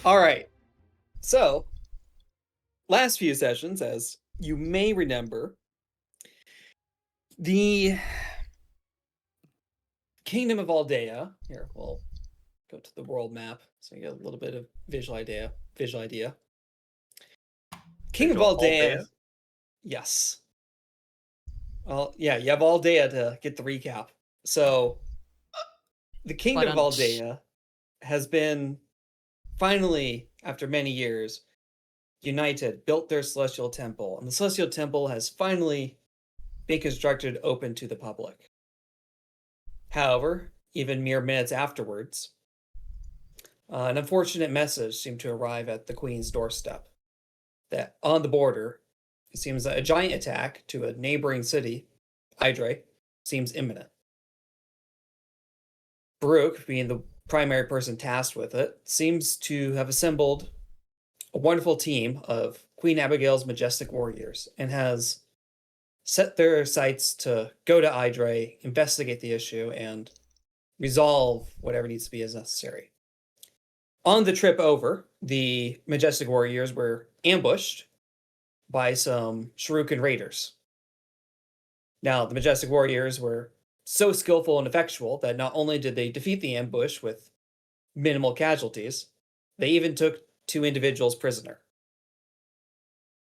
All right. So, last few sessions, as you may remember, the Kingdom of Aldea. Here, we'll go to the world map so you get a little bit of visual idea. Kingdom Visual of Aldea. Aldea? Yes. Well, yeah, you have Aldea to get the recap. So, the Kingdom of Aldea has been finally, after many years, united, built their celestial temple, and the celestial temple has finally been constructed open to the public. However, even mere minutes afterwards, an unfortunate message seemed to arrive at the Queen's doorstep that on the border, it seems that a giant attack to a neighboring city, Idrei, seems imminent. Baruch, being the primary person tasked with it, seems to have assembled a wonderful team of Queen Abigail's majestic warriors and has set their sights to go to Idrei, investigate the issue, and resolve whatever needs to be as necessary. On the trip over, the majestic warriors were ambushed by some Shuriken raiders. Now, the majestic warriors were so skillful and effectual that not only did they defeat the ambush with minimal casualties, they even took 2 individuals prisoner.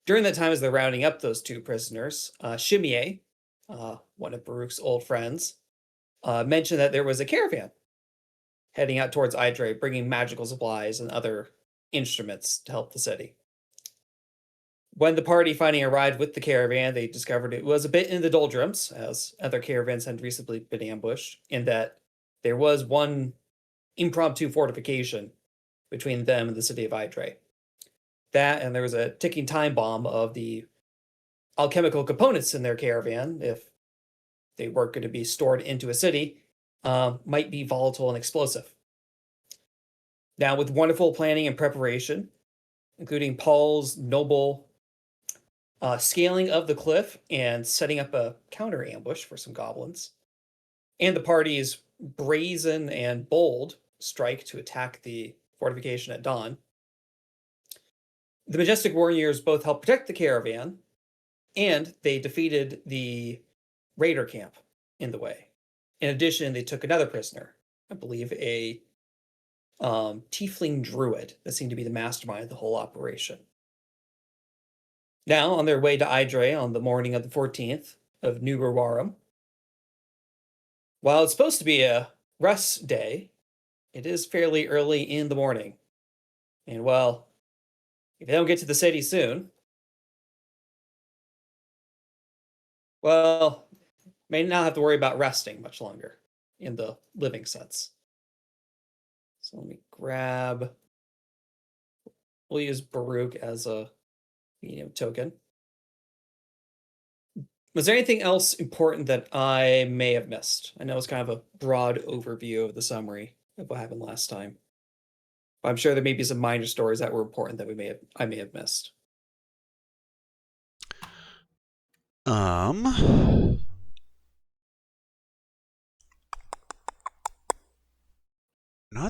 During that time, as they're rounding up those 2 prisoners, Shimie, one of Baruch's old friends, mentioned that there was a caravan heading out towards Idrei, bringing magical supplies and other instruments to help the city. When the party finally arrived with the caravan, they discovered it was a bit in the doldrums, as other caravans had recently been ambushed, in that there was one impromptu fortification between them and the city of Idrei. That, and there was a ticking time bomb of the alchemical components in their caravan, if they weren't going to be stored into a city, might be volatile and explosive. Now, with wonderful planning and preparation, including Paul's noble scaling of the cliff and setting up a counter ambush for some goblins, and the party's brazen and bold strike to attack the fortification at dawn, the majestic warriors both helped protect the caravan, and they defeated the raider camp in the way. In addition, they took another prisoner, I believe a tiefling druid that seemed to be the mastermind of the whole operation. Now, on their way to Idrei on the morning of the 14th of New Rawarum, while it's supposed to be a rest day, it is fairly early in the morning. And well, if they don't get to the city soon, well, may not have to worry about resting much longer in the living sense. So let me grab. We'll use Baruch as a token. Was there anything else important that I may have missed? I know it's kind of a broad overview of the summary of what happened last time. But I'm sure there may be some minor stories that were important that I may have missed. Not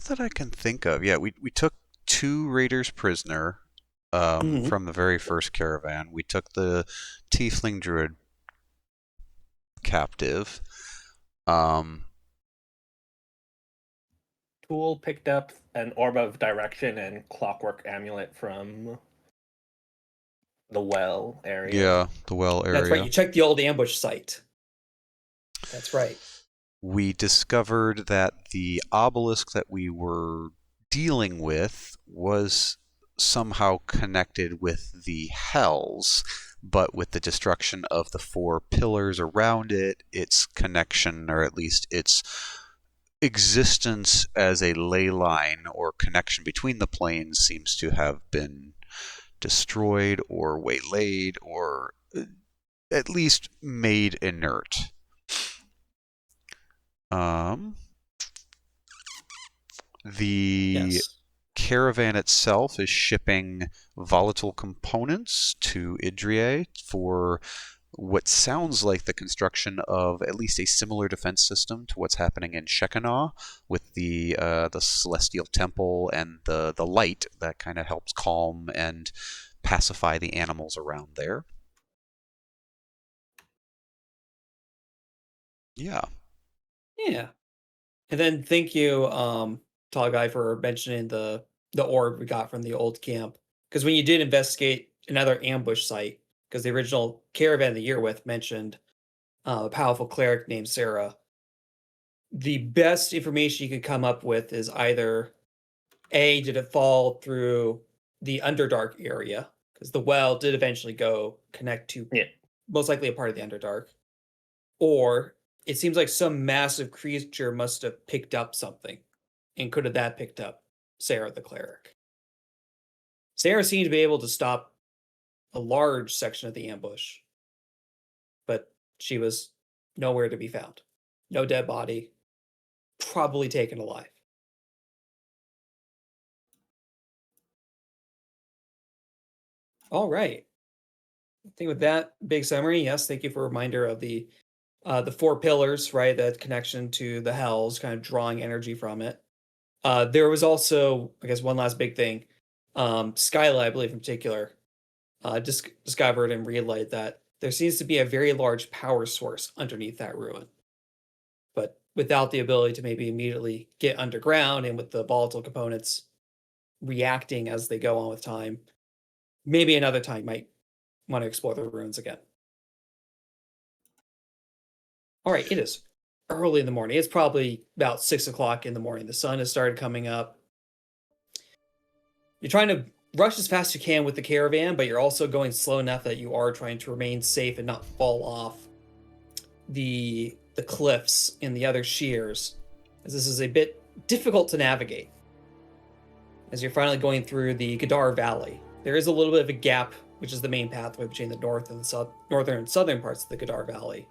that I can think of. Yeah, we took 2 raiders prisoner from the very first caravan. We took the tiefling druid captive. Tool picked up an orb of direction and clockwork amulet from the well area. Yeah, the well area. That's right. You checked the old ambush site. That's right. We discovered that the obelisk that we were dealing with was somehow connected with the hells, but with the destruction of the 4 pillars around it, its connection, or at least its existence as a ley line or connection between the planes, seems to have been destroyed or waylaid or at least made inert. The caravan itself is shipping volatile components to Idrei for what sounds like the construction of at least a similar defense system to what's happening in Shekinah with the Celestial Temple and the light that kind of helps calm and pacify the animals around there. Yeah. Yeah. And then thank you, Tall Guy, for mentioning the orb we got from the old camp. Because when you did investigate another ambush site, because the original caravan that you're with mentioned a powerful cleric named Sarah, the best information you could come up with is either A, did it fall through the Underdark area? Because the well did eventually go connect to most likely a part of the Underdark. Or it seems like some massive creature must have picked up something. And could have that picked up Sarah the cleric? Sarah seemed to be able to stop a large section of the ambush, but she was nowhere to be found. No dead body, probably taken alive. All right. I think with that big summary, yes, thank you for a reminder of the 4 pillars, right? That connection to the hells, kind of drawing energy from it. There was also, I guess, one last big thing. Skyla, I believe in particular, discovered and relayed that there seems to be a very large power source underneath that ruin. But without the ability to maybe immediately get underground and with the volatile components reacting as they go on with time, maybe another time might want to explore the ruins again. All right, it is early in the morning. It's probably about 6 o'clock in the morning. The sun has started coming up. You're trying to rush as fast as you can with the caravan, but you're also going slow enough that you are trying to remain safe and not fall off the cliffs in the other shears, as this is a bit difficult to navigate. As you're finally going through the Gadar Valley, there is a little bit of a gap, which is the main pathway between the north and the northern and southern parts of the Gadar Valley.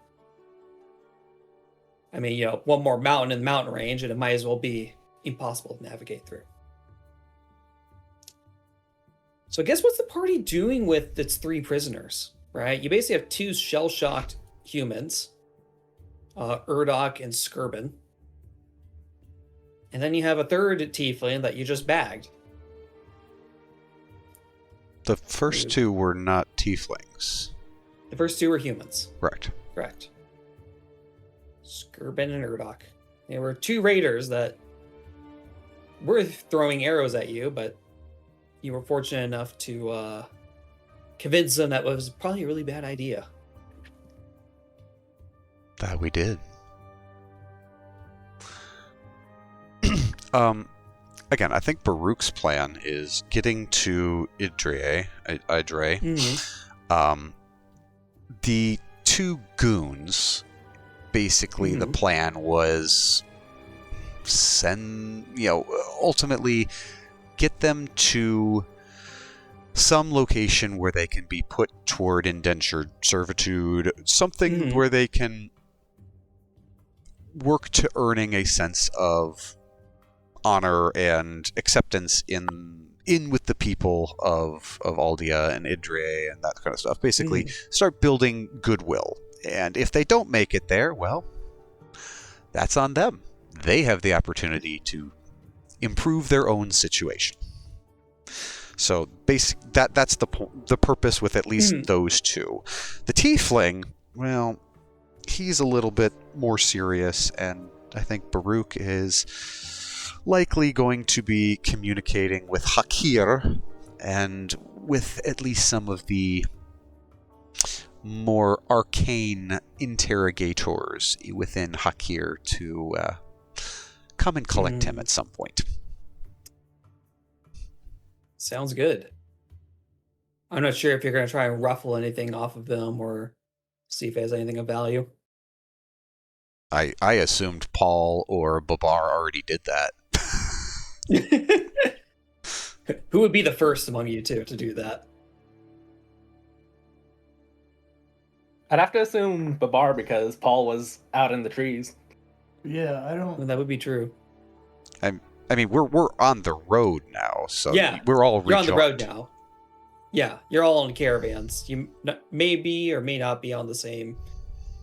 I mean, one more mountain in the mountain range, and it might as well be impossible to navigate through. So I guess what's the party doing with its 3 prisoners, right? You basically have 2 shell-shocked humans, Urdok and Skirbin. And then you have a 3rd tiefling that you just bagged. The first 2 were not tieflings. The first 2 were humans. Correct. Skirbin and Urdok. They were 2 raiders that were throwing arrows at you, but you were fortunate enough to convince them that was probably a really bad idea. That we did. Again, I think Baruch's plan is getting to Idrei. Mm-hmm. The 2 goons, basically the plan was ultimately get them to some location where they can be put toward indentured servitude, something where they can work to earning a sense of honor and acceptance in with the people of Aldea and Idrei and that kind of stuff. Basically, start building goodwill. And if they don't make it there, well, that's on them. They have the opportunity to improve their own situation. So that's the purpose with at least those 2. The tiefling, well, he's a little bit more serious, and I think Baruch is likely going to be communicating with Hakir and with at least some of the more arcane interrogators within Hakir to come and collect him at some point. Sounds good. I'm not sure if you're going to try and ruffle anything off of them or see if it has anything of value. I assumed Paul or Babar already did that. Who would be the first among you 2 to do that? I'd have to assume Babar because Paul was out in the trees. Yeah, I don't. Well, that would be true. I mean, we're on the road now, so yeah, we're all you're rejoined. on the road now. Yeah, you're all in caravans. You may be or may not be on the same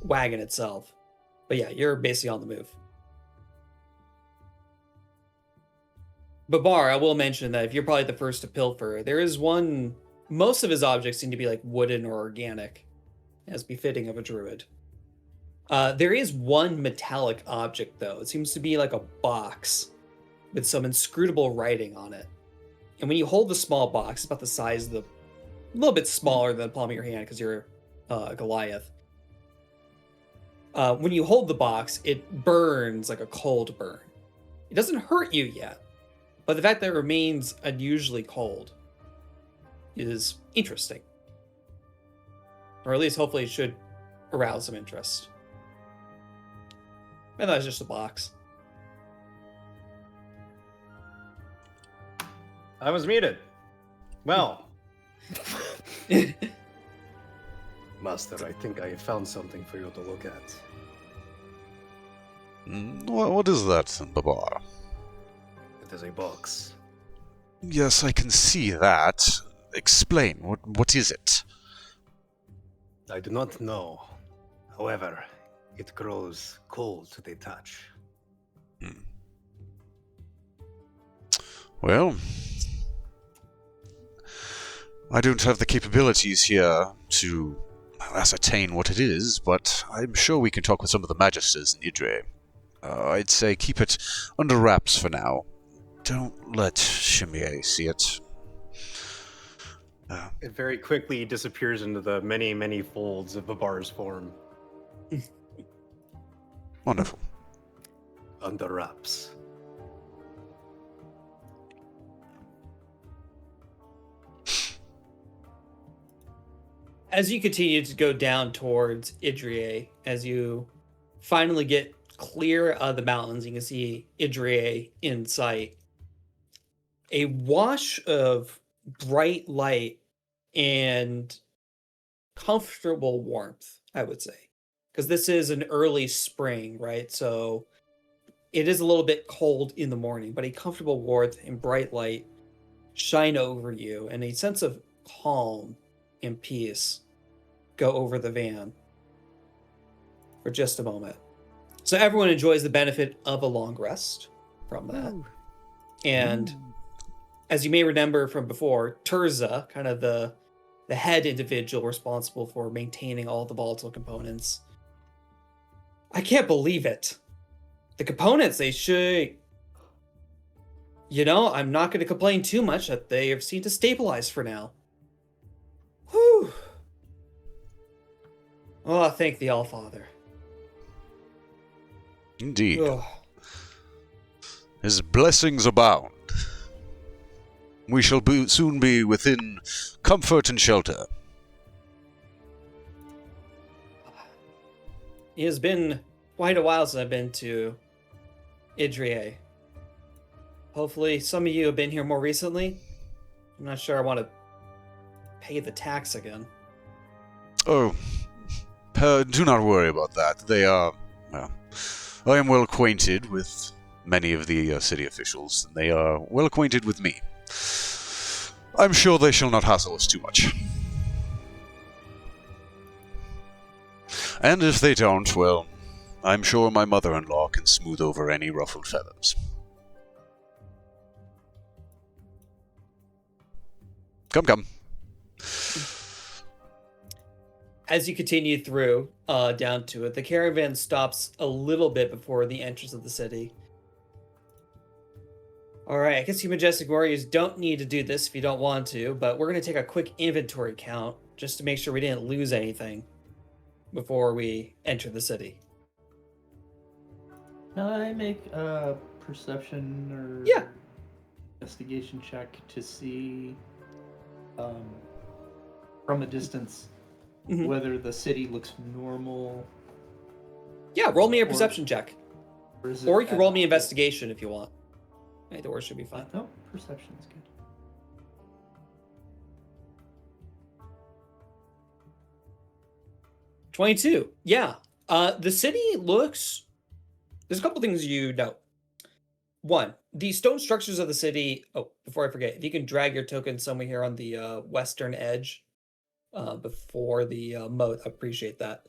wagon itself. But yeah, you're basically on the move. Babar, I will mention that if you're probably the first to pilfer, there is one. Most of his objects seem to be like wooden or organic, as befitting of a druid. There is one metallic object, though. It seems to be like a box with some inscrutable writing on it. And when you hold the small box, it's about the size of a little bit smaller than the palm of your hand because you're a Goliath. When you hold the box, it burns like a cold burn. It doesn't hurt you yet, but the fact that it remains unusually cold is interesting. Or at least hopefully it should arouse some interest. I thought it was just a box. I was muted. Well, Master, I think I found something for you to look at. What is that, Babar? It is a box. Yes, I can see that. Explain. What is it? I do not know. However, it grows cold to the touch. Well, I don't have the capabilities here to ascertain what it is, but I'm sure we can talk with some of the magisters in Idrei. I'd say keep it under wraps for now. Don't let Shimier see it. It very quickly disappears into the many, many folds of Babar's form. Wonderful. Under wraps. As you continue to go down towards Idrei, as you finally get clear of the mountains, you can see Idrei in sight. A wash of bright light and comfortable warmth, I would say. Because this is an early spring, right? So it is a little bit cold in the morning, but a comfortable warmth and bright light shine over you, and a sense of calm and peace go over the van for just a moment. So everyone enjoys the benefit of a long rest from that. Ooh. And as you may remember from before, Terza, kind of the head individual responsible for maintaining all the volatile components. I can't believe it. The components, they should... You know, I'm not going to complain too much that they have seemed to stabilize for now. Whew. Oh, thank the Allfather. Indeed. Ugh. His blessings abound. We shall soon be within comfort and shelter. It has been quite a while since I've been to Idrei. Hopefully some of you have been here more recently. I'm not sure I want to pay the tax again. Oh, do not worry about that. They are, well, I am well acquainted with many of the city officials, and they are well acquainted with me. I'm sure they shall not hassle us too much. And if they don't, well, I'm sure my mother-in-law can smooth over any ruffled feathers. Come. As you continue through, down to it, the caravan stops a little bit before the entrance of the city. Alright, I guess you Majestic Warriors don't need to do this if you don't want to, but we're going to take a quick inventory count just to make sure we didn't lose anything before we enter the city. Can I make a perception or investigation check to see from a distance whether the city looks normal? Yeah, roll me a perception check. Or you can roll me investigation if you want. Either or should be fine. No, perception is good. 22. Yeah. The city looks... There's a couple things you note. One, the stone structures of the city. Oh, before I forget, if you can drag your token somewhere here on the western edge, before the moat, I appreciate that.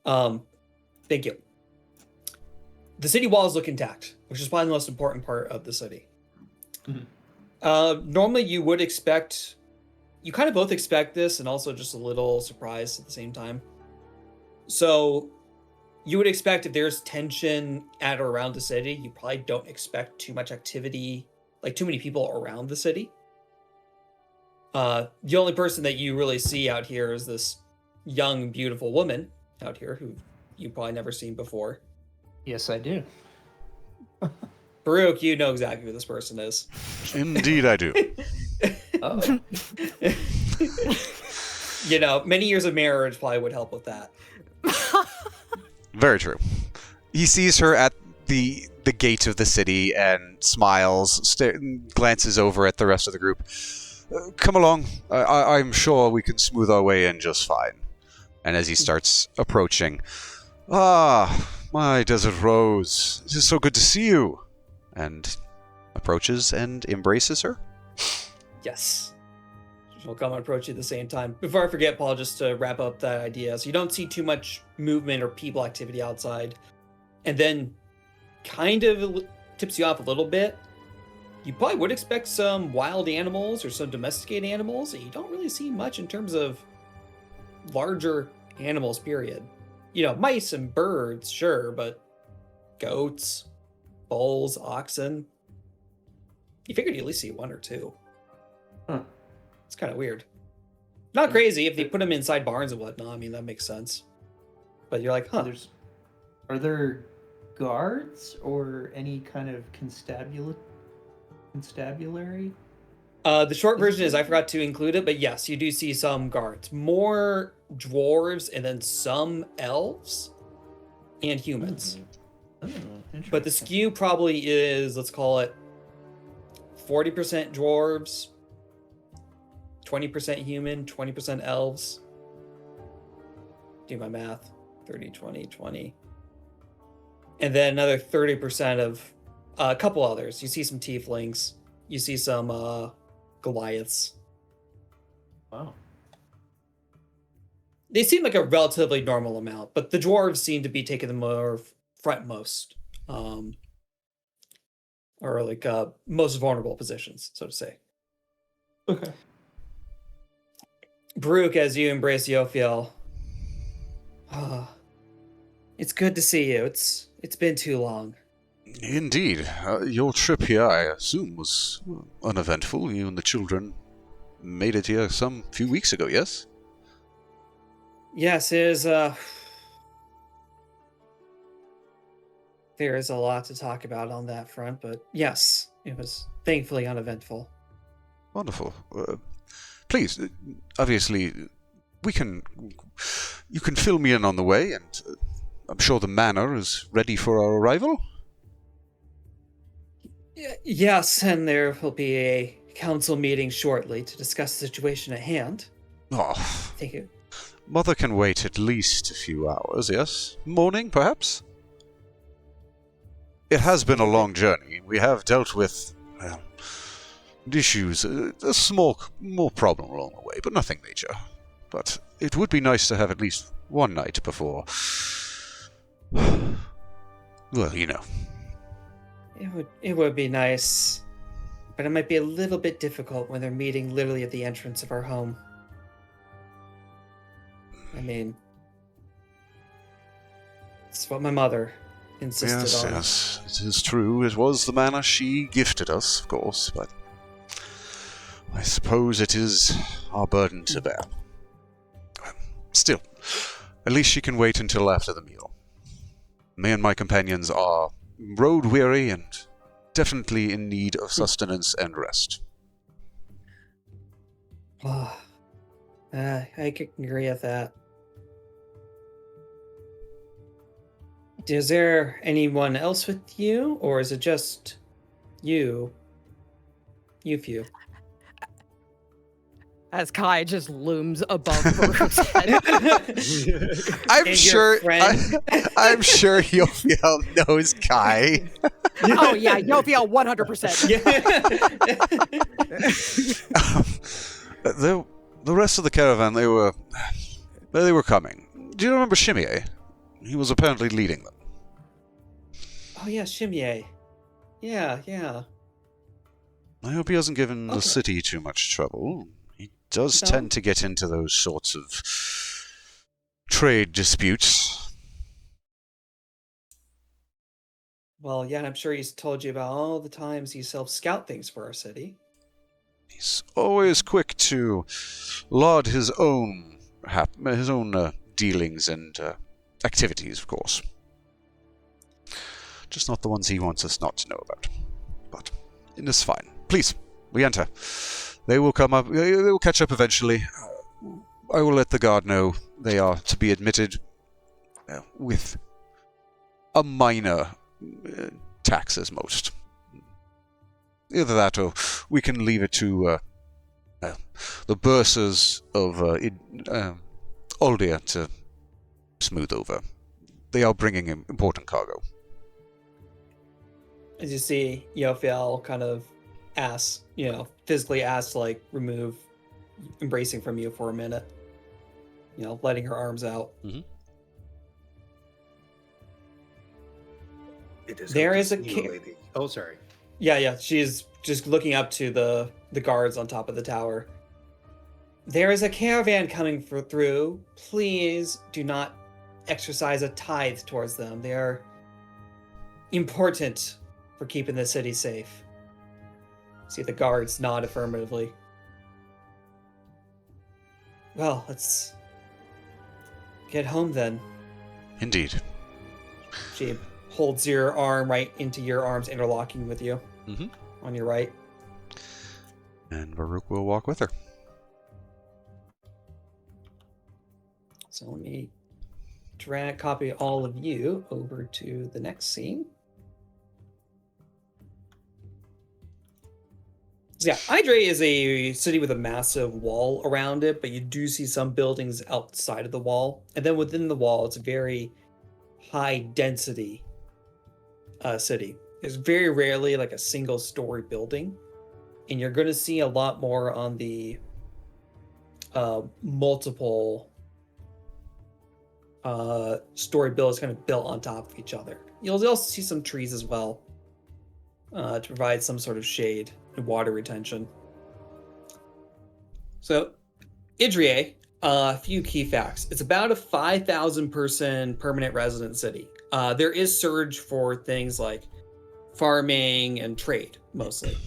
Thank you. The city walls look intact, which is probably the most important part of the city. Normally, you would expect, you kind of both expect this, and also just a little surprised at the same time. So, you would expect if there's tension at or around the city, you probably don't expect too much activity, like too many people around the city. The only person that you really see out here is this young, beautiful woman out here who you've probably never seen before. Yes, I do. Baruch, you know exactly who this person is. Indeed, I do. Oh. You know, many years of marriage probably would help with that. Very true. He sees her at the gate of the city and smiles, glances over at the rest of the group. Come along. I'm sure we can smooth our way in just fine. And as he starts approaching, my desert rose, it is so good to see you. And approaches and embraces her. Yes. She'll come and approach you at the same time. Before I forget, Paul, just to wrap up that idea. So you don't see too much movement or people activity outside. And then kind of tips you off a little bit. You probably would expect some wild animals or some domesticated animals. And you don't really see much in terms of larger animals, period. You know, mice and birds, sure, but goats, bulls, oxen. You figured you'd at least see one or two. Huh. It's kind of weird. Not crazy if they put them inside barns and whatnot. I mean, that makes sense. But you're like, huh. Are there guards or any kind of constabulary? The short version is I forgot to include it, but yes, you do see some guards. More dwarves and then some elves and humans. But the skew probably is, let's call it 40% dwarves, 20% human, 20% elves. Do my math. 30, 20, 20. And then another 30% of a couple others. You see some tieflings. You see some Goliaths. Wow. They seem like a relatively normal amount, but the dwarves seem to be taking the more frontmost. Or like most vulnerable positions, so to say. Okay. Baruch, as you embrace Yophiel, it's good to see you. It's been too long. Indeed. Your trip here, I assume, was uneventful. You and the children made it here some few weeks ago, yes? Yes, there is a lot to talk about on that front, but yes, it was thankfully uneventful. Wonderful. Please, obviously, you can fill me in on the way, and I'm sure the manor is ready for our arrival. Yes, and there will be a council meeting shortly to discuss the situation at hand. Oh, Thank you. Mother can wait at least a few hours, yes? Morning, perhaps? It has been a long journey. We have dealt with, well, issues, a small problem along the way, but nothing major. But it would be nice to have at least one night before... Well, you know. It would be nice, but it might be a little bit difficult when they're meeting literally at the entrance of our home. I mean, it's what my mother insisted on. Yes, it is true. It was the manor she gifted us, of course, but I suppose it is our burden to bear. Still, at least she can wait until after the meal. Me and my companions are road-weary and definitely in need of sustenance and rest. I can agree with that. Is there anyone else with you, or is it just you? You few. As Kai just looms above Baruch's head. I'm And sure. your friend. I'm sure Yophiel knows Kai. Oh yeah, Yophiel 100%. The rest of the caravan, they were coming. Do you remember Shimei? He was apparently leading them. Oh yeah, Shimei. Yeah. I hope he hasn't given the Okay. city too much trouble. He does No. tend to get into those sorts of trade disputes. Well, yeah, and I'm sure he's told you about all the times he self-scout things for our city. He's always quick to laud his own dealings and activities, of course. Just not the ones he wants us not to know about. But it is fine. Please, we enter. They will come up. They will catch up eventually. I will let the guard know they are to be admitted with a minor tax as most. Either that, or we can leave it to the bursars of Aldea to smooth over. They are bringing important cargo. As you see, Yophiel kind of physically asks to like remove embracing from you for a minute. Letting her arms out. Mm-hmm. It is There good to is a see you, lady. Oh, sorry. Yeah. She's just looking up to the guards on top of the tower. There is a caravan coming through. Please do not exercise a tithe towards them. They are important for keeping the city safe. See the guards nod affirmatively. Well, let's get home then. Indeed. She holds your arm right into your arms, interlocking with you on your right. And Baruch will walk with her. So let me copy all of you over to the next scene. So yeah, Idrei is a city with a massive wall around it, but you do see some buildings outside of the wall. And then within the wall, it's a very high density city. There's very rarely like a single story building. And you're going to see a lot more on the multiple story buildings kind of built on top of each other. You'll also see some trees as well to provide some sort of shade and water retention. So, Idrei, a few key facts. It's about a 5,000 person permanent resident city. There is surge for things like farming and trade, mostly.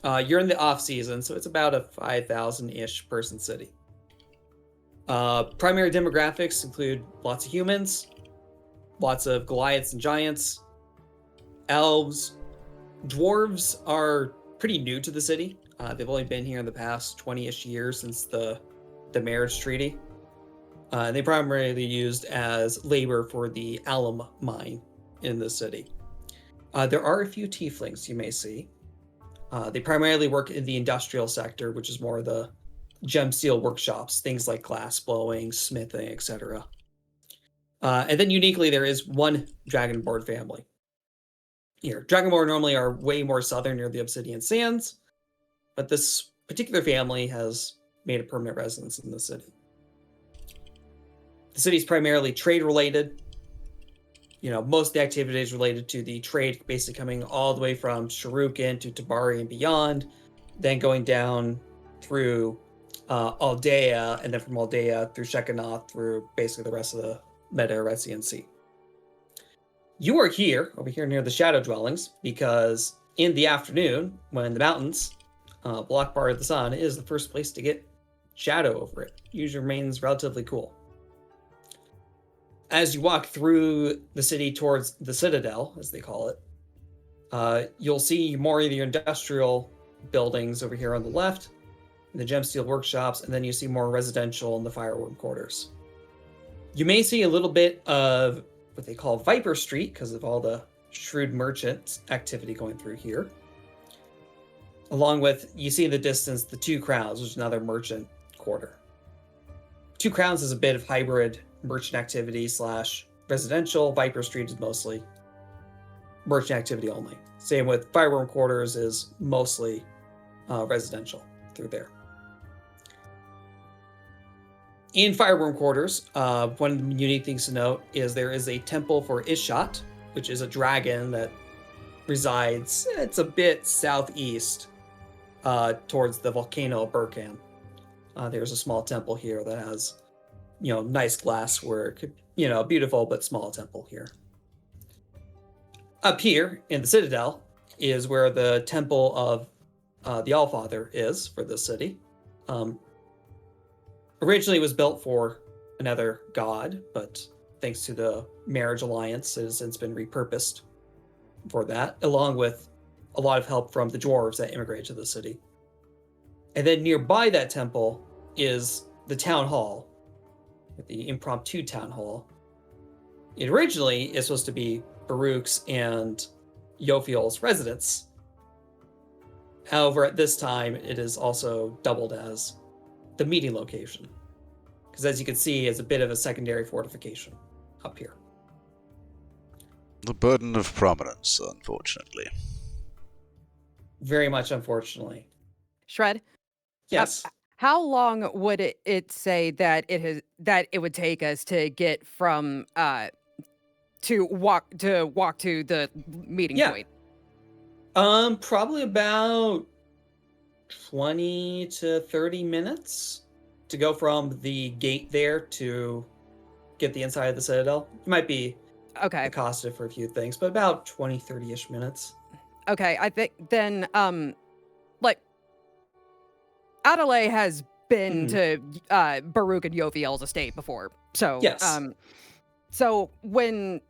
You're in the off season, so it's about a 5,000-ish person city. Primary demographics include lots of humans, lots of Goliaths and giants, elves. Dwarves are pretty new to the city. They've only been here in the past 20-ish years since the marriage treaty. They primarily used as labor for the alum mine in the city. There are a few tieflings you may see. They primarily work in the industrial sector, which is more the gem steel workshops, things like glass blowing, smithing, etc. And then uniquely, there is one Dragonborn family here. Dragonborn normally are way more southern near the Obsidian Sands, but this particular family has made a permanent residence in the city. The city is primarily trade related. Most of the activities related to the trade basically coming all the way from Shuriken to Tabari and beyond, then going down through Aldea, and then from Aldea through Shekinah through basically the rest of the Meta-Eretzian Sea. You are here, over here near the Shadow Dwellings, because in the afternoon, when the mountains block part of the sun, is the first place to get shadow over it. Usually remains relatively cool. As you walk through the city towards the Citadel, as they call it, you'll see more of your industrial buildings over here on the left, the gem steel workshops, and then you see more residential in the fireworm quarters. You may see a little bit of what they call Viper Street because of all the shrewd merchant activity going through here. Along with, you see in the distance, the Two Crowns, which is another merchant quarter. 2 Crowns is a bit of hybrid merchant activity / residential. Viper Street is mostly merchant activity only. Same with Fireworm Quarters is mostly residential through there. In Fireworm Quarters, one of the unique things to note is there is a temple for Ishat, which is a dragon that resides, it's a bit southeast towards the volcano of Burkham. There's a small temple here that has, nice glass work, beautiful but small temple here. Up here in the Citadel is where the temple of the Allfather is for the city. Originally it was built for another god, but thanks to the marriage alliance, it has since been repurposed for that, along with a lot of help from the dwarves that immigrated to the city. And then nearby that temple is the town hall, the impromptu town hall. It originally is supposed to be Baruch's and Yophiel's residence. However, at this time, it is also doubled as the meeting location. Because as you can see, it's a bit of a secondary fortification up here. The burden of prominence, unfortunately. Very much unfortunately. Shred. Yes. How long would it say that it would take us to get from to walk to the meeting point? Probably about 20 to 30 minutes to go from the gate there to get the inside of the Citadel. It might be accosted for a few things, but about 20, 30-ish minutes. Okay, I think then, Adelaide has been to Baruch and Yophiel's estate before, so yes. So when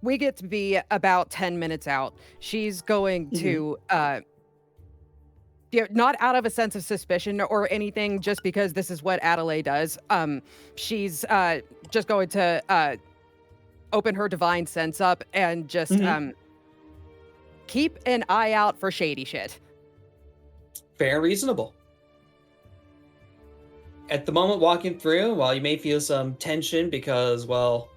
we get to be about 10 minutes out, she's going to, not out of a sense of suspicion or anything, just because this is what Adelaide does. She's just going to open her divine sense up and just keep an eye out for shady shit. Fair and reasonable. At the moment walking through, while you may feel some tension because, well,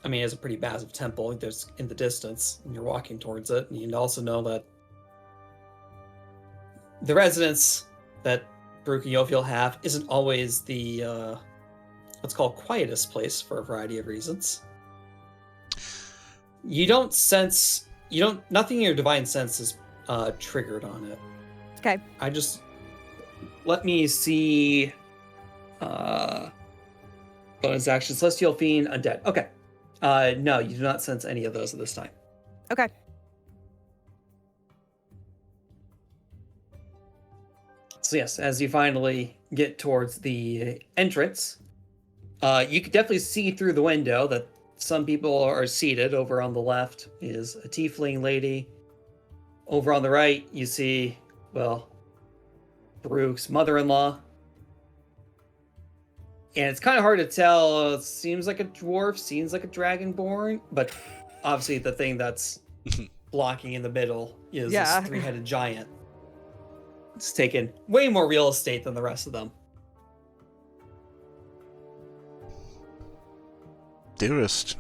I mean, it's a pretty massive temple there's in the distance, and you're walking towards it, and you also know that the residence that Baruch and Yophiel have isn't always the what's called quietest place for a variety of reasons. Nothing in your divine sense is triggered on it. Okay. Let me see. Bonus action, Celestial Fiend, Undead. Okay. No, you do not sense any of those at this time. Okay. So yes, as you finally get towards the entrance, you can definitely see through the window that some people are seated. Over on the left is a tiefling lady. Over on the right, you see, well, Baruch's mother-in-law. And it's kind of hard to tell. It seems like a dwarf, seems like a dragonborn, but obviously the thing that's blocking in the middle is this three-headed giant. It's taken way more real estate than the rest of them. Dearest,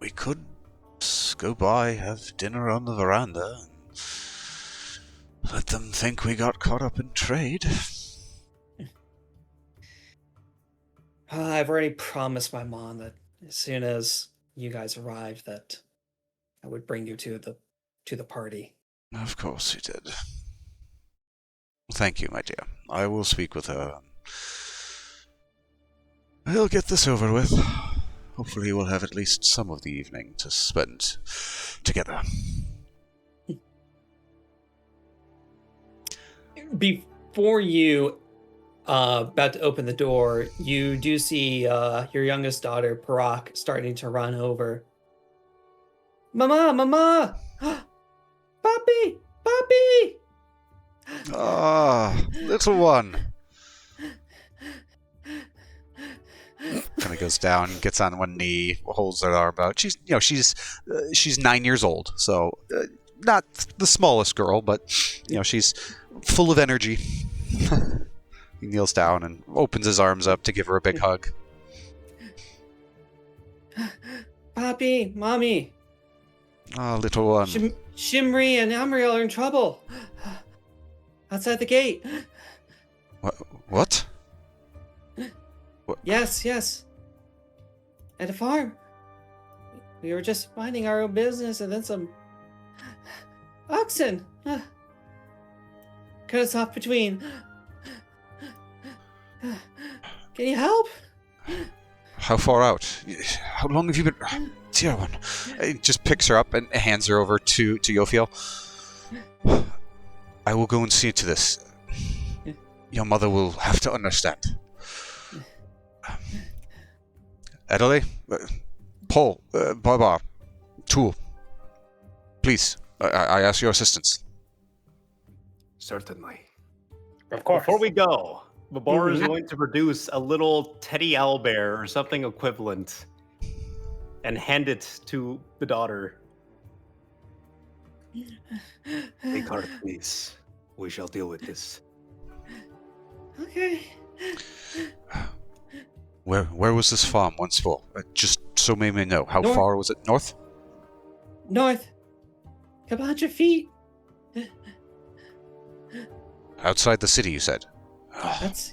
we could go by, have dinner on the veranda, and let them think we got caught up in trade. I've already promised my mom that as soon as you guys arrived that I would bring you to the party. Of course you did. Thank you, my dear. I will speak with her. We'll get this over with. Hopefully we'll have at least some of the evening to spend together. Before you about to open the door, you do see your youngest daughter, Parak, starting to run over. Mama! Mama! Papi! Papi! Ah, little one. Kind of goes down, gets on one knee, holds her arm out. She's 9 years old, so not the smallest girl, but she's full of energy. He kneels down and opens his arms up to give her a big hug. Papi, Mommy, Ah, little one. Shimri and Amriel are in trouble. Outside the gate. What? Yes. At a farm. We were just minding our own business and then some oxen cut us off between. Can you help? How far out? How long have you been... Dear one. He just picks her up and hands her over to Yofiel. I will go and see to this. Your mother will have to understand. Idrei, Paul, Baba, Tool, please, I ask your assistance. Certainly. Of course. Before we go, Babar is going to produce a little teddy owlbear or something equivalent and hand it to the daughter. Take heart, please. We shall deal with this. Okay. Where was this farm once for? Just so May may know. How North. far was it? North? North. Couple 100 feet. Outside the city, you said.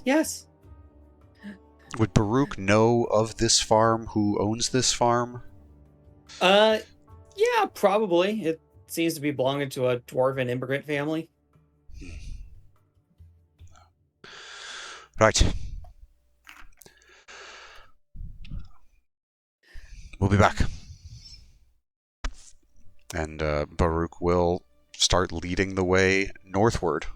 Yes. Would Baruch know of this farm? Who owns this farm? Yeah, probably. It seems to be belonging to a dwarven immigrant family. Right. We'll be back. And Baruch will start leading the way northward.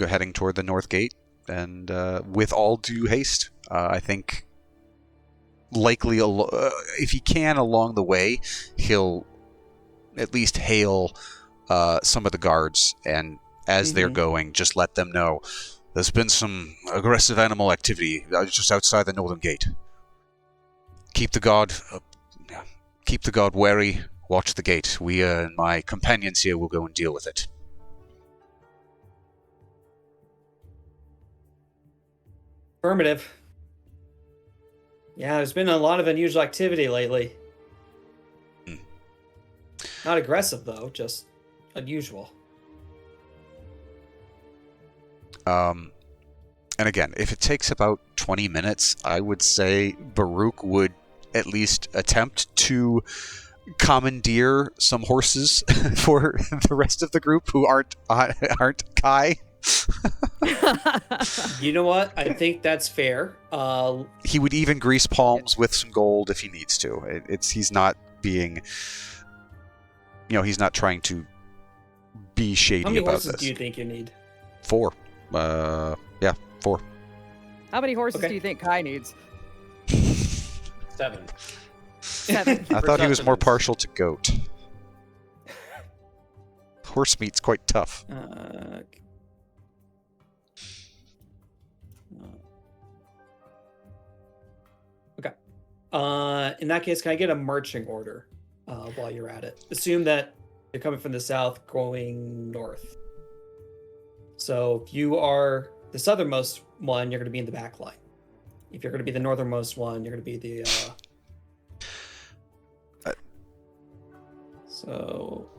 Heading toward the north gate, and with all due haste. I think likely, if he can along the way, he'll at least hail some of the guards, and as they're going, just let them know there's been some aggressive animal activity just outside the northern gate. Keep the guard wary. Watch the gate. We and my companions here will go and deal with it. Affirmative. Yeah, there's been a lot of unusual activity lately. Not aggressive, though, just unusual. And again, if it takes about 20 minutes, I would say Baruch would at least attempt to commandeer some horses for the rest of the group who aren't Kai. You know what? I think that's fair. He would even grease palms with some gold if he needs to. He's not being, he's not trying to be shady how many about horses this. do you think you need? 4. 4. How many horses do you think Kai needs? 7. 7. I thought he was more sustenance. partial to goat. Horse meat's quite tough. Okay. In that case, can I get a marching order while you're at it? Assume that you're coming from the south, going north. So if you are the southernmost one, you're going to be in the back line. If you're going to be the northernmost one, you're going to be the. So.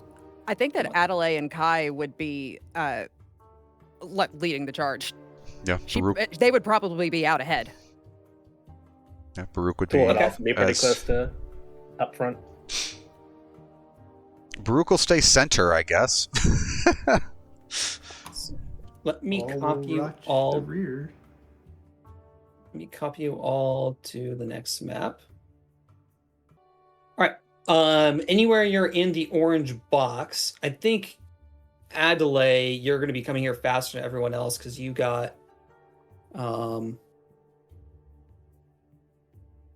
I think that Adelaide and Kai would be leading the charge. Yeah, Baruch, They would probably be out ahead. Baruch would be. Cool. It'd also be pretty close to up front. Baruch will stay center, I guess. Let me All copy you rush all. the rear. Let me copy you all to the next map. All right. Anywhere you're in the orange box, I think Adelaide, you're going to be coming here faster than everyone else because you got.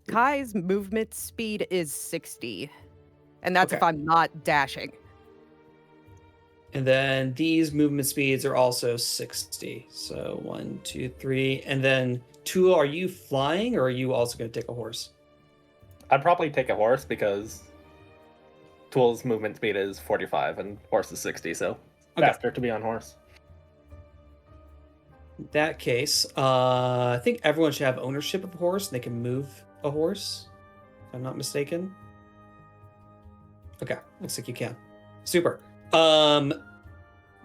Kai's movement speed is 60, and that's if Okay. I'm not dashing. And then these movement speeds are also 60. So 1, 2, 3. And then 2, are you flying or are you also going to take a horse? I'd probably take a horse because Tool's movement speed is 45 and horse is 60, so Okay. faster to be on horse. In that case, I think everyone should have ownership of a horse, and they can move a horse, if I'm not mistaken. Okay, looks like you can. Super.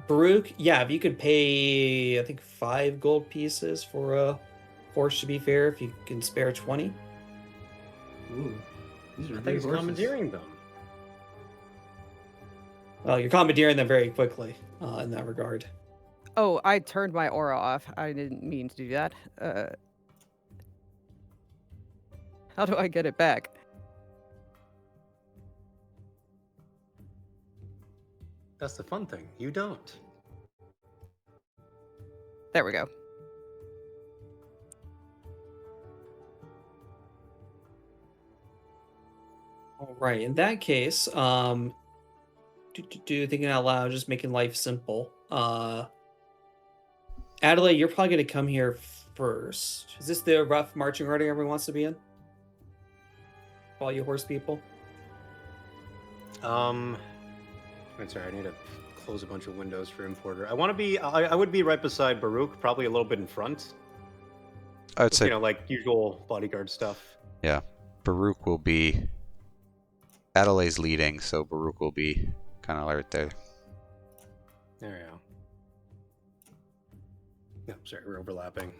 Baruch, yeah, if you could pay, I think 5 gold pieces for a horse, to be fair, if you can spare 20. Ooh, these are I think great he's horses. commandeering them. Well, you're commandeering them very quickly in that regard. Oh, I turned my aura off. I didn't mean to do that. How do I get it back? That's the fun thing. You don't. There we go. All right, in that case, thinking out loud, just making life simple. Adelaide, you're probably going to come here first. Is this the rough marching order everyone wants to be in? All you horse people? I'm sorry, I need to close a bunch of windows for importer. I want to be. I would be right beside Baruch, probably a little bit in front. I would say, You know, like usual bodyguard stuff. yeah, Baruch will be. Adelaide's leading, so Baruch will be kind of right there. There we go. No, sorry, we're overlapping.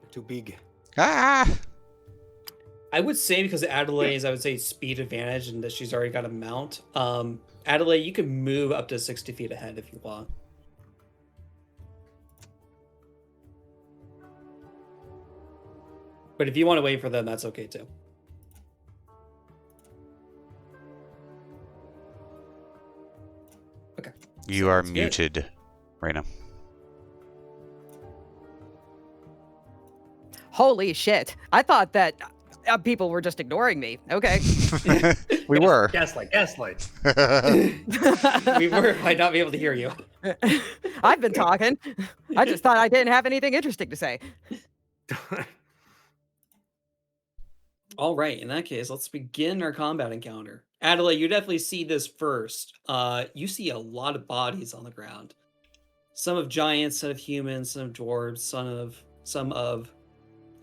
We're too big. Ah! I would say because Adelaide's, I would say speed advantage and that she's already got a mount. Adelaide, you can move up to 60 feet ahead if you want. But if you want to wait for them, that's okay too. Okay. You are Sounds good. muted, Raina. Holy shit. I thought that people were just ignoring me. Okay. We were. Gaslight. We might not be able to hear you. I've been talking. I just thought I didn't have anything interesting to say. All right, in that case, let's begin our combat encounter. Adelaide, you definitely see this first. You see a lot of bodies on the ground. Some of giants, some of humans, some of dwarves, some of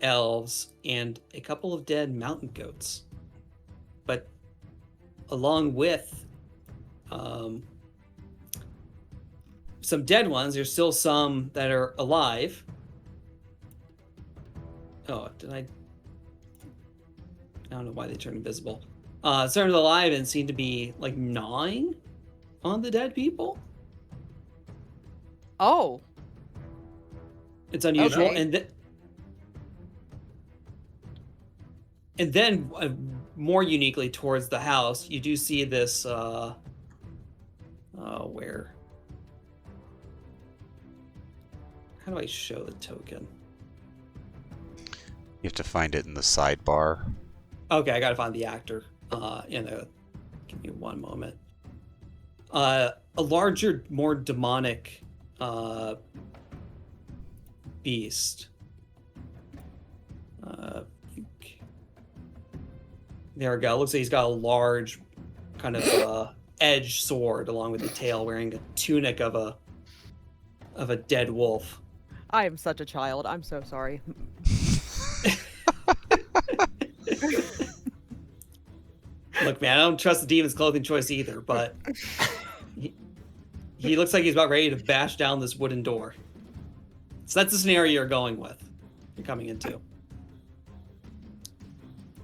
elves, and a couple of dead mountain goats. But along with some dead ones, there's still some that are alive. Oh, I don't know why they turned invisible. Some are alive and seem to be like gnawing on the dead people. Oh. It's unusual, Okay. and then more uniquely towards the house, you do see this. Where? How do I show the token? You have to find it in the sidebar. Okay, I gotta find the actor. Give me one moment. A larger, more demonic beast. There we go. Looks like he's got a large kind of edged sword along with the tail, wearing a tunic of a dead wolf. I am such a child. I'm so sorry. Look, man, I don't trust the demon's clothing choice either, but he looks like he's about ready to bash down this wooden door. So that's the scenario you're going with. You're coming into.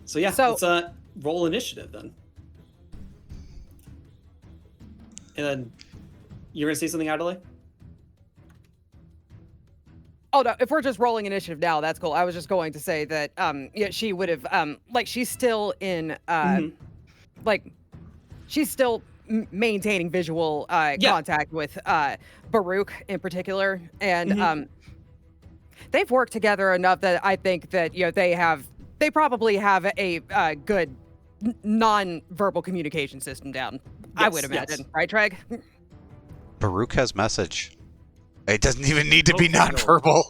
So yeah, let's roll initiative then. And then you're gonna say something, Adelaide? Oh no, if we're just rolling initiative now, that's cool. I was just going to say that she would have like she's still in like she's still maintaining visual contact with Baruch in particular, and they've worked together enough that I think that they probably have a good non-verbal communication system down. I would imagine, right, Treg? Baruch has message. It doesn't even need to be nonverbal.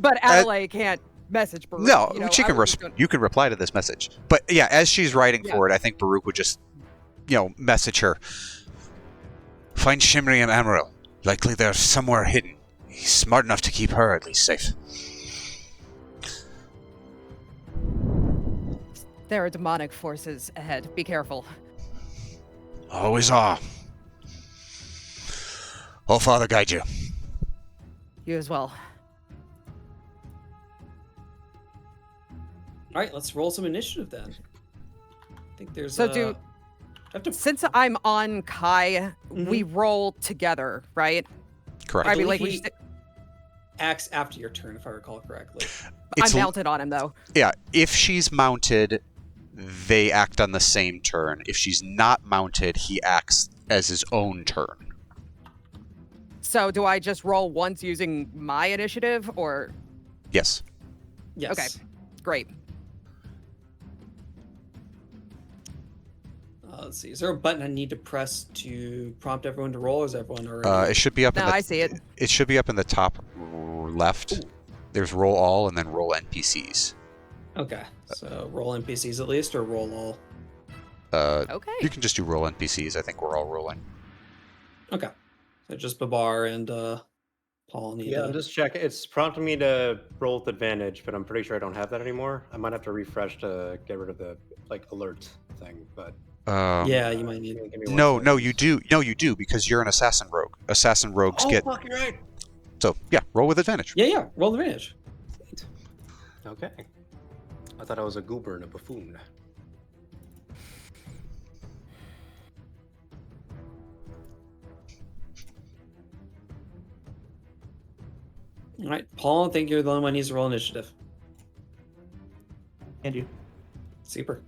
But Adelaide can't message Baruch. No, she can. You can reply to this message. But yeah, as she's writing for it, I think Baruch would just, message her. Find Shimri and Amaryl. Likely they're somewhere hidden. He's smart enough to keep her at least safe. There are demonic forces ahead. Be careful. Always are. Oh, Father, guide you. You as well. All right, let's roll some initiative then. I think there's So I have to. since I'm on Kai, we roll together, right? Correct. I mean, like, believe he acts after your turn, if I recall correctly. It's I'm mounted on him, though. Yeah, if she's mounted, they act on the same turn. If she's not mounted, he acts as his own turn. So do I just roll once using my initiative, or? Yes. Yes. Okay, great. Let's see. Is there a button I need to press to prompt everyone to roll, or is everyone already? It should be up No, in the I see it. It should be up in the top left. Ooh. There's roll all and then roll NPCs. Okay. So roll NPCs at least, or roll all. Okay. You can just do roll NPCs. I think we're all rolling. Okay. So just Babar and Paul need Yeah, to. I'm just checking. It's prompting me to roll with advantage, but I'm pretty sure I don't have that anymore. I might have to refresh to get rid of the alert thing, but Yeah, you might need. give me one No, second. no, you do. No, you do because you're an assassin rogue. Assassin rogues Oh, get. fuck, you're right. So yeah, roll with advantage. Yeah. Roll advantage. Okay. I thought I was a goober and a buffoon. All right, Paul. I think you're the only one who needs to roll initiative. And you. Super.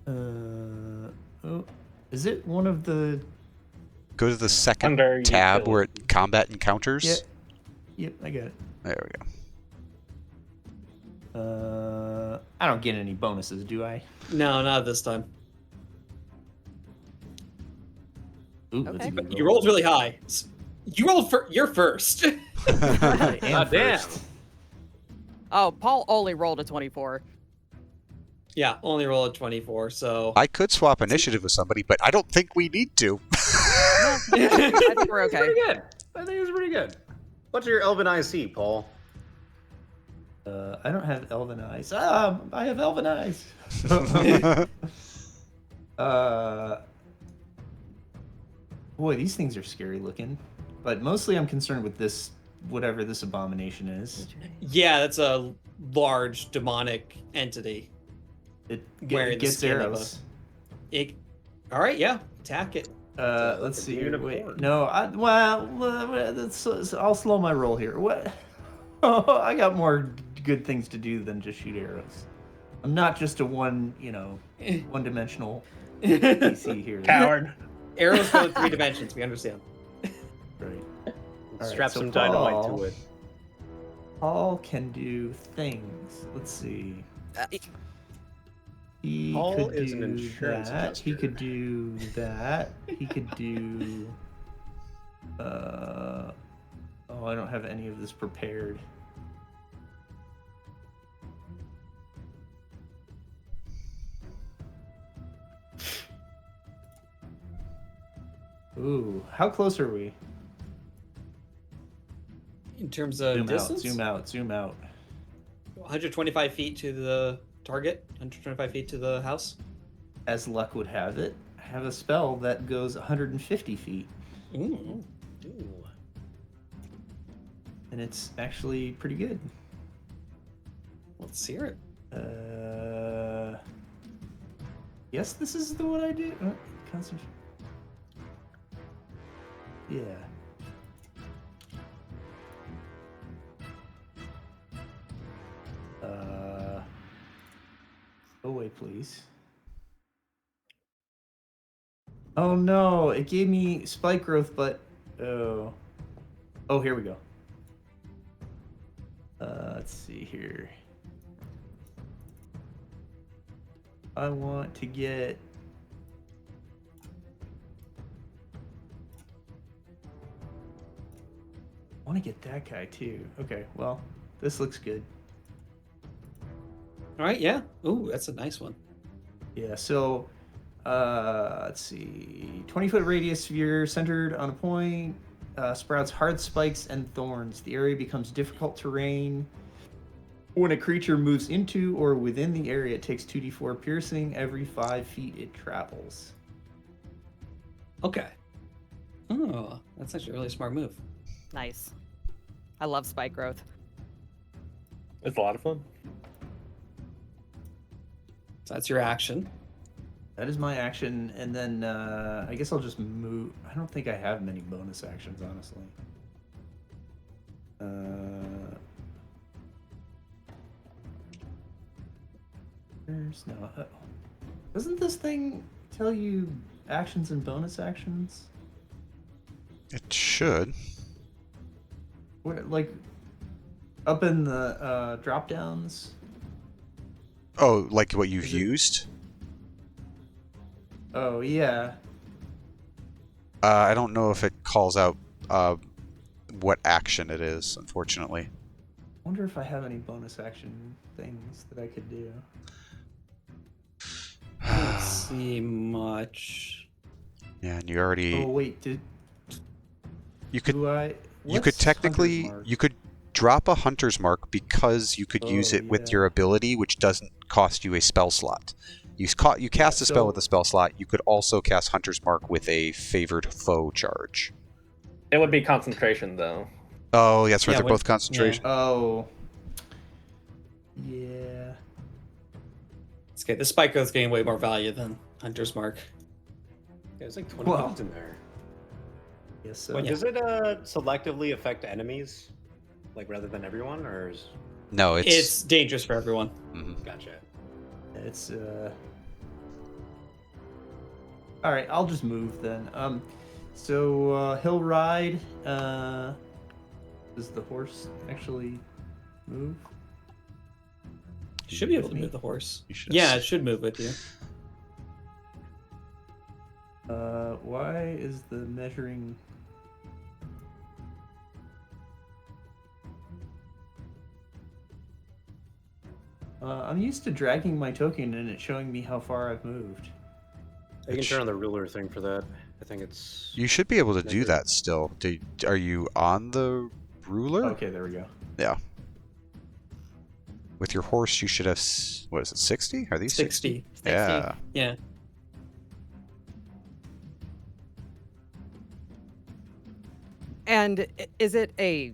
Oh, is it one of the? Go to the second Under tab where utility. it combat encounters. Yeah. Yep, I got it. There we go. I don't get any bonuses, do I? No, not this time. Ooh, that's Okay. a good You roll. rolled really high. You rolled you're first. I am God damn. first. Oh, Paul only rolled a 24. Yeah, only roll a 24. So I could swap initiative with somebody, but I don't think we need to. I think we're It's okay. pretty good. I think it's pretty good. What's your Elven IC, Paul? I don't have elven eyes. I have elven eyes. Boy, these things are scary looking. But mostly I'm concerned with this, whatever this abomination is. yeah, that's a large demonic entity. It, Wearing it the gets skin of arrows. All right, yeah, attack it. Let's a see here. Wait, unicorn. no, I'll slow my roll here. What? Oh, I got more good things to do than just shoot arrows. I'm not just a one-dimensional PC here. Coward. Arrows go in 3 dimensions. We understand. Right. All Strap right, so some dynamite Paul- to it. Paul can do things. Let's see. He Paul could is an do insurance that. He adjuster. could do that. He could do. Oh, I don't have any of this prepared. Ooh, how close are we? In terms of Zoom out, distance, zoom out, zoom out. 125 feet to the target, 125 feet to the house. As luck would have it, I have a spell that goes 150 feet, Ooh. Ooh. and it's actually pretty good. Let's hear it. Yes, this is the one I do. Concentration. Yeah. Go away, please. Oh no, it gave me spike growth, but oh, here we go. Let's see here. I want to get. I want to get that guy too. Okay, well, this looks good. All right, yeah. Ooh, that's a nice one. Yeah, so let's see. 20-foot radius sphere centered on a point. sprouts hard spikes and thorns. The area becomes difficult terrain. When a creature moves into or within the area, it takes 2d4 piercing every 5 feet it travels. Okay. Oh, that's actually a really smart move. Nice. I love spike growth. It's a lot of fun. So that's your action. That is my action, and then I guess I'll just move. I don't think I have many bonus actions, honestly. There's no. Doesn't this thing tell you actions and bonus actions? It should. Where, like, up in the drop downs? Oh, like what you've Is it- used? Oh, yeah. I don't know if it calls out what action it is, unfortunately. I wonder if I have any bonus action things that I could do. I don't see much. Yeah, and you already Oh, wait, you could do I... you could what's technically Hunter's Mark? you could drop a hunter's mark because you could use Oh, it with yeah. your ability, which doesn't cost you a spell slot. You cast a spell so- with a spell slot. You could also cast hunter's mark with a favored foe charge. It would be concentration, though. Oh, that's right. Yeah, They're when- both concentration. Oh. Yeah. It's okay. The spike growth's getting way more value than Hunter's Mark. There's like 20 Well. points in there. Yes, so. Wait, does it selectively affect enemies, like rather than everyone, or is... No, It's dangerous for everyone. Mhm. Gotcha. It's all right, I'll just move then. So he'll ride. Does the horse actually move? You should be able to Me? move the horse. You should Yeah, s- it should move with you. Why is the measuring? I'm used to dragging my token and it showing me how far I've moved. You can turn on the ruler thing for that. I think it's... You should be able to do Maybe. that still. Are you on the ruler? Okay, there we go. Yeah. With your horse, you should have. What is it? 60? Are these 60. Yeah. Yeah. And is it a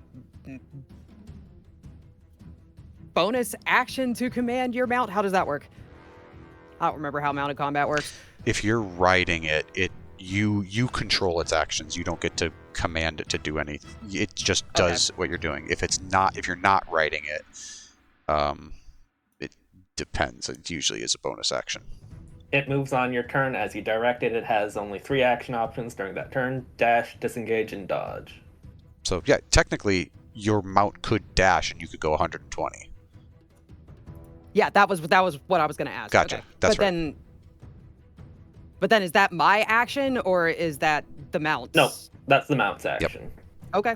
bonus action to command your mount? How does that work? I don't remember how mounted combat works. If you're riding it, you control its actions. You don't get to command it to do anything. It just does what you're doing. If you're not riding it, it depends. It usually is a bonus action. It moves on your turn as you direct it. It has only 3 action options during that turn: dash, disengage, and dodge. So yeah, technically your mount could dash and you could go 120. Yeah, that was what I was going to ask. Gotcha. Okay. That's but right. then is that my action or is that the mount's? No, that's the mount's action. Okay.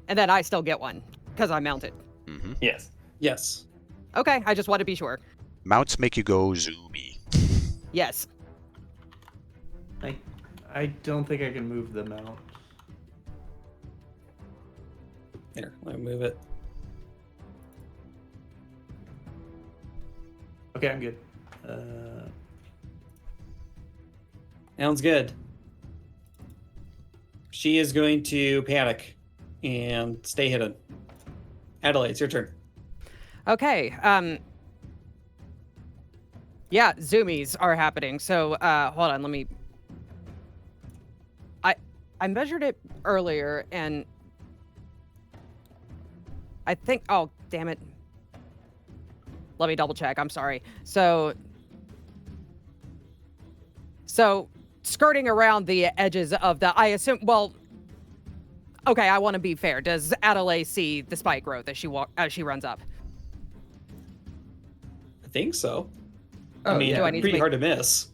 And then I still get one because I mounted. hmm Yes. Yes. Okay, I just want to be sure. Mounts make you go zoomy. Yes. I don't think I can move the mount. Here, let me move it. Okay, I'm good. Sounds good. She is going to panic and stay hidden. Adelaide, it's your turn. Okay. Yeah, zoomies are happening. So, hold on, let me. I measured it earlier, and I think. Oh, damn it! Let me double check. I'm sorry. So, skirting around the edges of the. I assume. Well. Okay, I want to be fair. Does Adelaide see the spike growth as she runs up? I think so. Oh, I mean, yeah. Do I need to pretty make- hard to miss.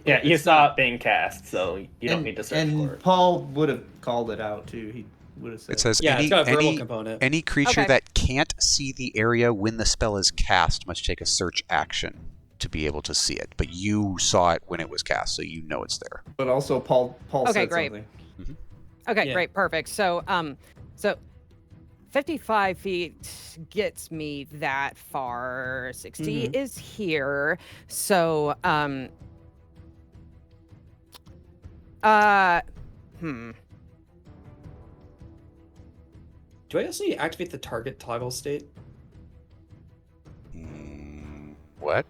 Yeah, you It's saw not- it being cast, so you don't need to search and for it. Paul would have called it out too. He would have said. It says Yeah, any, it's got a verbal any, component. any creature Okay. that can't see the area when the spell is cast must take a search action to be able to see it. But you saw it when it was cast, so you know it's there. But also, Paul Okay, said great. something. Okay, Yeah. great, perfect. So, so 55 feet gets me that far. 60 is here. So, hmm. Do I also need to activate the target toggle state? What?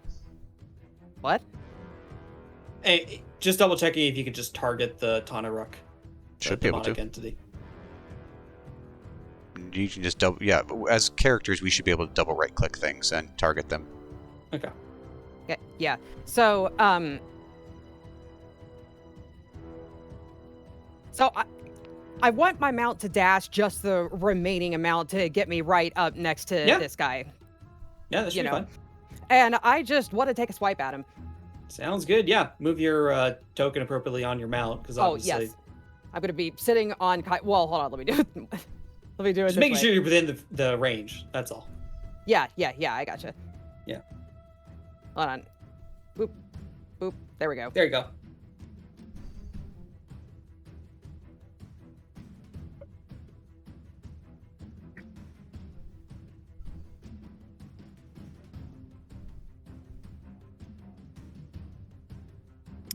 What? Hey, just double checking if you could just target the Tanaruk, the Should be able demonic to. entity. You can just double. Yeah, as characters, we should be able to double right click things and target them. Okay. Yeah. So, so I want my mount to dash just the remaining amount to get me right up next to Yeah. this guy. Yeah, that should be fine. And I just want to take a swipe at him. Sounds good. Yeah, move your token appropriately on your mount because Oh, obviously. yes. I'm going to be sitting on... Well, hold on. Let me do it. Let me do it Just this making way. sure you're within the range. That's all. Yeah, I gotcha. Yeah. Hold on. Boop. Boop. There we go. There you go.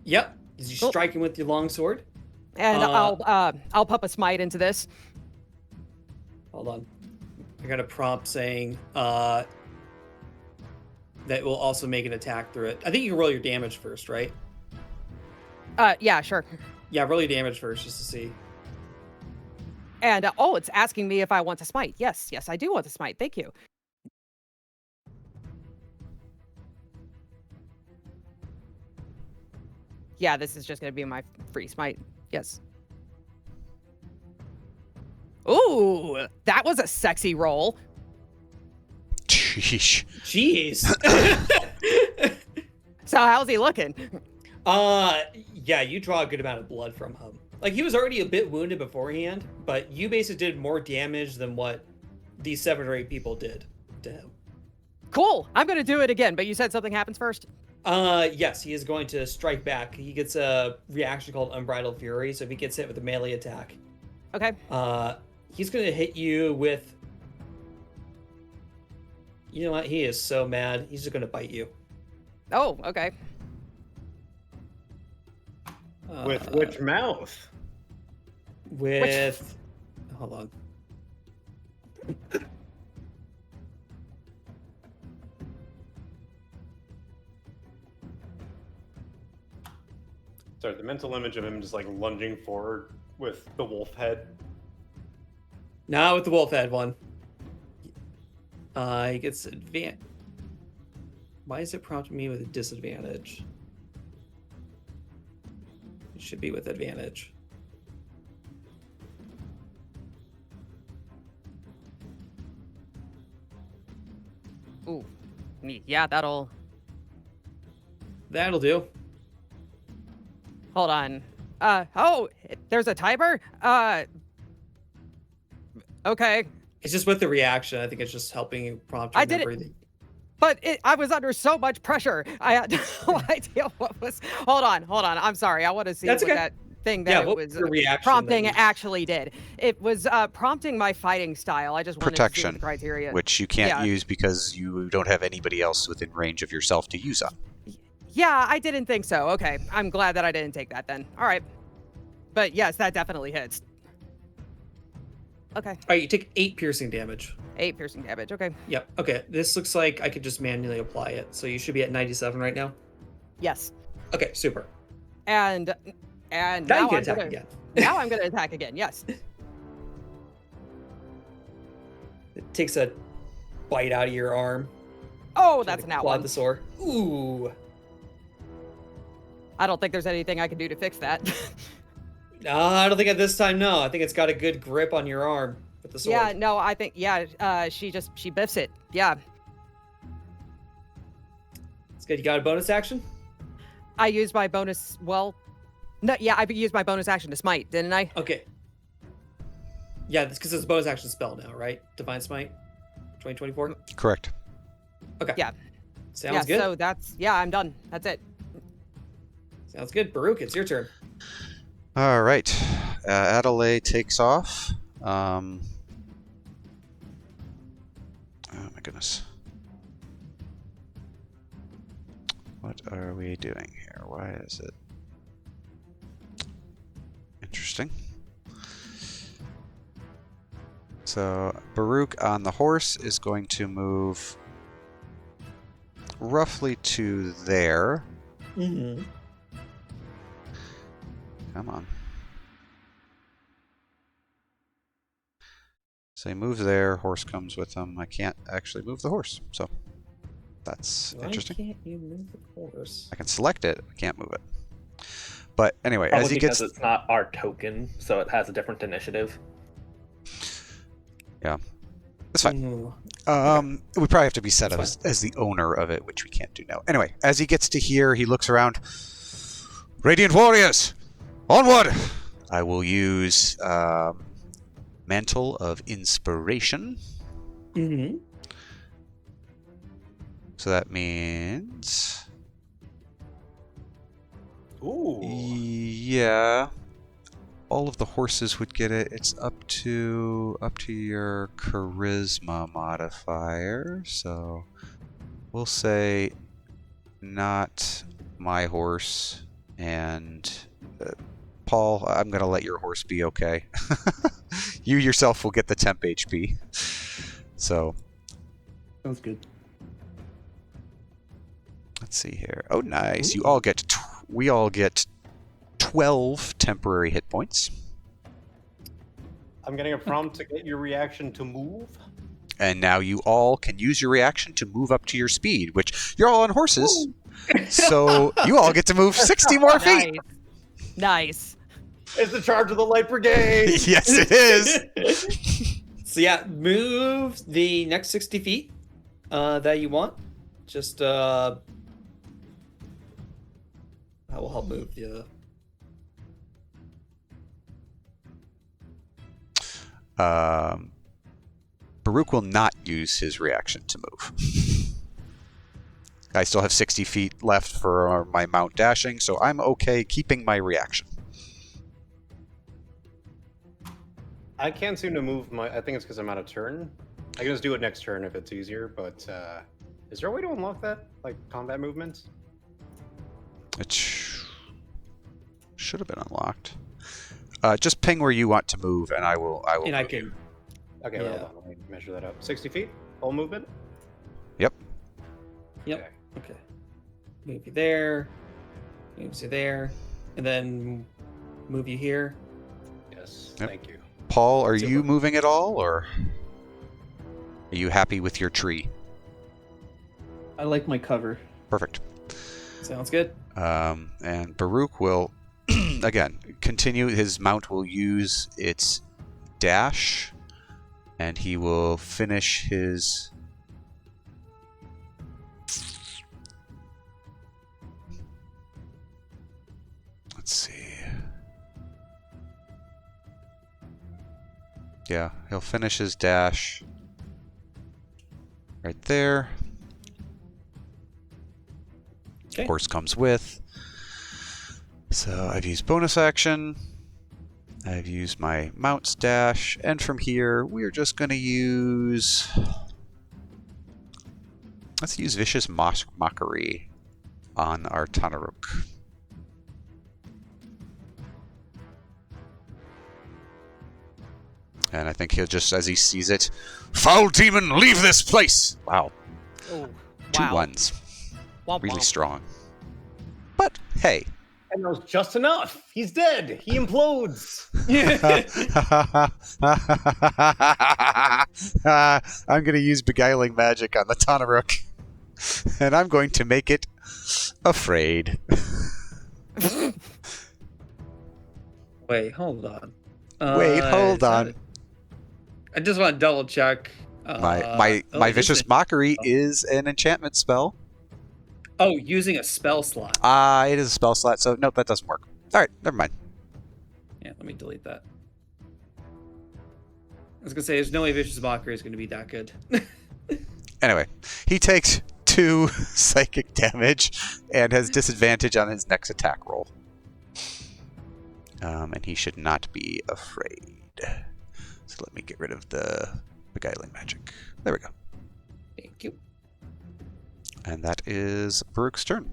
Yep. Is you Cool. striking with your longsword? And I'll pop a smite into this. Hold on. I got a prompt saying that will also make an attack through it. I think you can roll your damage first, right? Yeah, sure. Yeah, roll your damage first just to see. And it's asking me if I want to smite. Yes, I do want to smite. Thank you. Yeah, this is just going to be my free smite. Yes. Ooh, that was a sexy roll. Sheesh. Jeez. So how's he looking? Yeah, you draw a good amount of blood from him. Like, he was already a bit wounded beforehand, but you basically did more damage than what these 7 or 8 people did to him. Cool. I'm going to do it again, but you said something happens first? Yes, he is going to strike back. He gets a reaction called Unbridled Fury, so if he gets hit with a melee attack, Okay. he's going to hit you with... You know what? He is so mad. He's just going to bite you. Oh, okay. With which mouth? With... Hold on. Sorry, the mental image of him just like lunging forward with the wolf head. Not with the wolf head one. He gets advantage. Why is it prompting me with a disadvantage? It should be with advantage. Ooh. Yeah, that'll... That'll do. Hold on. There's a timer? Okay. It's just with the reaction. I think it's just helping you prompt you I did it. breathing. But I was under so much pressure. I had no idea what was... Hold on. I'm sorry. I want to see That's what okay. that thing Yeah, that what it was was the reaction prompting that you- actually did. It was prompting my fighting style. I just wanted to see Protection, what the criteria. which you can't Yeah. use because you don't have anybody else within range of yourself to use on. Yeah, I didn't think so. Okay. I'm glad that I didn't take that then. All right. But yes, that definitely hits. Okay. All right, you take 8 piercing damage. 8 piercing damage. Okay. Yep. Okay. This looks like I could just manually apply it. So you should be at 97 right now. Yes. Okay, super. And Now now you can I'm attack gonna, again. now I'm gonna attack again. Yes. It takes a bite out of your arm. Oh, that's an Claw one. the sore. Ooh. I don't think there's anything I can do to fix that. I don't think at this time, no. I think it's got a good grip on your arm with the sword. Yeah, no, I think she biffs it. Yeah. It's good. You got a bonus action? I used my bonus I used my bonus action to smite, didn't I? Okay. Yeah, that's because it's a bonus action spell now, right? Divine Smite 2024? Correct. Okay. Yeah. Sounds good. So I'm done. That's it. Sounds good. Baruch, it's your turn. All right. Adelaide takes off. Oh my goodness. What are we doing here? Why is it? Interesting. So Baruch on the horse is going to move roughly to there. Mm-hmm. Come on. So he moves there, horse comes with him. I can't actually move the horse, so that's interesting. Why can't you move the horse? I can select it, I can't move it. But anyway, Probably as he because gets... it's not our token, so it has a different initiative. Yeah, that's fine. Ooh. We probably have to be set up as the owner of it, which we can't do now. Anyway, as he gets to here, he looks around. Radiant Warriors, onward! I will use Mantle of Inspiration. Mm-hmm. So that means... Ooh. Yeah. All of the horses would get it. It's up to your charisma modifier. So we'll say not my horse. And Paul, I'm going to let your horse be okay. You yourself will get the temp HP. So Sounds good. let's see here. Oh, nice. You all get we all get 12 temporary hit points. I'm getting a prompt to get your reaction to move. And now you all can use your reaction to move up to your speed, which you're all on horses. So you all get to move 60 more feet. Nice. It's the charge of the Light Brigade. Yes, it is. So yeah, move the next 60 feet that you want. Just I will help move the. Baruch will not use his reaction to move. I still have 60 feet left for my mount dashing, so I'm okay keeping my reaction. I can't seem to move my. I think it's because I'm out of turn. I can just do it next turn if it's easier. But is there a way to unlock that, like combat movement? It should have been unlocked. Just ping where you want to move, and I will. And I move you. can. Okay, Yeah. hold on. Let me measure that up. 60 feet, full movement. Yep. Yep. Okay. Move you there. Moves you there, and then move you here. Yes. Yep. Thank you. Paul, are you Super. moving at all, or are you happy with your tree? I like my cover. Perfect. Sounds good. And Baruch will, again, continue. His mount will use its dash, and he will finish his... Let's see. Yeah, he'll finish his dash right there. Okay. Horse comes with. So I've used bonus action. I've used my mount's dash, and from here we're just going to use... Let's use Vicious Mockery on our Tanaruk. And I think he'll just, as he sees it, foul demon, leave this place! Wow. Oh, Two wow. ones. Womp Really womp. strong. But, hey. And that was just enough. He's dead. He implodes. I'm going to use Beguiling Magic on the Tanaruk. And I'm going to make it afraid. Wait, hold on. Wait, hold on. I just want to double check. My Vicious Mockery is an enchantment spell. Oh, using a spell slot. It is a spell slot, so nope, that doesn't work. Alright, never mind. Yeah, let me delete that. I was gonna say, there's no way Vicious Mockery is gonna be that good. Anyway, he takes 2 psychic damage and has disadvantage on his next attack roll. And he should not be afraid. So let me get rid of the beguiling magic. There we go. Thank you. And that is Baruch's turn.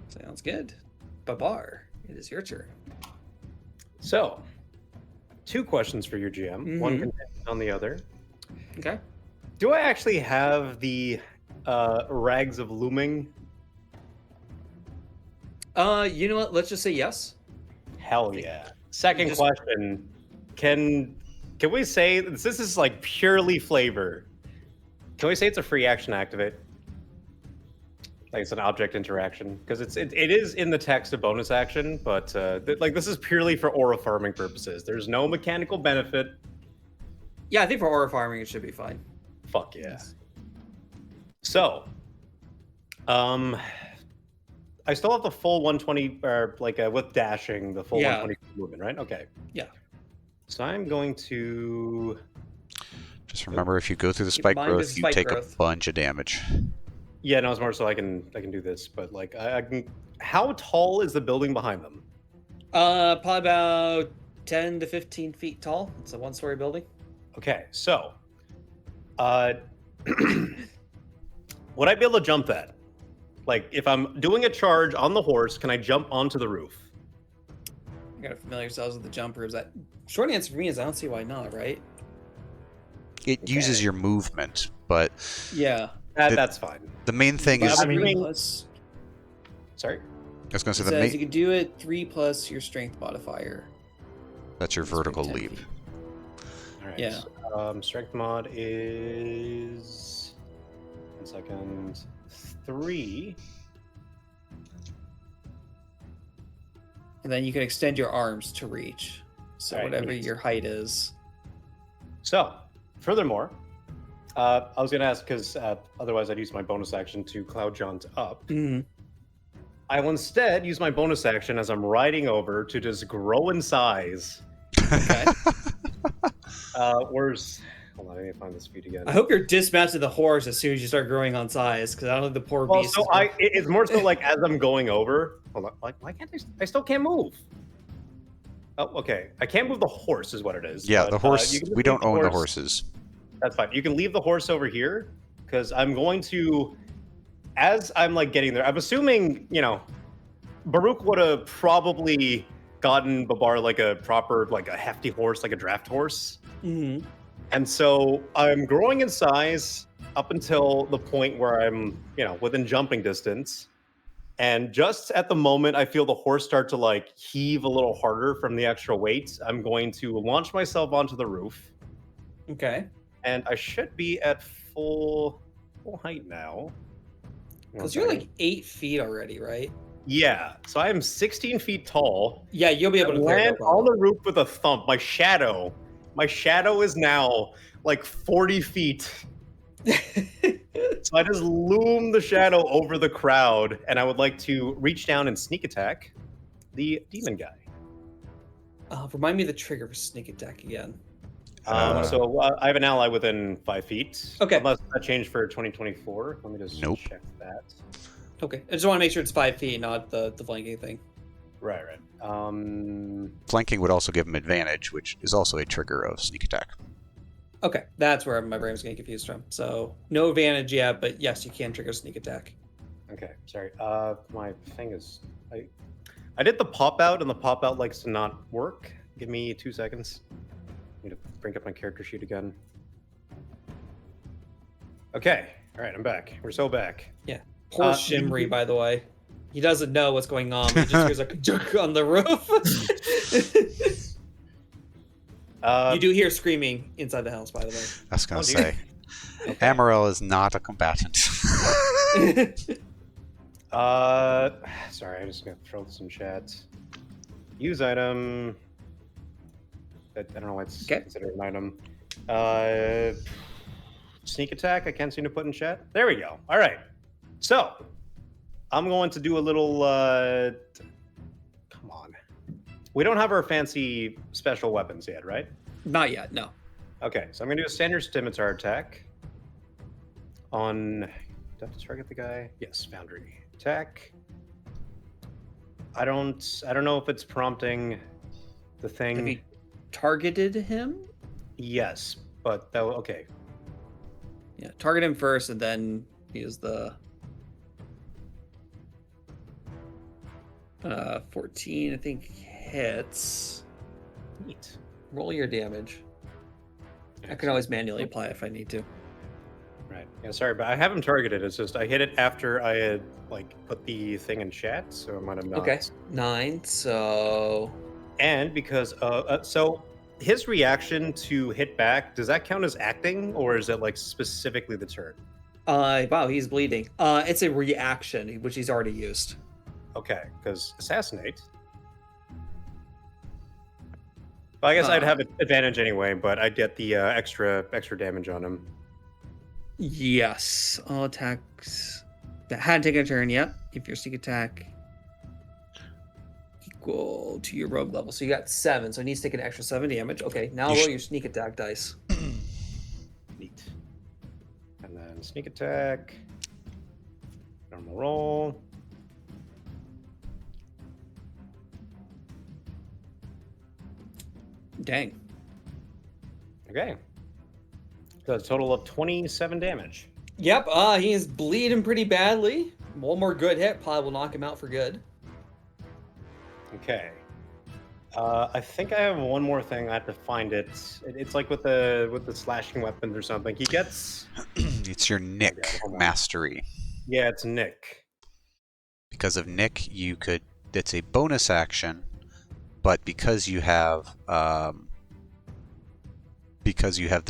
Sounds good. Babar, it is your turn. So, 2 questions for your GM. One contingent on the other. Okay. Do I actually have the rags of looming? You know what? Let's just say yes. Hell yeah. Second Just- question: Can we say this is like purely flavor? Can we say it's a free action to activate? Like it's an object interaction, because it is in the text a bonus action, but like this is purely for aura farming purposes. There's no mechanical benefit. Yeah, I think for aura farming it should be fine. Fuck yeah. So, I still have the full 120, or like with dashing, the full 120 movement, right? Okay. Yeah. So I'm going to. Just remember, if you go through the Keep in spike mind growth, this is you spike take growth. a bunch of damage. Yeah, no, it's more so I can do this, but like I can. How tall is the building behind them? Probably about 10 to 15 feet tall. It's a 1-story building. Okay, so, would I be able to jump that? Like, if I'm doing a charge on the horse, can I jump onto the roof? You gotta familiar yourselves with the jumpers. That short answer for me is I don't see why not, right? It uses your movement, but Yeah. That's fine. the main thing But is. I'm assuming- plus, Sorry. I was going to it say says you can do it 3 plus your strength modifier. that's your It's like vertical 10 leap. feet. All right. Yeah. Strength mod is 1 second 3. And then you can extend your arms to reach. So Alright, whatever neat. your height is. So, furthermore, I was going to ask because otherwise I'd use my bonus action to cloud jaunt up. Mm-hmm. I will instead use my bonus action as I'm riding over to just grow in size. Okay. Where's? Hold on, I need to find this feed again. I hope you're dismounted the horse as soon as you start growing on size, because I don't know the poor Well, beast. so it's more so like as I'm going over. Hold on, like why can't I still can't move. Oh, okay. I can't move the horse, is what it is. Yeah, but, the horse. you can just We don't leave own the horse- horses. That's fine. You can leave the horse over here because I'm going to, as I'm like getting there. I'm assuming Baruch would have probably gotten Babar like a proper, like a hefty horse, like a draft horse. Mm-hmm. And so I'm growing in size up until the point where I'm, within jumping distance. And just at the moment I feel the horse start to like heave a little harder from the extra weight, I'm going to launch myself onto the roof. Okay. And I should be at full height now. Because you're like 8 feet already, right? Yeah. So I am 16 feet tall. Yeah, you'll be able I to clear land no on the problem. roof with a thump. My shadow is now like 40 feet. So I just loom the shadow over the crowd, and I would like to reach down and sneak attack the demon guy. Remind me of the trigger for sneak attack again. So I have an ally within 5 feet. Okay. Unless that changed for 2024. Let me just Nope. check that. Okay. I just want to make sure it's 5 feet, not the flanking thing. Right. Flanking would also give him advantage, which is also a trigger of sneak attack. Okay. That's where my brain was getting confused from. So no advantage yet, but yes, you can trigger sneak attack. Okay, sorry. My thing is, I did the pop out, and the pop out likes to not work. Give me 2 seconds. I need to bring up my character sheet again. Okay, all right, I'm back. We're so back. Poor Shimri, by the way. He doesn't know what's going on. He just hears like a jerk on the roof. You do hear screaming inside the house, by the way. I was going Oh, to dear. say, Amaral is not a combatant. Sorry, I just gonna throw this in chat. Use item. I don't know why it's Okay. considered an item. Sneak attack. I can't seem to put in chat. There we go. All right. So I'm going to do a little. Come on. We don't have our fancy special weapons yet, right? Not yet, no. Okay, so I'm gonna do a standard scimitar attack on. Do I have to target the guy? Yes, Foundry attack. I don't know if it's prompting The Have thing. you targeted him? Yes, but that okay. Yeah, target him first and then use the 14, I think, hits. Neat. Roll your damage. I can always manually apply if I need to. Right. Yeah, sorry, but I have him targeted. It's just I hit it after I had like put the thing in chat, so I might have not. Okay, 9. So And because so his reaction to hit back, does that count as acting, or is it like specifically the turn? wow, he's bleeding. It's a reaction which he's already used. Okay, because assassinate. Well, I guess I'd have an advantage anyway, but I'd get the extra damage on him. Yes, all attacks that hadn't taken a turn yet. If your sneak attack equal to your rogue level, so you got 7, so he needs to take an extra 7 damage. Okay, now roll your sneak attack dice. Neat. And then sneak attack. Normal roll. Dang. Okay. So a total of 27 damage. Yep. He is bleeding pretty badly. One more good hit probably will knock him out for good. Okay. I think I have one more thing. I have to find it. It's like with the slashing weapons or something. He gets. It's your Nick Okay, hold on. mastery. Yeah, it's Nick. Because of Nick, you could. It's a bonus action, but because you have the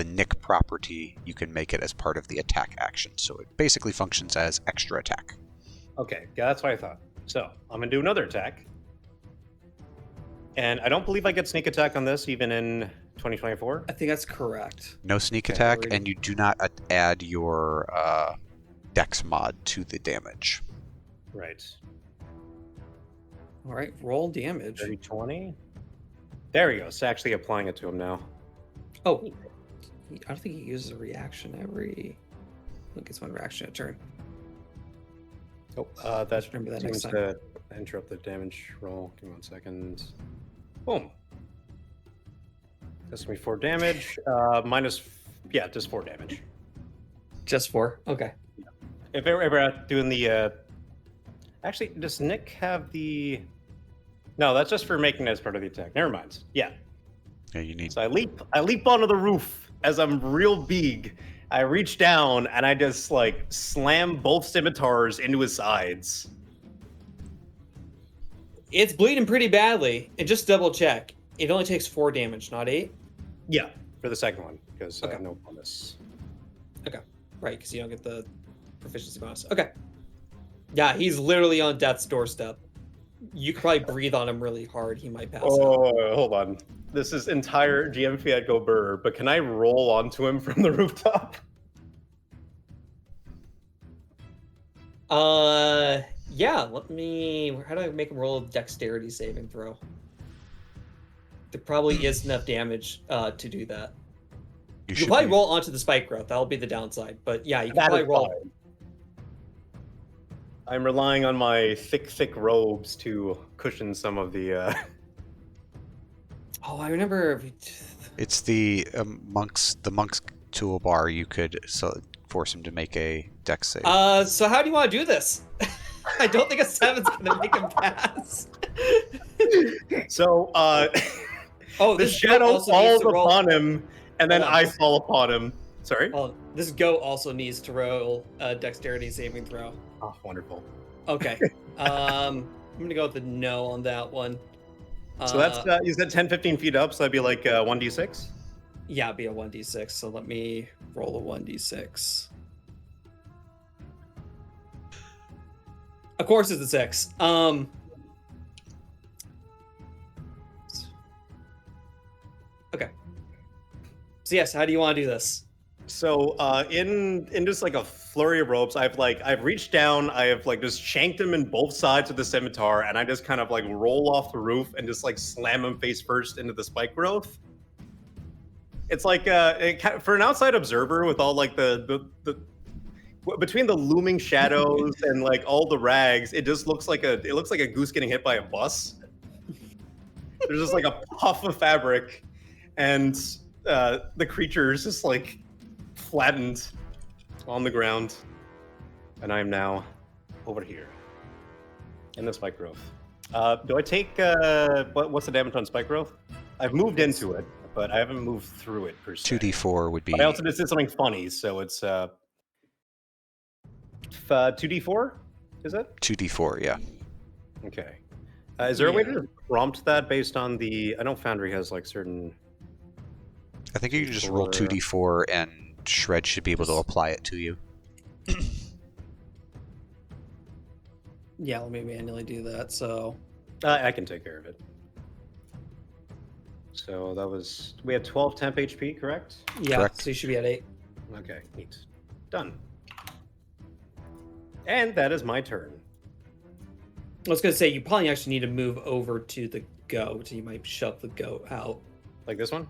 Nick property, you can make it as part of the attack action. So it basically functions as extra attack. Okay, yeah, that's what I thought. So I'm gonna do another attack. And I don't believe I get sneak attack on this, even in 2024. I think that's correct. No sneak Okay, attack, already. and you do not add your Dex mod to the damage. Right. All right, roll damage. 30, 20. There we go. It's actually applying it to him now. Oh, I don't think he uses a reaction every. I think it's one reaction a turn. Oh, that Just remember that next seems time. to interrupt the damage roll. Give me 1 second. Boom. That's gonna be 4 damage. Just 4 damage. Just 4. Okay. If we're doing the, actually, does Nick have the? No, that's just for making it as part of the attack. Never mind. Yeah. Yeah, you need. So I leap onto the roof as I'm real big. I reach down and I just like slam both scimitars into his sides. It's bleeding pretty badly. And just double check. It only takes 4 damage, not 8. Yeah, for the second one because Okay. no bonus. Right, because you don't get the proficiency bonus. Okay. Yeah, he's literally on death's doorstep. You could probably breathe on him really hard. He might pass out. Oh, hold on. This is entire GM Fiat Go Burr, but can I roll onto him from the rooftop? Yeah, let me. How do I make him roll a dexterity saving throw? There probably is enough damage to do that. You should can probably be- roll onto the spike growth. That'll be the downside. But yeah, you can That probably is roll. fine. I'm relying on my thick robes to cushion some of the. Oh, I remember. It's the monk's toolbar. You could force him to make a Dex save. So how do you want to do this? I don't think a 7's gonna make him pass. So, Oh, the this goat shadow also needs falls to roll. upon him, and then Hold on. I fall upon him. Sorry. Oh, this goat also needs to roll a dexterity saving throw. Oh, wonderful. Okay. I'm gonna go with the no on that one. So that's you said 10, 15 feet up, so that'd be like 1d6. Yeah, it'd be a 1d6. So let me roll a 1d6. Of course, it's a 6. Okay. So yes, how do you want to do this? So in just like a flurry of ropes, I've reached down, I have like just shanked him in both sides of the scimitar, and I just kind of like roll off the roof and just like slam him face first into the spike growth. It's like for an outside observer with all like the between the looming shadows and like all the rags, it just looks like a goose getting hit by a bus. There's just like a puff of fabric, and the creature is just like flattened on the ground, and I'm now over here in the spike growth. Do I take what's the damage on spike growth? I've moved into it, but I haven't moved through it per se. 2d4 would be. But I also just did something funny, so it's 2d4. Is it 2d4? Yeah. okay? Is there a way to prompt that based on the? I know Foundry has like certain. I think you can just roll 2d4, and Shred should be able to apply it to you. Yeah, let me manually do that. So I can take care of it. So that was we had 12 temp HP, correct? yeah, Correct. so you should be at 8. Okay, neat. Done. And that is my turn. I was gonna say you probably actually need to move over to the goat. You might shove the goat out. Like this one?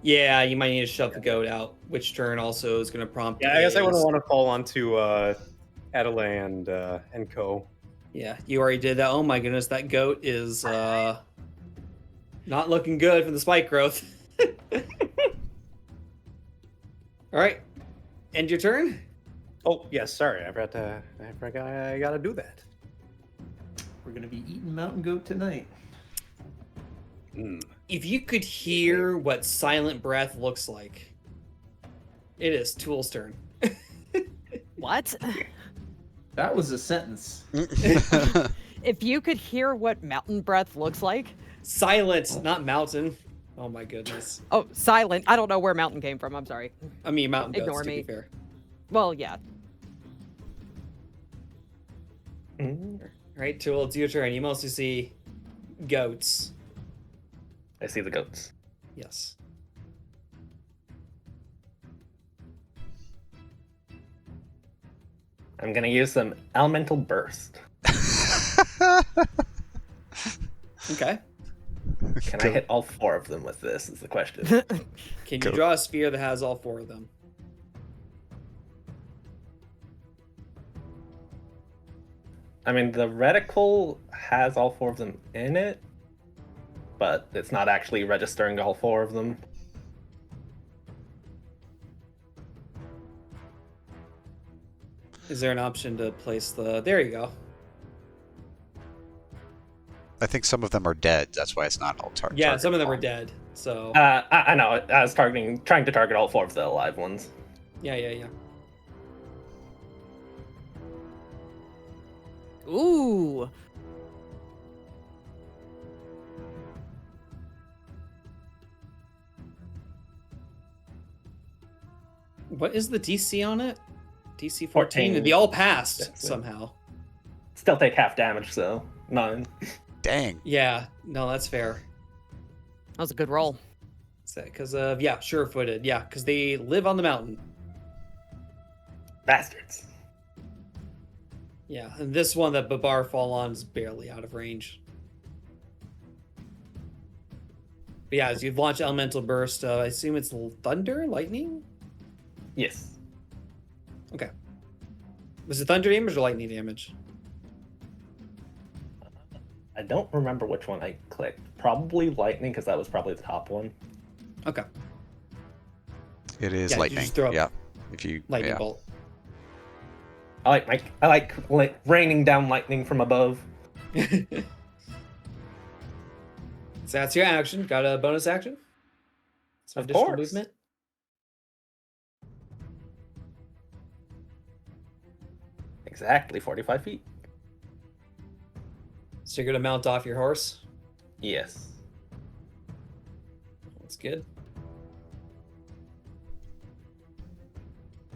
Yeah, you might need to shove the goat out, which turn also is gonna prompt. Yeah, I guess I wouldn't is- want to fall onto Adelaide and Co. Yeah, you already did that. Oh my goodness, that goat is not looking good for the spike growth. All right, end your turn. Oh yes, sorry, I forgot I gotta do that. We're gonna be eating mountain goat tonight. If you could hear what silent breath looks like, it is Tool's turn. What? That was a sentence. If you could hear what mountain breath looks like. Silent, not mountain. Oh my goodness. Oh, silent. I don't know where mountain came from. I'm sorry. I mean, mountain goats, Ignore to me. be fair. Well, yeah. All right, Tool, it's your turn. You mostly see goats. I see the goats. Yes. I'm gonna use some elemental burst. Okay. Can I hit all 4 of them with this? Is the question. Can you draw a sphere that has all 4 of them? I mean, the reticle has all 4 of them in it, but it's not actually registering all 4 of them. Is there an option to place the... There you go. I think some of them are dead. That's why it's not all target. Yeah, some of them are dead. So, I know. I was trying to target all 4 of the alive ones. yeah. Ooh. What is the DC on it? DC 14. 14. They all passed That's it. somehow. Still take half damage, so 9. Dang. Yeah, no, that's fair. That was a good roll. Because of, yeah, sure-footed. Yeah, because they live on the mountain. Bastards. Yeah, and this one that Babar fall on is barely out of range. But yeah, as you launch Elemental Burst, I assume it's thunder, lightning? Yes. Okay. Was it thunder damage or lightning damage? I don't remember which one I clicked. Probably lightning, because that was probably the top one. Okay. It is Yeah, you lightning. just throw up Yeah. If you Lightning yeah. bolt. I like raining down lightning from above. So that's your action. Got a bonus action? Some Of additional course. movement? Exactly 45 feet. So you're gonna mount off your horse? Yes. That's good.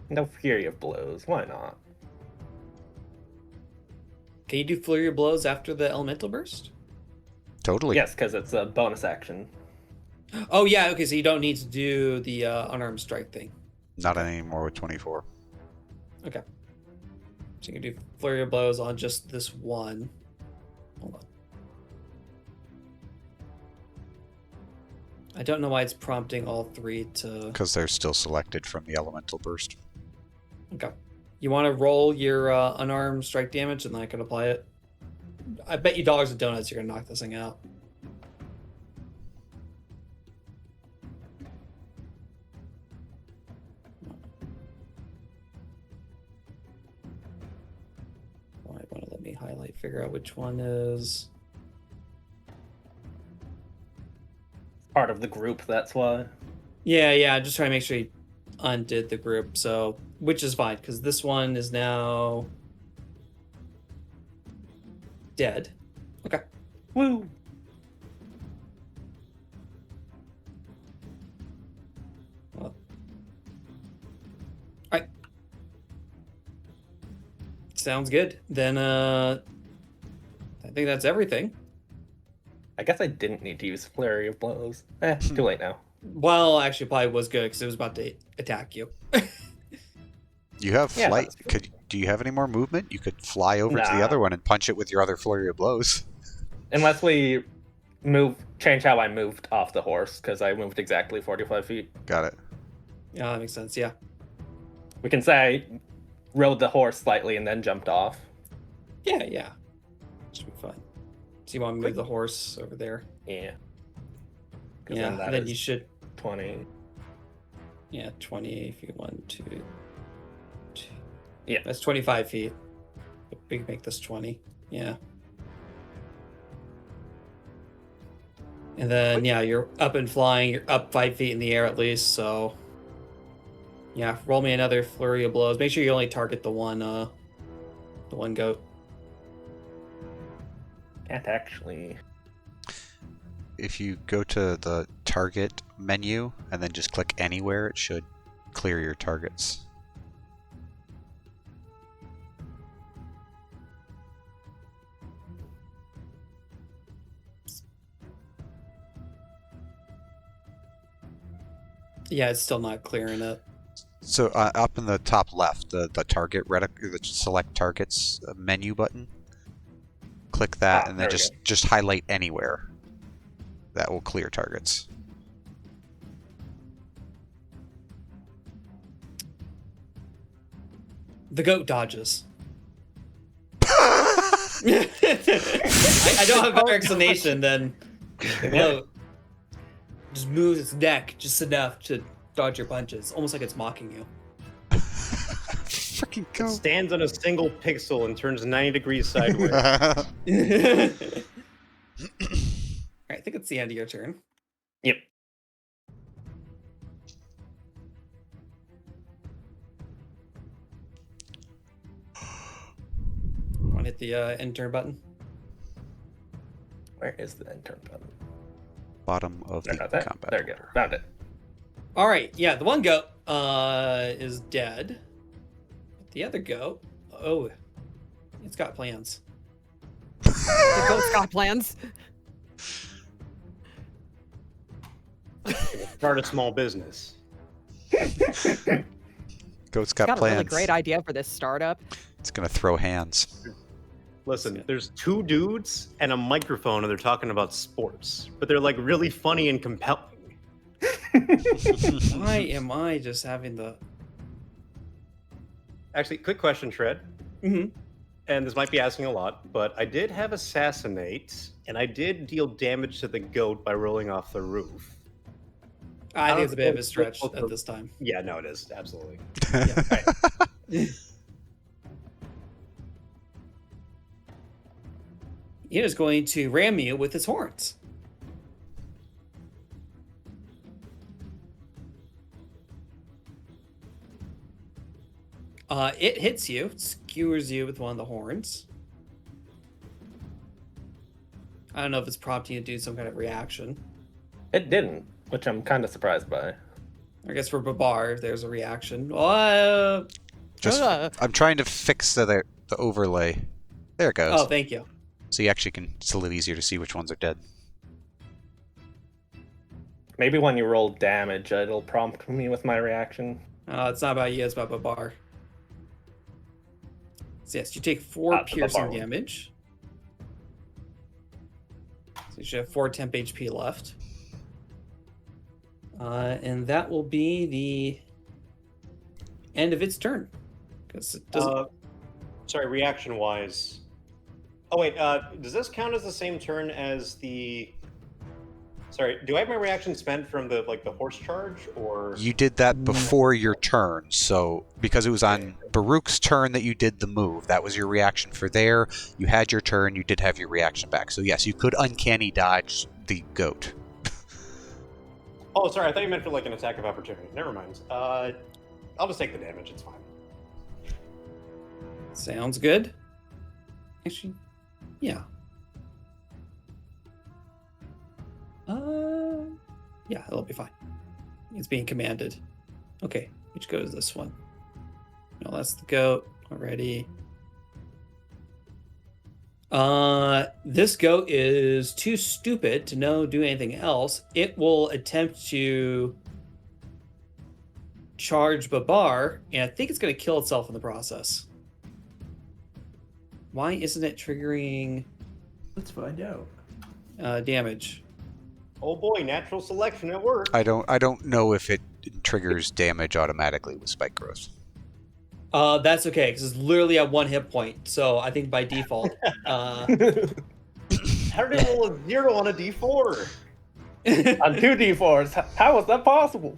No fury of blows. Why not? Can you do flurry of blows after the elemental burst? Totally. Yes, because it's a bonus action. Oh yeah, okay, so you don't need to do the unarmed strike thing. Not anymore with 24. Okay. So you can do flurry of blows on just this one. Hold on. I don't know why it's prompting all 3 to... Because they're still selected from the elemental burst. Okay. You want to roll your unarmed strike damage and then I can apply it? I bet you dollars and donuts you're going to knock this thing out. me figure out which one is. Part of the group, that's why. Yeah, just trying to make sure he undid the group, so which is fine, because this one is now dead. Okay. Woo! Well. Alright. Sounds good. Then I think that's everything. I guess I didn't need to use Flurry of Blows. Too late now. Well, actually, probably was good because it was about to attack you. You have Yeah, flight. that's Do you have any more movement? You could fly over to the Nah. other one and punch it with your other flurry of blows. Unless we change how I moved off the horse, because I moved exactly 45 feet. Got it. Yeah, that makes sense. Yeah. We can say I rode the horse slightly and then jumped off. Yeah. Should be fine. So you want to move the horse over there? Yeah. 'Cause Yeah. that Then is you should. 20. Yeah, 20 if you want to. Yeah. That's 25 feet. We can make this 20. Yeah. And then, yeah, you're up and flying. You're up 5 feet in the air at least, so. Yeah, roll me another flurry of blows. Make sure you only target the one goat. Can't actually. If you go to the target menu and then just click anywhere, it should clear your targets. Yeah, it's still not clearing it. So up in the top left, the target the select targets menu button. Click that and then there we just highlight anywhere. That will clear targets. The goat dodges. I don't have better explanation than the goat just moves its neck just enough to dodge your punches, almost like it's mocking you. Freaking It go. stands on a single pixel and turns 90 degrees sideways. Alright, I think it's the end of your turn. Yep. Want to hit the end turn button? Where is the end turn button? Bottom of the Not that. combat. There we go. order. Found it. Alright, yeah, the one goat is dead. The other goat, oh, it's got plans. The goat's got plans. Start a small business. Goat's It's got got a plans. really great idea for this startup. It's gonna throw hands. Listen, there's two dudes and a microphone, and they're talking about sports, but they're like really funny and compelling. Why am I just having the... Actually, quick question, Shred. Mm-hmm. And this might be asking a lot, but I did have assassinate, and I did deal damage to the goat by rolling off the roof. I think it's a bit of a don't stretch think- at this time. Yeah, no, it is absolutely. He is going to ram you with his horns. It hits you, skewers you with one of the horns. I don't know if it's prompting you to do some kind of reaction. It didn't, which I'm kind of surprised by. I guess for Babar, there's a reaction. Just, Ugh. I'm trying to fix the overlay. There it goes. Oh, thank you. So you actually can. It's a little easier to see which ones are dead. Maybe when you roll damage, it'll prompt me with my reaction. It's not about you, it's about Babar. So yes, you take 4 the piercing Babar one. damage. So you should have 4 temp HP left. And that will be the end of its turn. Because it doesn't... Sorry, reaction-wise. Oh wait, does this count as the same turn as the Sorry, do I have my reaction spent from the horse charge, or You did that before your turn, so because it was on Baruch's turn that you did the move, that was your reaction for there. You had your turn, you did have your reaction back. So yes, you could uncanny dodge the goat. Oh, sorry, I thought you meant for an attack of opportunity. Never mind. I'll just take the damage. It's fine. Sounds good. Actually, yeah. Yeah, it'll be fine. It's being commanded. Okay, which goes this one. No, that's the goat already. This goat is too stupid to do anything else. It will attempt to charge Babar, and I think it's going to kill itself in the process. Why isn't it triggering Let's find out. damage? Oh boy, natural selection at work. I don't know if it triggers damage automatically with spike growth. That's okay, because it's literally at 1 hit point. So I think by default. How did it roll a 0 on a d4? On 2 d4s. How is that possible?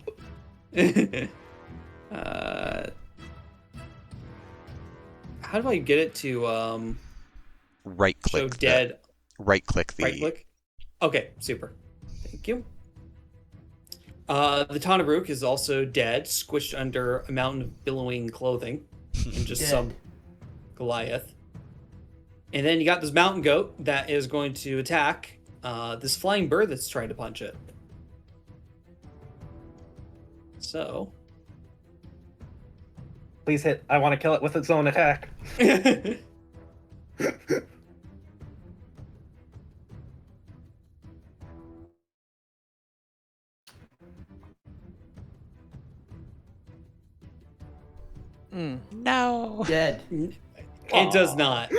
How do I get it to Right show click. dead? Right click the. Right click. Okay, super. Thank you. The Tanabruk is also dead, squished under a mountain of billowing clothing, and just Dead. some Goliath. And then you got this mountain goat that is going to attack this flying bird that's trying to punch it. So. Please hit. I want to kill it with its own attack. No. Dead. It does not.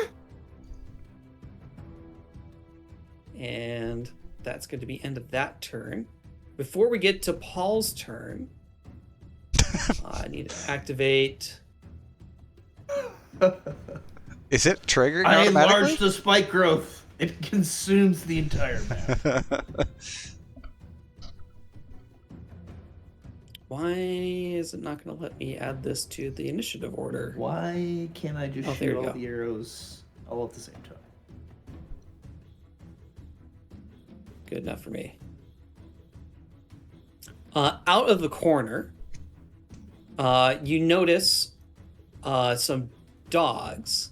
And that's going to be end of that turn. Before we get to Paul's turn, I need to activate. Is it triggering I enlarged automatically? the spike growth. It consumes the entire map. Why is it not going to let me add this to the initiative order? Why can't I just Oh, there shoot you all go. the arrows all at the same time? Good enough for me. Out of the corner, you notice some dogs,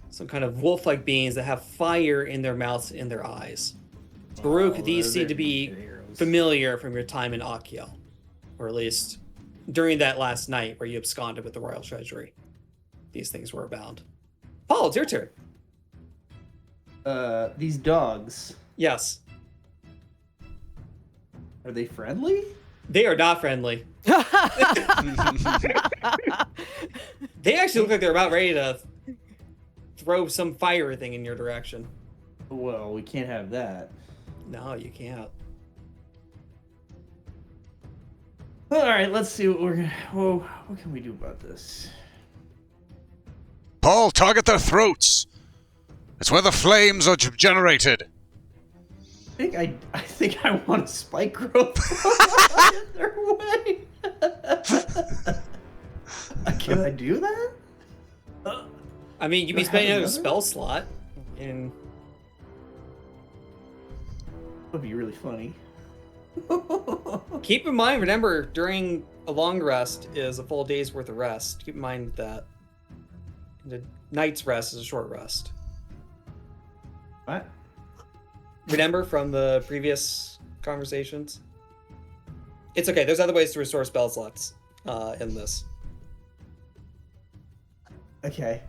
some kind of wolf-like beings that have fire in their mouths and their eyes. Baruch, Oh, these they're seem to be arrows. familiar from your time in Achiel, or at least during that last night where you absconded with the royal treasury. These things were abound. Paul, it's your turn. These dogs, Yes, are they friendly? they are not friendly. They actually look like they're about ready to throw some fire thing in your direction. Well, we can't have that. No, you can't. All right, let's see what we're gonna. Whoa, what can we do about this? Paul, target their throats. It's where the flames are generated. I think I want to spike growth their way. Can I do that? I mean, you'd be Do I have spending another another? spell slot. And That would be really funny. keep in mind, remember, during a long rest is a full day's worth of rest. Keep in mind that the night's rest is a short rest. What? Remember from the previous conversations? It's okay. There's other ways to restore spell slots in this. Okay.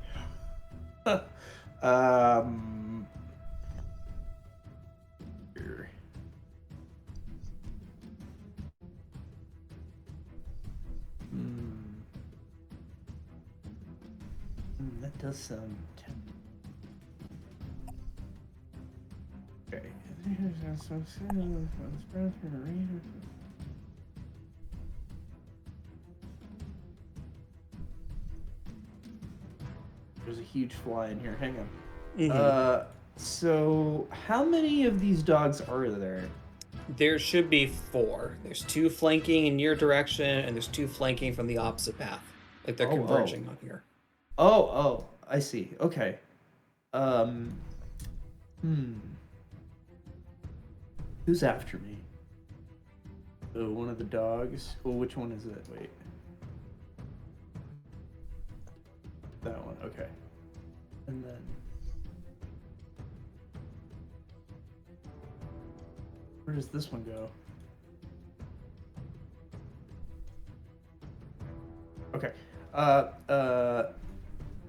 Here. That does sound tempting. Okay. There's a huge fly in here. Hang on. Mhm. So how many of these dogs are there? There should be 4. There's 2 flanking in your direction, and there's 2 flanking from the opposite path. Like they're converging on here. Oh, I see. Okay. Who's after me? Oh, one of the dogs. Well, which one is it? Wait. That one. Okay. And then. Where does this one go? Okay.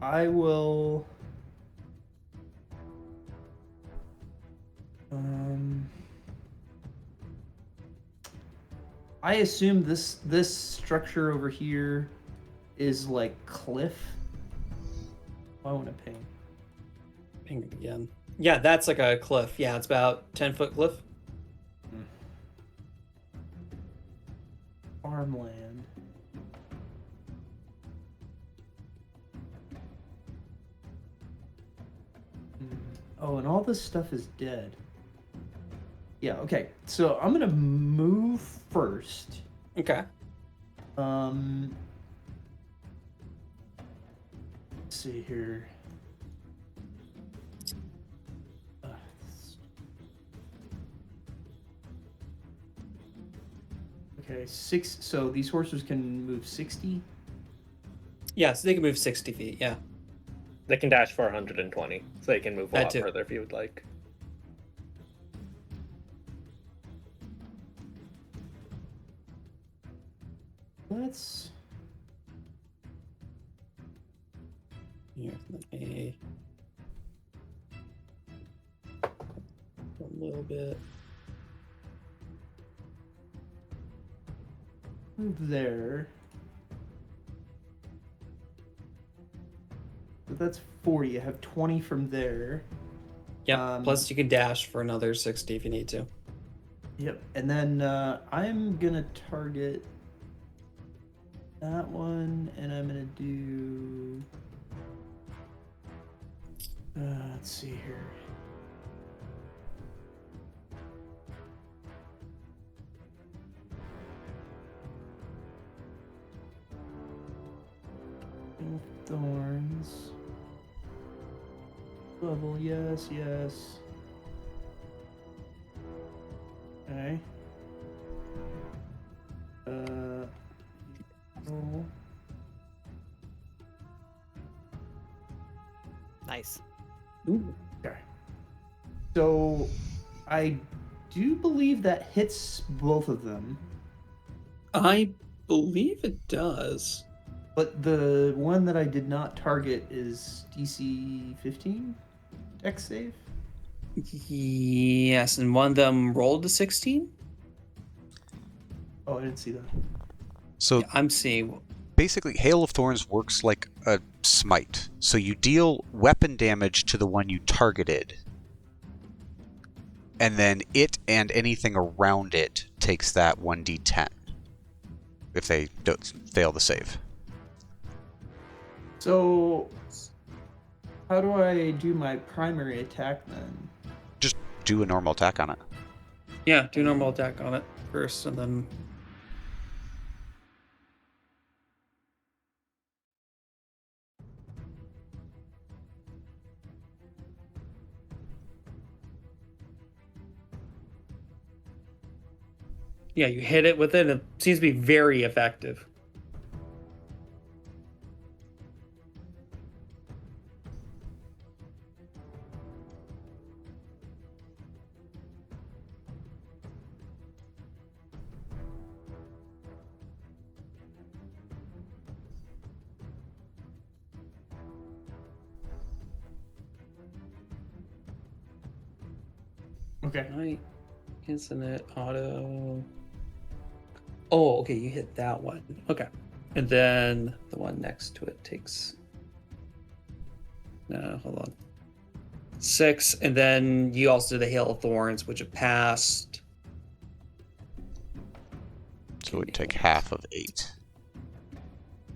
I will. I assume this structure over here is like cliff. I want to ping. Ping it again. Yeah, that's like a cliff. Yeah, it's about 10-foot cliff. Farmland. Oh, and all this stuff is dead. Yeah, okay. So I'm gonna move first. Okay. Let's see here. Okay, 6. So these horses can move 60. Yeah, so they can move 60 feet. Yeah. They can dash for 120, so they can move a That lot too. further if you would like. Let's. Here, let me. A little bit. Move there. So that's 40. I have 20 from there. Yep. Plus, you can dash for another 60 if you need to. Yep. And then I'm going to target that one, and I'm going to do. Let's see here. Thorns. Level, yes. Okay. Roll. Nice. Ooh. Okay. So, I do believe that hits both of them, I believe it does. but the one that I did not target is DC 15 Dex save. Yes, and one of them rolled a 16. Oh, I didn't see that. So I'm seeing. basically, Hail of Thorns works like a smite. So you deal weapon damage to the one you targeted, and then it and anything around it takes that 1d10 if they don't fail the save. So, how do I do my primary attack then? Just do a normal attack on it. Yeah, do normal attack on it first, and then. Yeah, you hit it with it, and it seems to be very effective. Okay. Right. Isn't it auto? Oh, okay, you hit that one. Okay. And then the one next to it takes. No, hold on. 6, and then you also did the Hail of Thorns, which it passed. So it would take half of 8.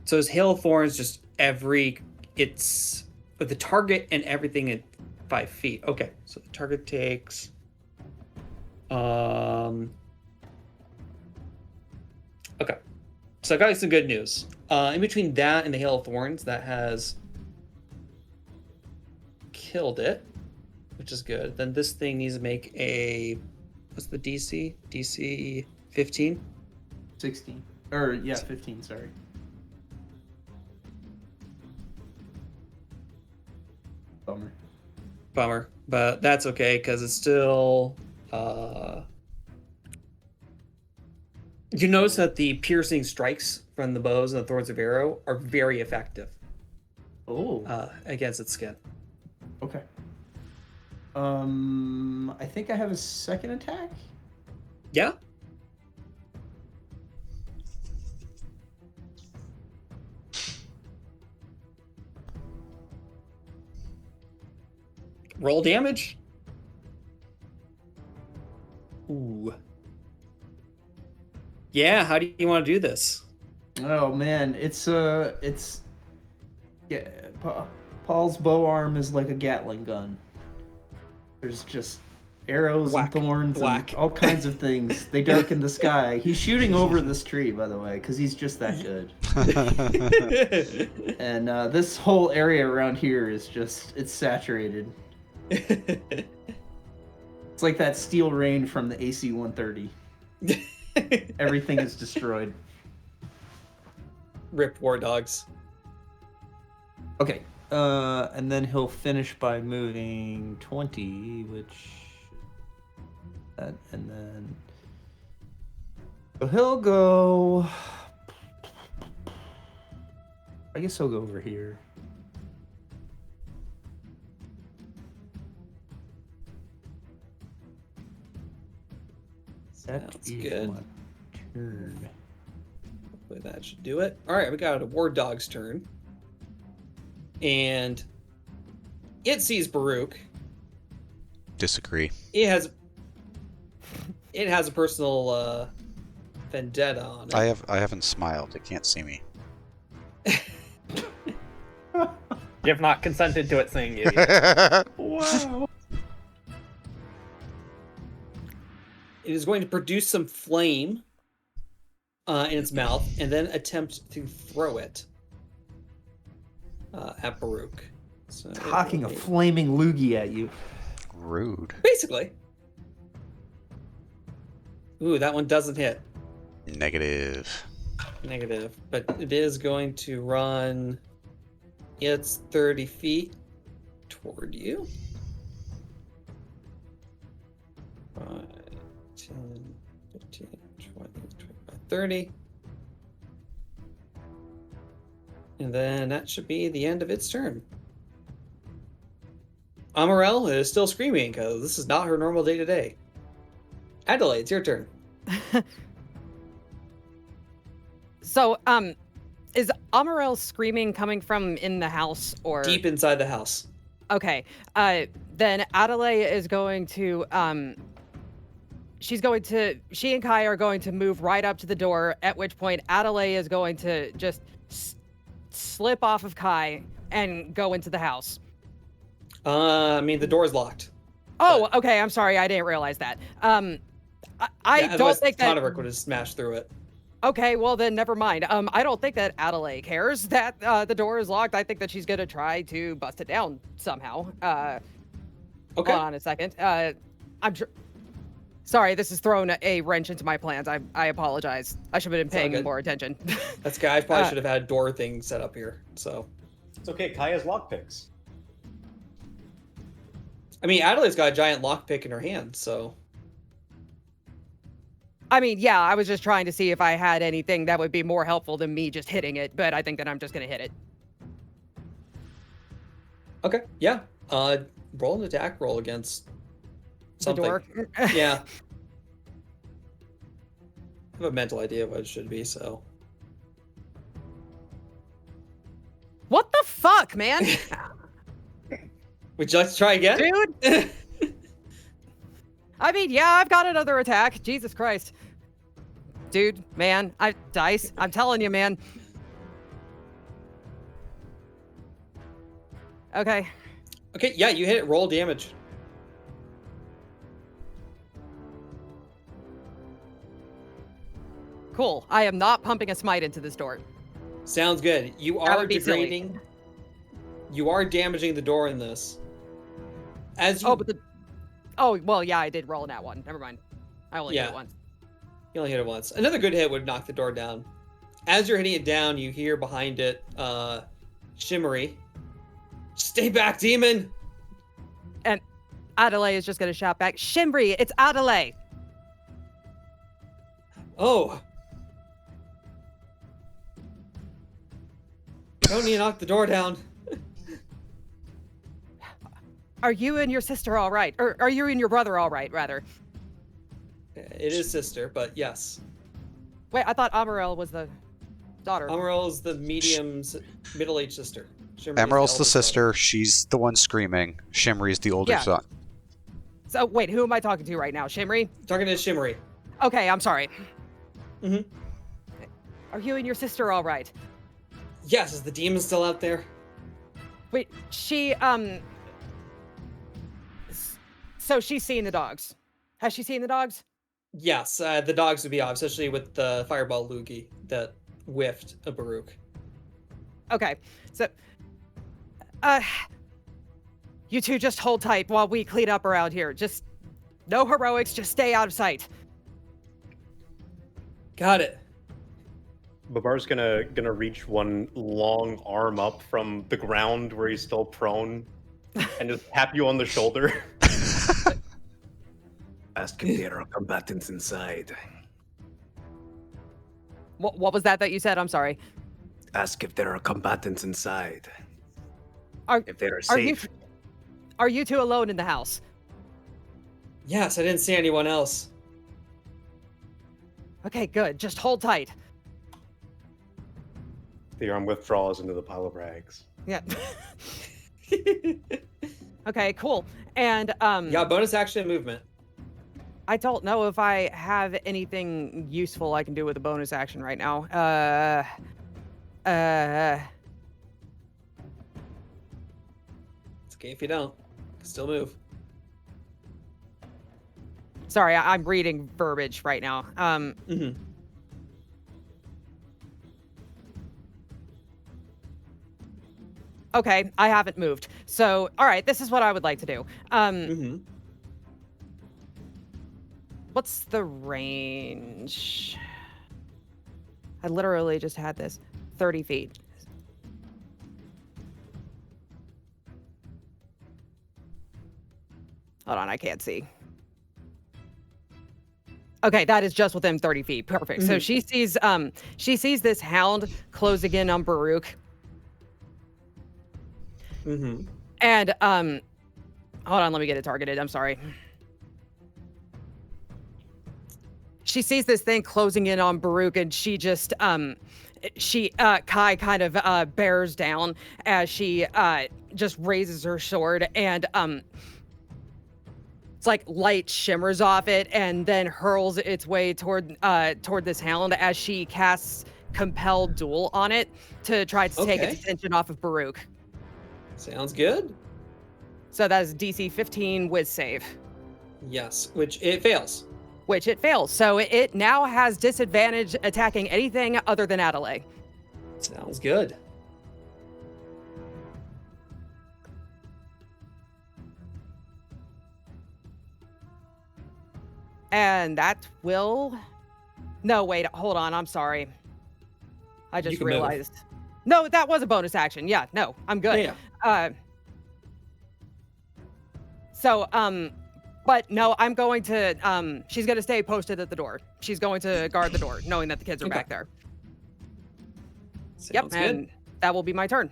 So is Hail of Thorns just it's with the target and everything at 5 feet. Okay, so the target takes Okay. So I got you some good news. In between that and the Hail of Thorns, that has killed it, which is good. Then this thing needs to make a, what's the DC? DC 15? 16. Or, yeah, 15, sorry. Bummer. But that's okay, because it's still... You notice that the piercing strikes from the bows and the thorns of arrow are very effective against its skin. Okay. I think I have a second attack. Yeah. Roll damage. Ooh. Yeah, how do you want to do this? Oh man, it's yeah. Paul's bow arm is like a Gatling gun. There's just arrows Whack, and thorns whack. and all kinds of things. They darken the sky. He's shooting over this tree, by the way, because he's just that good. And this whole area around here is it's saturated. It's like that steel rain from the AC-130. Everything is destroyed. Rip war dogs. Okay, and then he'll finish by moving 20, which... and then... So he'll go... I guess he'll go over here. Sounds good. My turn. Hopefully that should do it. All right, we got a war dog's turn. And it sees Baruch. Disagree. It has a personal vendetta on it. I haven't smiled. It can't see me. You have not consented to it saying you. Either. Wow. It is going to produce some flame in its mouth and then attempt to throw it at Baruch. So Cocking a flaming loogie at you. Rude. Basically. Ooh, that one doesn't hit. Negative. Negative. But it is going to run its 30 feet toward you. 5, 10, 15, 20, 25, 30. And then that should be the end of its turn. Amarel is still screaming because this is not her normal day to day. Adelaide, it's your turn. So, is Amarel's screaming coming from in the house or Deep inside the house. Okay. Then Adelaide is going to she and Kai are going to move right up to the door, at which point Adelaide is going to just slip off of Kai and go into the house. I mean, the door's locked. Oh, okay. I'm sorry. I didn't realize that. I don't otherwise think that. Tonavik would have smashed through it. Okay, well then never mind. I don't think that Adelaide cares that the door is locked. I think that she's gonna try to bust it down somehow. Okay. Hold on a second. Sorry, this has thrown a wrench into my plans. I apologize. I should have been It's all paying good. more attention. That's good. I probably should have had a door thing set up here. So, It's okay. Kai has lockpicks. I mean, Adelaide's got a giant lockpick in her hand. So, I mean, yeah, I was just trying to see if I had anything that would be more helpful than me just hitting it, but I think that I'm just gonna hit it. okay, yeah. Roll an attack roll against something. The door. Yeah. I have a mental idea of what it should be. So, What the fuck, man? would you like to try again, Dude? I mean, yeah, I've got another attack. Jesus Christ. Dude, man, dice. I'm telling you, man. Okay. Okay, yeah, you hit it. Roll damage. Cool. I am not pumping a smite into this door. Sounds good. You That are would be silly. degrading. You are damaging the door in this. As you, Oh, but the... Oh, well, yeah, I did roll in that one. Never mind. I only hit Yeah. it once. you only hit it once. Another good hit would knock the door down. As you're hitting it down, you hear behind it, Shimmery. Stay back, demon! And Idrei is just going to shout back, Shimmery, it's Idrei! Oh. Don't need to knock the door down. Are you and your sister all right? Or are you and your brother all right, rather? It is sister, but yes. Wait, I thought Amarel was the daughter. Amarel is the medium's middle-aged sister. Shimmery is Emerald's the eldest daughter. sister. She's the one screaming. Shimmery's the older Yeah. son. So, wait, who am I talking to right now? Shimmery? Talking to Shimmery. Okay, I'm sorry. Mm-hmm. Are you and your sister all right? Yes, is the demon still out there? Wait, she, So she's seen the dogs. Has she seen the dogs? Yes, the dogs would be off, especially with the fireball loogie that whiffed a Baruch. Okay, so, you two just hold tight while we clean up around here. Just, no heroics, just stay out of sight. Got it. Babar's gonna reach one long arm up from the ground where he's still prone, and just tap you on the shoulder. Ask if there are combatants inside. What was that you said? I'm sorry. Ask if there are combatants inside. Are If they are are you safe. are you two alone in the house? Yes, I didn't see anyone else. Okay, good. Just hold tight. The arm withdraws into the pile of rags. Yeah. Okay, cool. And Yeah, bonus action movement. I don't know if I have anything useful I can do with a bonus action right now. It's okay if you don't. Still move. Sorry, I'm reading verbiage right now. Mm-hmm. Okay, I haven't moved. So, all right, this is what I would like to do. Mm-hmm. What's the range? I literally just had this 30 feet. Hold on, I can't see. Okay, that is just within 30 feet. Perfect. So she sees this hound closing in on Baruch. Mm-hmm. And hold on, let me get it targeted. I'm sorry. She sees this thing closing in on Baruch, and she just Kai kind of bears down as she just raises her sword, and it's like light shimmers off it and then hurls its way toward this hound as she casts Compelled Duel on it to try to take its Okay. attention off of Baruch. Sounds good. So that is DC 15 Wiz save, Yes, which it fails. which it fails. So it now has disadvantage attacking anything other than Idrei. Sounds good. And that will... No, wait, hold on. I'm sorry. I just can move. realized. No, that was a bonus action. Yeah, no, I'm good. Yeah. But no, I'm going to, she's going to stay posted at the door. She's going to guard the door, knowing that the kids are Okay. back there. Sounds Yep, good. and that will be my turn.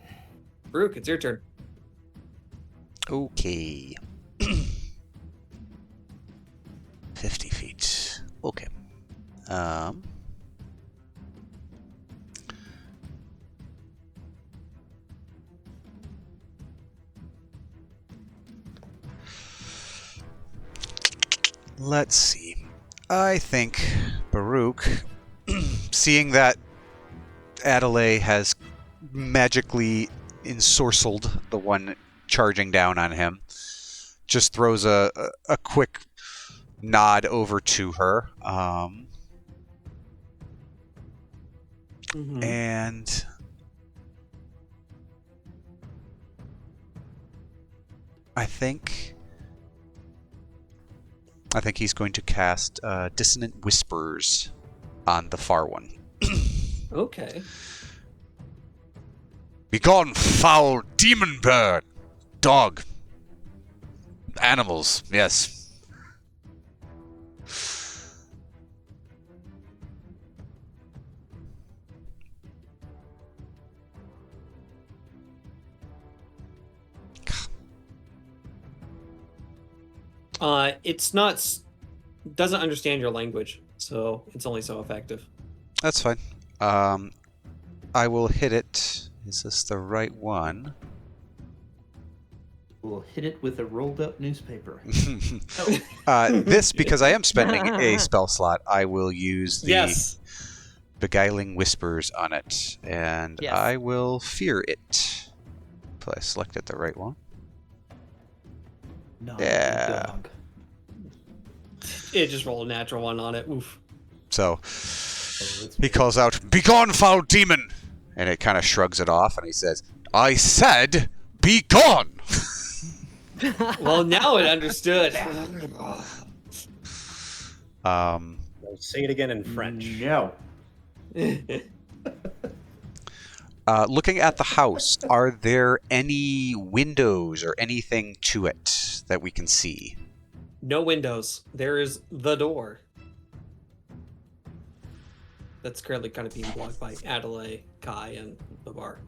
Baruch, it's your turn. Okay. 50 feet. Okay. Let's see. I think Baruch, seeing that Adelaide has magically ensorcelled the one charging down on him, just throws a quick nod over to her. Mhm. And I think he's going to cast Dissonant Whispers on the far one. Okay. Begone, foul demon bird! Dog. Animals, yes. It's not. Doesn't understand your language, so it's only so effective. That's fine. I will hit it. Is this the right one? We'll hit it with a rolled up newspaper. This, because I am spending a spell slot, I will use the Yes. Beguiling Whispers on it, and Yes. I will fear it. Till I selected the right one. No, Yeah. dog. It just rolled a natural one on it. Oof. So it's he calls out, "Begone, foul demon!" And it kind of shrugs it off, and he says, "I said, begone!" Well, now it understood. Say it again in French. No. Looking at the house, are there any windows or anything to it that we can see? No windows. There is the door. That's currently kind of being blocked by Idrei, Kai, and the bar.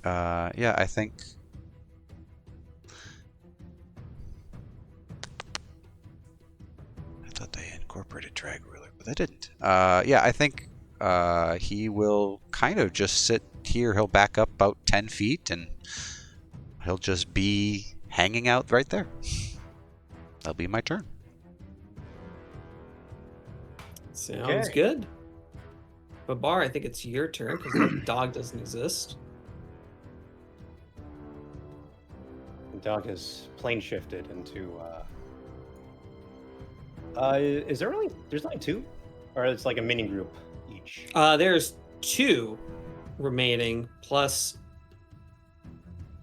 Yeah, I think... I thought they incorporated drag ruler, but they didn't. Yeah, I think he will kind of just sit here. He'll back up about 10 feet, and he'll just be hanging out right there. That'll be my turn. Sounds Okay. good. But Bar, I think it's your turn because the dog doesn't exist. The dog is plane shifted into. Is there only? There's only two, or it's like a mini group each. There's 2 remaining, plus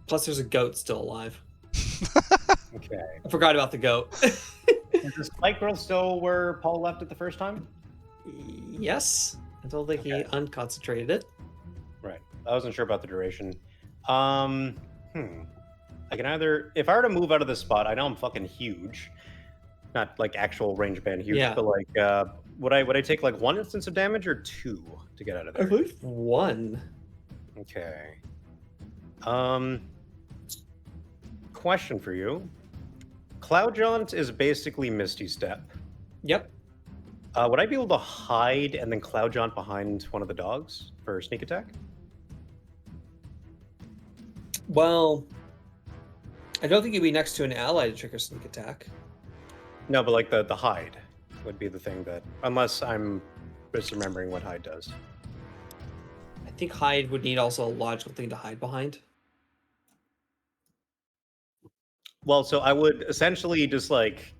there's a goat still alive. Okay. I forgot about the goat. Is the spike girl still where Paul left it the first time? Yes. I don't think he Okay. unconcentrated it. Right. I wasn't sure about the duration. I can either, if I were to move out of this spot, I know I'm fucking huge, not like actual range band huge, Yeah. but like, would I take like 1 instance of damage or 2 to get out of I there? believe 1. Okay. Question for you. Cloud Jaunt is basically Misty Step. Yep. Would I be able to hide and then Cloud Jaunt behind one of the dogs for sneak attack? Well, I don't think you'd be next to an ally to trigger sneak attack. No, but like the hide would be the thing that, unless I'm misremembering what hide does. I think hide would need also a logical thing to hide behind. Well, so I would essentially just like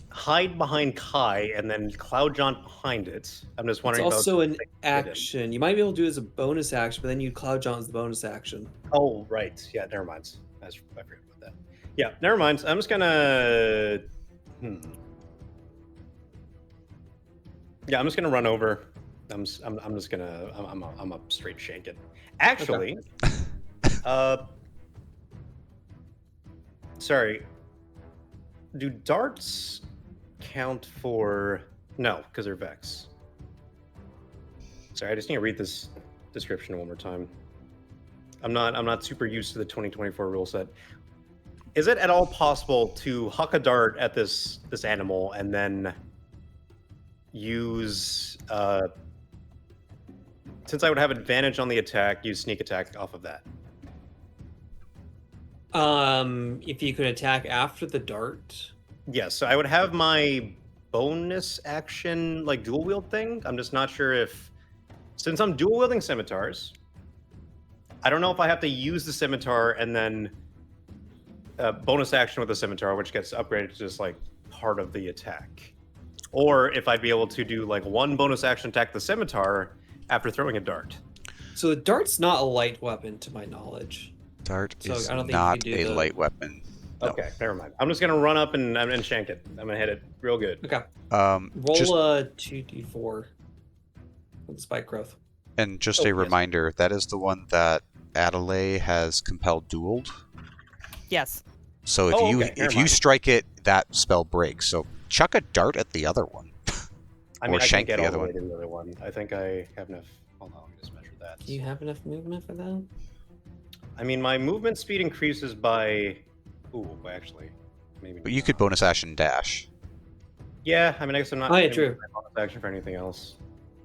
hide behind Kai and then Cloud Jaunt behind it. I'm just It's wondering. if I was also able an to fit in. action. You might be able to do it as a bonus action, but then you cloud jaunt as the bonus action. Oh, right. Yeah, never mind. I forgot about that. Yeah, never mind. I'm just gonna. Yeah, I'm just gonna run over. I'm just gonna. I'm a straight shank it. Actually, sorry. Do darts count for? No, because they're Vex. Sorry, I just need to read this description one more time. I'm not super used to the 2024 rule set. Is it at all possible to huck a dart at this animal and then use since I would have advantage on the attack, use sneak attack off of that? If you could attack after the dart. Yes, so I would have my bonus action like dual wield thing. I'm just not sure if, since I'm dual wielding scimitars, I don't know if I have to use the scimitar and then bonus action with the scimitar, which gets upgraded to just like part of the attack, or if I'd be able to do like one bonus action attack the scimitar after throwing a dart. So the dart's not a light weapon, to my knowledge. Dart So is I don't think you not can do a the- light weapon. No. Okay, never mind. I'm just gonna run up and shank it. I'm gonna hit it real good. Okay. Just, Roll a 2d4 with spike growth. and just Oh, a yes. reminder, that is the one that Idrei has compelled dueled. Yes. So if Oh, you okay, never if you mind. strike it, that spell breaks. So chuck a dart at the other one. I mean, Or I can shank get the all other the way one. to the other one. I think I have enough. Hold on, let me just measure that. Do you have enough movement for that? I mean, my movement speed increases by. Ooh, actually, maybe. But you could not. bonus action dash. Yeah, I mean, I guess I'm not. Oh, yeah, gonna true. use my bonus action for anything else,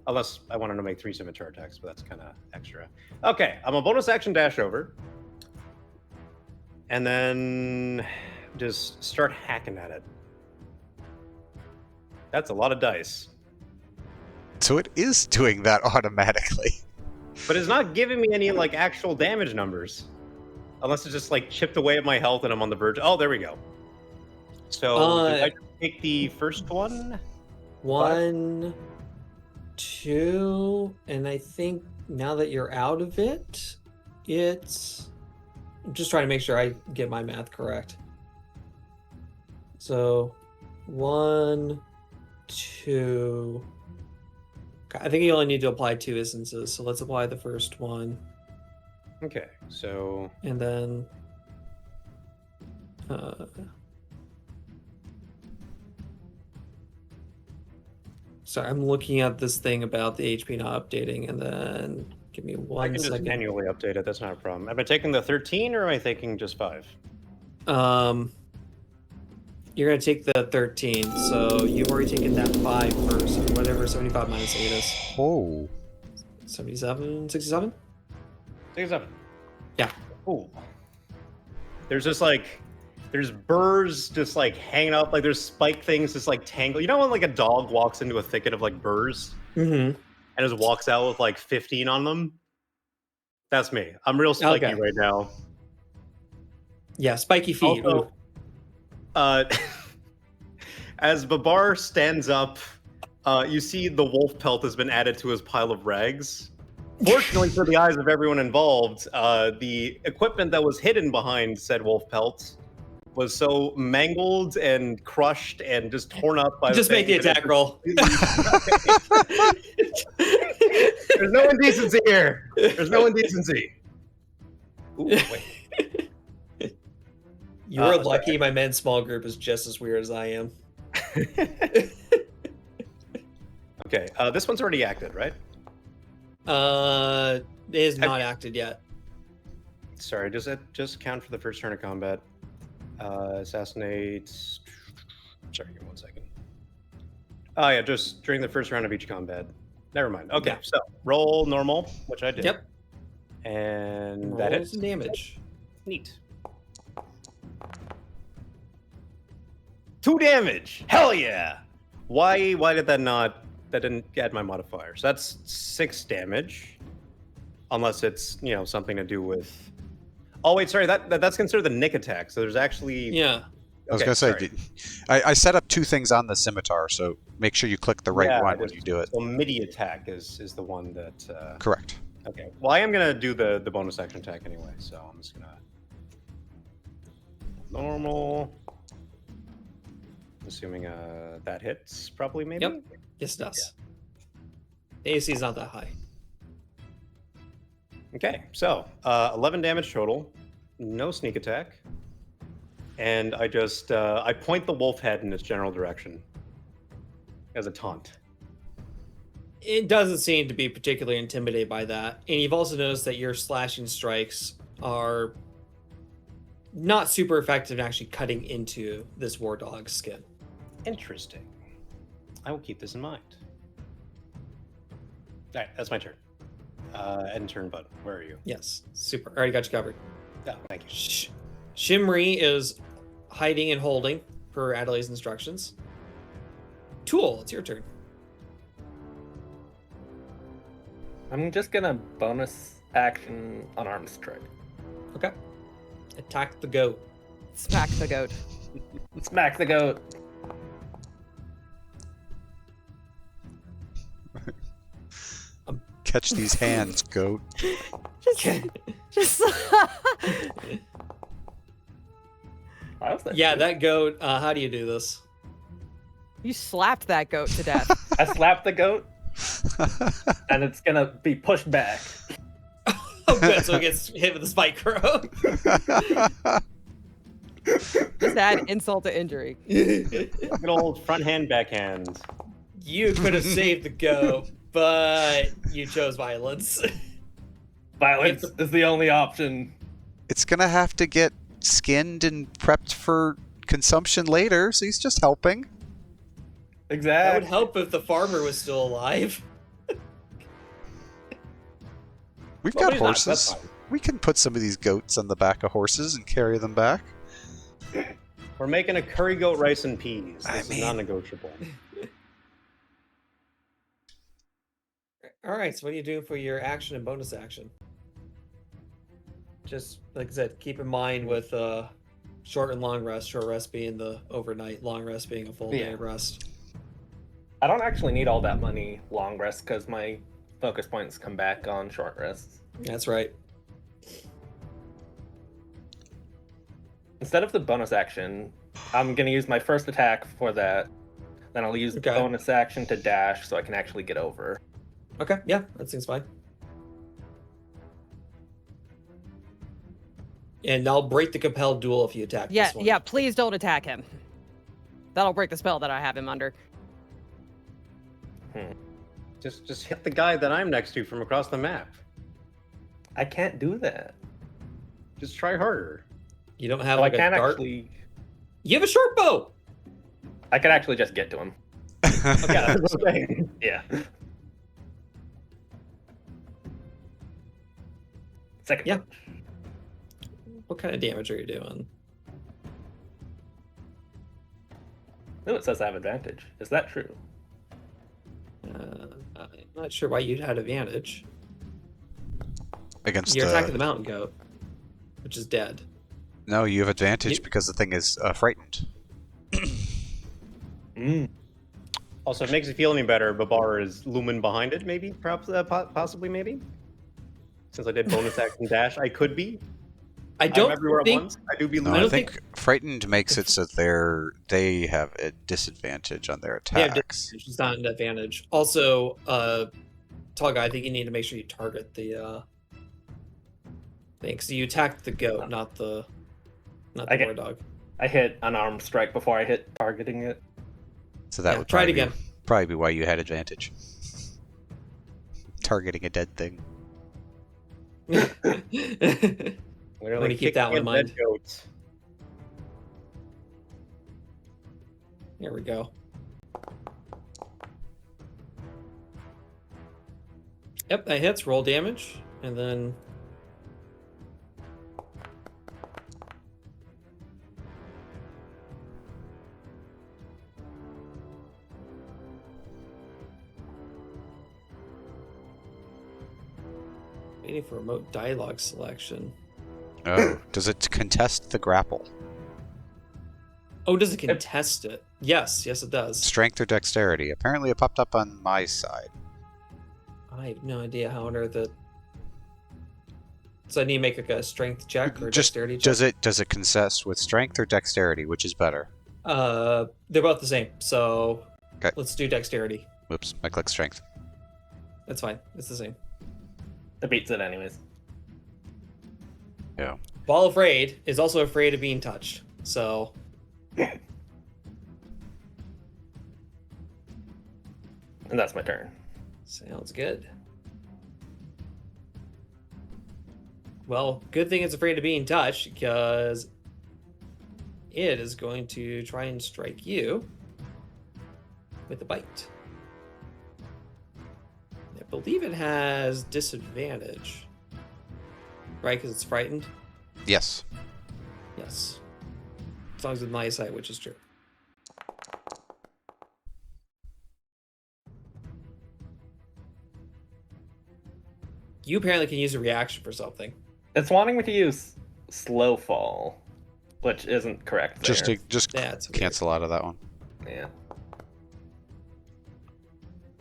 unless I wanted to make 3 scimitar attacks, but that's kind of extra. Okay, I'm a bonus action dash over, and then just start hacking at it. That's a lot of dice, So it is doing that automatically. but it's not giving me any like actual damage numbers, unless it's just like chipped away at my health and I'm on the verge. Oh, there we go. So do I just take the first one? 1, 2, and I think now that you're out of it, it's. I'm just trying to make sure I get my math correct. So, 1, 2. Okay, I think you only need to apply 2 instances, so let's apply the first one, Okay, so and then. Sorry, I'm looking at this thing about the HP not updating, and then give me I one can just second. manually update it. That's not a problem. Am I taking the 13 or am I taking just 5? You're gonna take the 13, so you've already taken that 5 first, or whatever 75 minus 8 is. Oh. 77, 67? 67. Yeah. Ooh. There's just like, there's burrs just like hanging up, like there's spike things just like tangle. You know when like a dog walks into a thicket of like burrs Mm-hmm. and just walks out with like 15 on them? That's me. I'm real spiky Okay. right now. Yeah, spiky feet. Also, ooh. as Babar stands up, you see the wolf pelt has been added to his pile of rags. Fortunately for the eyes of everyone involved, the equipment that was hidden behind said wolf pelt was so mangled and crushed and just torn up by Just make the thing that attack roll. There's no indecency here. There's no indecency. Ooh, wait. You're sorry. lucky my men's small group is just as weird as I am. Okay, this one's already acted, right? It is not acted yet. Sorry, does that just count for the first turn of combat? Assassinate. Sorry, give me 1 second. Oh yeah, just during the first round of each combat. Never mind. Okay, Yeah. so roll normal, which I did. Yep. And that Roll hits. some damage. Neat. 2 damage. Hell yeah. Why did that not? That didn't add my modifier. So that's 6 damage, unless it's something to do with. Oh wait, sorry. That's considered the nick attack. So there's actually. Yeah. I was Okay, gonna say, sorry. I set up 2 things on the scimitar, so make sure you click the right Yeah, one it when is. you do it. So midi attack is the one that. Correct. Okay. Well, I am gonna do the bonus action attack anyway, so I'm just gonna normal. Assuming that hits, probably maybe. Yep. Yes, it does. The AC is not that high. Okay, so 11 damage total, no sneak attack, and I just I point the wolf head in its general direction as a taunt. It doesn't seem to be particularly intimidated by that. And you've also noticed that your slashing strikes are not super effective in actually cutting into this war dog's skin. Interesting. I will keep this in mind. All right, that's my turn. End turn button. Where are you? Yes, super. Already got you covered. Oh, thank you. Shimri is hiding and holding per Adelaide's instructions. Tool, it's your turn. I'm just gonna bonus action unarmed strike. Okay. Attack the goat. Smack the goat. Smack the goat. Catch these hands, goat. Just Why was that Yeah, good? that goat. How do you do this? you slapped that goat to death. I slapped the goat, and it's gonna be pushed back. Oh, good. So it gets hit with the spike arrow. Just add insult to injury. Good old front hand, backhand. You could have saved the goat, but you chose violence. Violence is the only option. It's gonna have to get skinned and prepped for consumption later, so he's just helping. That Exactly. would help if the farmer was still alive. We've Well, got he's not, that's horses. fine. We can put some of these goats on the back of horses and carry them back. We're making a curry goat rice and peas. I This mean- is non-negotiable. All right. So what are you doing for your action and bonus action? Just like I said, keep in mind with short and long rest. Short rest being the overnight, long rest being a full day Yeah. of rest. I don't actually need all that money long rest because my focus points come back on short rests. That's right. Instead of the bonus action, I'm gonna use my first attack for that. Then I'll use the Okay. bonus action to dash so I can actually get over. Okay. Yeah, that seems fine. And I'll break the compelled duel if you attack Yeah, this one. yeah, please don't attack him. That'll break the spell that I have him under. Just hit the guy that I'm next to from across the map. I can't do that. Just try harder. You don't have So like I a can't dart. actually. You have a short bow. I could actually just get to him. Yeah. Okay. Yeah. Second. Yeah. punch. What kind of damage are you doing? No, it says I have advantage. Is that true? I'm not sure why you'd had advantage. Against You're attacking the mountain goat, which is dead. No, you have advantage You- because the thing is frightened. Also, if it makes you feel any better, Babar is looming behind it, maybe? Perhaps, possibly, maybe? Since I did bonus action dash, I could be. I I'm don't everywhere at think once. I do be No, I I looming. don't think frightened makes it so they have a disadvantage on their they have attacks. disadvantage. It's not an advantage. Also, tall guy, I think you need to make sure you target the thing. So you attacked the goat, not the I get- war dog. I hit unarmed strike before I hit targeting it. So that Yeah, would try it probably again. probably be why you had advantage. Targeting a dead thing. Literally Wanna keep that one in kicking mind. dead goats. Here we go. Yep, that hits. Roll damage, and then waiting for remote dialogue selection. Oh, does it contest the grapple? Oh, does it contest it? Yes, yes, it does. Strength or dexterity? Apparently, it popped up on my side. I have no idea how on earth it. So I need to make like a strength check or Just dexterity check. does it contest with strength or dexterity? Which is better? They're both the same. So Okay. let's do dexterity. Whoops, I clicked strength. That's fine. It's the same. It beats it anyways. Yeah. Ball afraid is also afraid of being touched. So And that's my turn. sounds good. Well, good thing it's afraid of being touched because it is going to try and strike you with a bite. I believe it has disadvantage. Right? Because it's frightened? Yes. Yes. As long as it's my side, which is true. You apparently can use a reaction for something. It's wanting me to use slow fall, which isn't correct. Just there. just Yeah, it's weird. cancel out of that one. Yeah.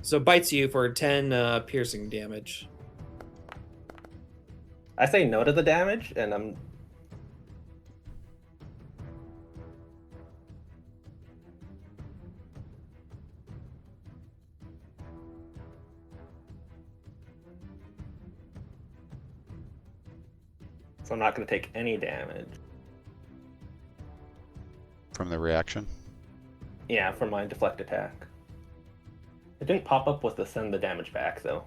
So bites you for 10 piercing damage. I say no to the damage, and I'm. So I'm not going to take any damage. From the reaction. Yeah, from my deflect attack. It didn't pop up with the send the damage back, though.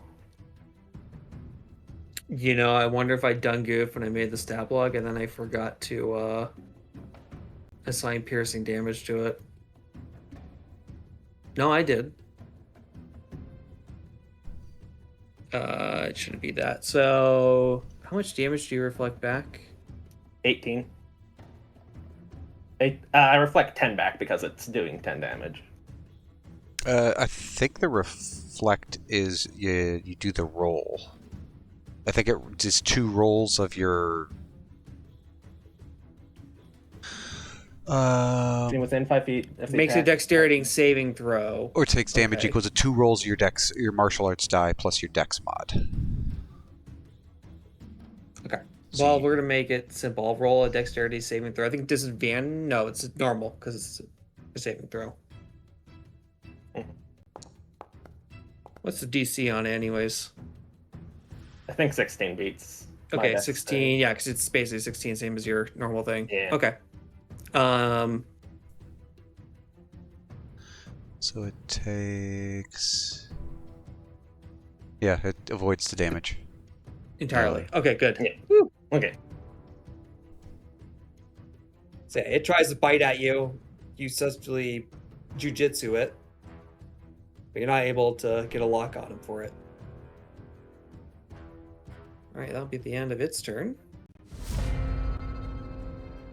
You know, I wonder if I done goof when I made the stat block and then I forgot to assign piercing damage to it. No, I did. It shouldn't be that. So, how much damage do you reflect back? 18. I reflect 10 back because it's doing 10 damage. I think the reflect is you do the roll. I think it is 2 rolls of your. Being within 5 feet. If they Makes a attack- dexterity saving throw. Or takes damage Okay. equals to 2 rolls of your martial arts die plus your dex mod. Okay. So Well, you- we're gonna make it simple. I'll roll a dexterity saving throw. I think disadvantage. No, it's normal because it's a saving throw. Mhm. What's the DC on it, anyways? I think 16 beats. my Okay, dex 16. Yeah, because it's basically 16, same as your normal thing. Yeah. Okay. So it takes. Yeah, it avoids the damage. Entirely. Okay, good. Yeah. Okay. So it tries to bite at you. You successfully jujitsu it, but you're not able to get a lock on him for it. All right, that'll be the end of its turn.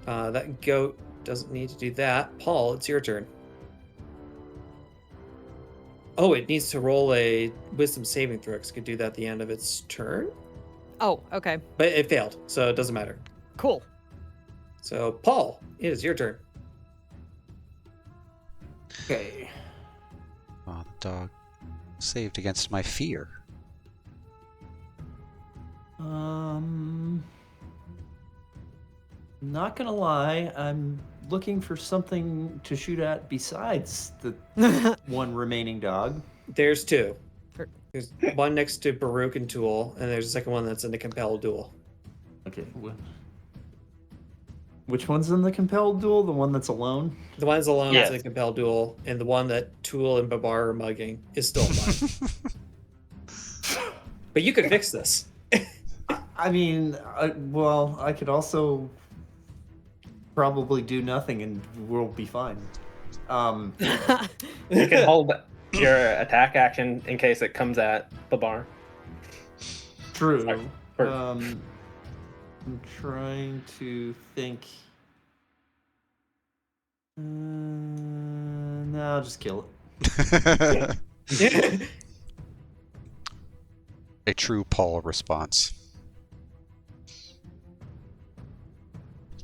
That goat doesn't need to do that. Paul, it's your turn. Oh, it needs to roll a wisdom saving throw. 'Cause it could do that at the end of its turn, Oh, okay. but it failed, so it doesn't matter. Cool. So, Paul, it is your turn. Okay. Oh, the dog saved against my fear. Not gonna lie, I'm looking for something to shoot at besides the one remaining dog. There's 2. Sure. There's one next to Baruch and Tool, and there's a second one that's in the compelled duel. Okay. Which one's in the compelled duel? The one that's alone? The one that's alone Yes. is in the compelled duel, and the one that Tool and Babar are mugging is still alive. But you could fix this. I mean, I could also probably do nothing and we'll be fine. You can hold your attack action in case it comes at the bar. True. Sorry. For- I'm trying to think. No, I'll just kill it. A true Paul response.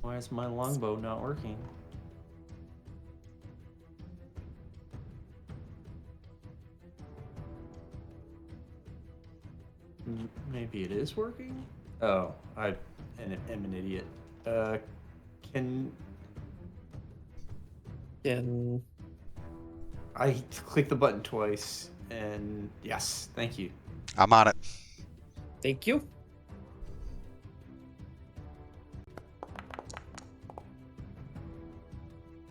Why is my longbow not working? Maybe it is working? Oh, I am an idiot. Can And I click the button twice? And yes, thank you. I'm on it. thank you.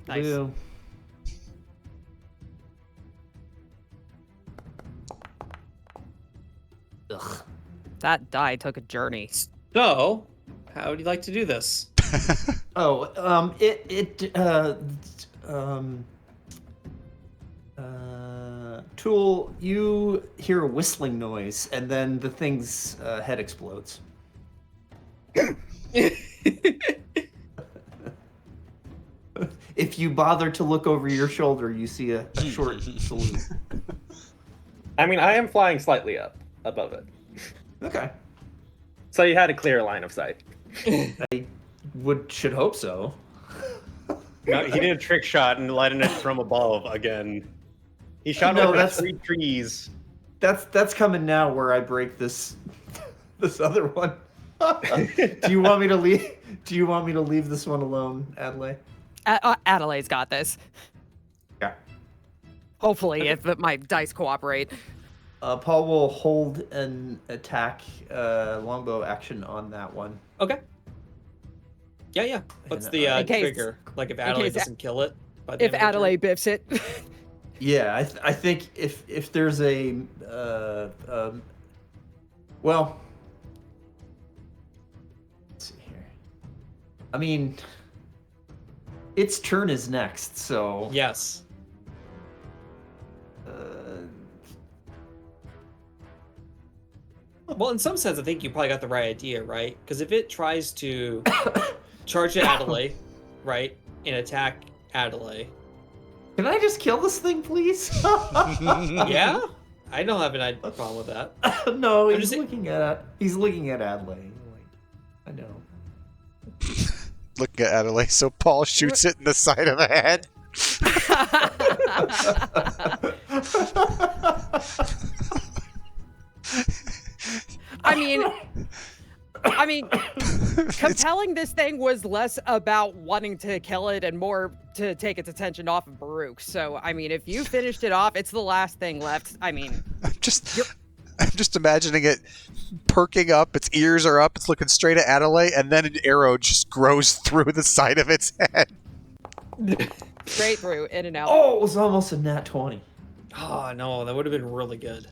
Nice. Blue. Ugh. That die took a journey. So, how would you like to do this? Oh, Tool, you hear a whistling noise, and then the thing's head explodes. If you bother to look over your shoulder, you see a short salute. I mean, I am flying slightly up above it. Okay. So you had a clear line of sight. Should hope so. No, he did a trick shot and lighting it from above again. He shot No, over that's- 3 trees That's coming now where I break this other one. Do you want me to leave? Do you want me to leave this one alone, Adelaide? Adelaide's got this. Yeah. Hopefully, if my dice cooperate. Paul will hold an attack longbow action on that one. Okay. Yeah. What's And, the in case- trigger? Like if Adelaide case- doesn't kill it? By the If end of the turn? Adelaide biffs it. Yeah, I think if there's a well, let's see here. I mean, its turn is next, so Yes. Well, in some sense, I think you probably got the right idea, right? Because if it tries to charge at Adelaide, right, and attack Adelaide, can I just kill this thing, please? yeah, I don't have any problem with that. No, I'm he's just- looking at Adelaide. I know. Looking at Adelaide, so Paul shoots it in the side of the head. I mean, compelling this thing was less about wanting to kill it and more to take its attention off of Baruch. So, I mean, if you finished it off, it's the last thing left. I mean, I'm just imagining it perking up, its ears are up, it's looking straight at Adelaide, and then an arrow just grows through the side of its head. straight through, in and out. Oh, it was almost a nat 20. Oh no, that would have been really good.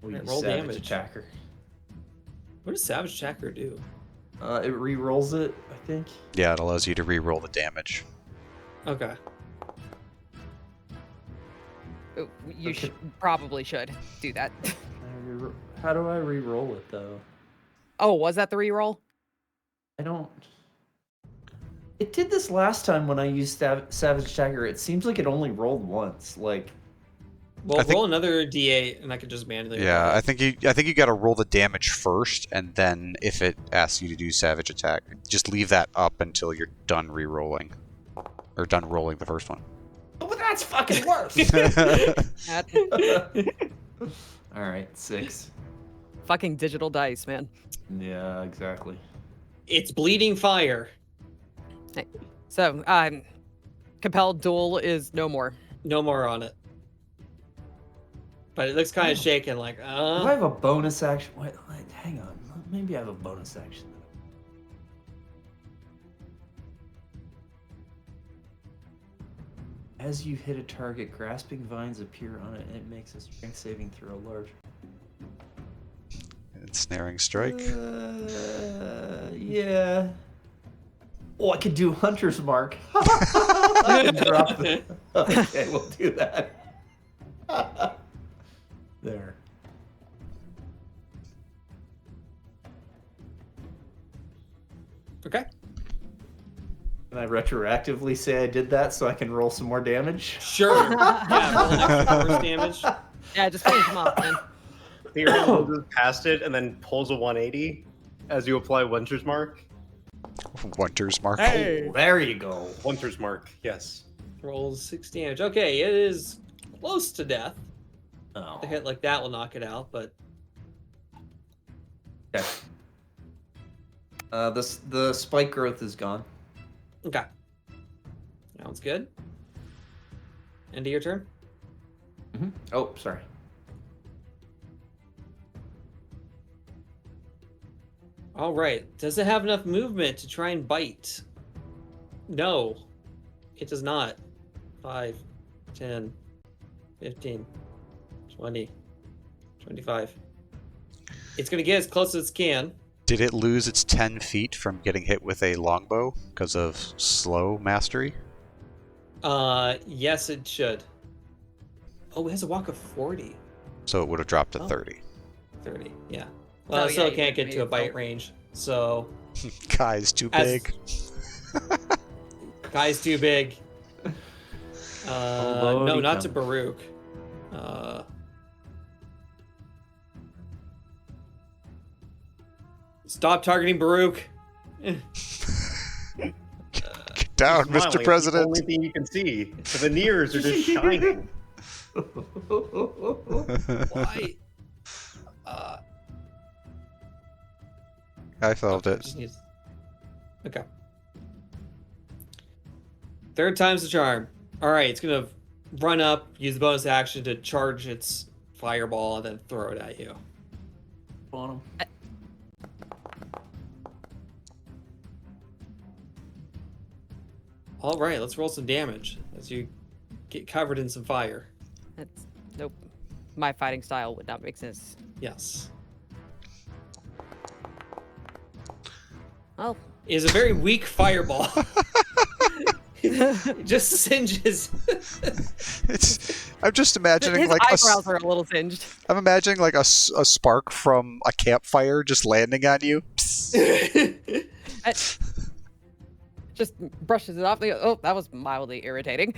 We Roll savage damage. attacker. What does Savage Attacker do? It re-rolls it, I think. Yeah, it allows you to re-roll the damage. Okay. You Okay. probably should do that. How do I re-roll it though? Oh, was that the reroll? I don't. It did this last time when I used Savage Attacker. It seems like it only rolled once. Like, Well, I think- roll another D8, and I could just manually. Yeah, roll I it. think you got to roll the damage first, and then if it asks you to do Savage Attack, just leave that up until you're done re-rolling, or done rolling the first one. oh, but that's fucking worse. That All right, 6. fucking digital dice, man. Yeah, exactly. It's bleeding fire. So, compelled duel is no more. No more on it. But it looks kind of shaken, like, Do I have a bonus action? Wait, hang on. Maybe I have a bonus action. As you hit a target, grasping vines appear on it, and it makes a strength saving throw large. Ensnaring strike. Yeah. Oh, I could do Hunter's Mark. I can drop the... Okay, we'll do that. There. Okay. Can I retroactively say I did that so I can roll some more damage? Sure. Yeah, roll an extra force damage. Yeah, just finish them off, man. Theron goes past it and then pulls a 180 as you apply Winter's Mark. Winter's Mark. Oh, there you go. Winter's Mark, yes. Rolls 6 damage. Okay, it is close to death. Oh. A hit like that will knock it out, but Okay. The spike growth is gone. okay. Sounds good. End of your turn. Oh, sorry. All right. Does it have enough movement to try and bite? No, it does not. 5, 10, 15, 20, 25. It's going to get as close as it can. Did it lose its 10 feet from getting hit with a longbow because of slow mastery? Yes, it should. Oh, it has a walk of 40. So it would have dropped to Oh. 30. 30, yeah. Well, Oh, it still yeah, you can't did get to a move, bite so- range. So, Guy's too As- big. guy's too big. Although No, he not to comes. Baruch. Stop targeting Baruch. Get down, Smiling, Mr. it's President. The only thing you can see. The veneers are just shining. Why? I felt Okay, it. just need... Okay. Third time's the charm. All right, it's gonna run up, use the bonus action to charge its fireball, and then throw it at you. On him. All right, let's roll some damage as you get covered in some fire. That's nope. My fighting style would not make sense. Yes. Well, It is a very weak fireball. It just singes. I'm just imagining his like eyebrows are a little singed. I'm imagining like a spark from a campfire just landing on you. Just brushes it off. Oh, that was mildly irritating.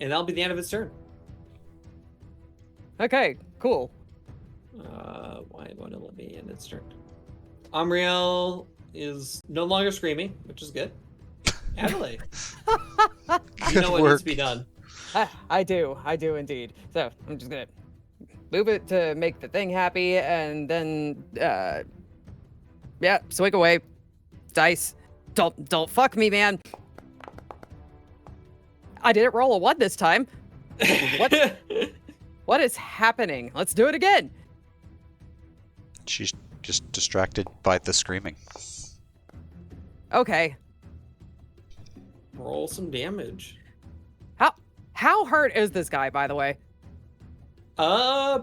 And that'll be the end of its turn. Okay, cool. Why won't it let me end its turn? Amriel is no longer screaming, which is good. Adelaide, you know what needs to be done. I do indeed. So I'm just gonna move it to make the thing happy, and then yeah, swing away. Dice. Don't fuck me, man. I didn't roll a 1 this time. What is happening? Let's do it again. She's just distracted by the screaming. Okay. Roll some damage. How hurt is this guy, by the way?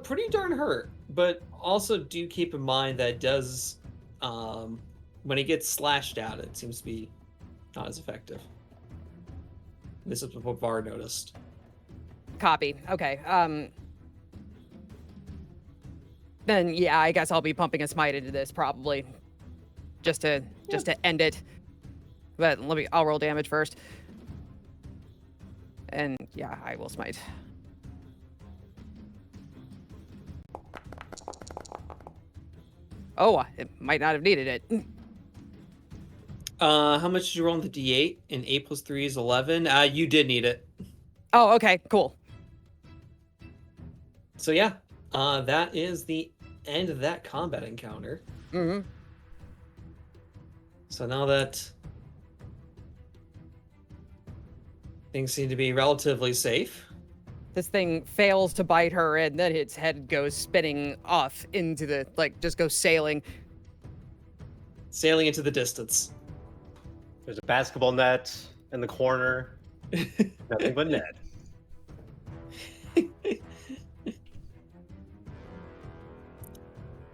Pretty darn hurt. But also do keep in mind that it does, when it gets slashed out, it seems to be not as effective. This is what Var noticed. Copy. Okay. Then yeah, I guess I'll be pumping a smite into this probably, just to end it. But I'll roll damage first. And yeah, I will smite. Oh, it might not have needed it. How much did you roll on the D8? And 8 plus 3 is 11. You did need it. Oh, okay, cool. So yeah, that is the end of that combat encounter. Mm-hmm. So now that things seem to be relatively safe, This thing fails to bite her, and then its head goes spinning off into the, just goes sailing. sailing into the distance. There's a basketball net in the corner. Nothing but net.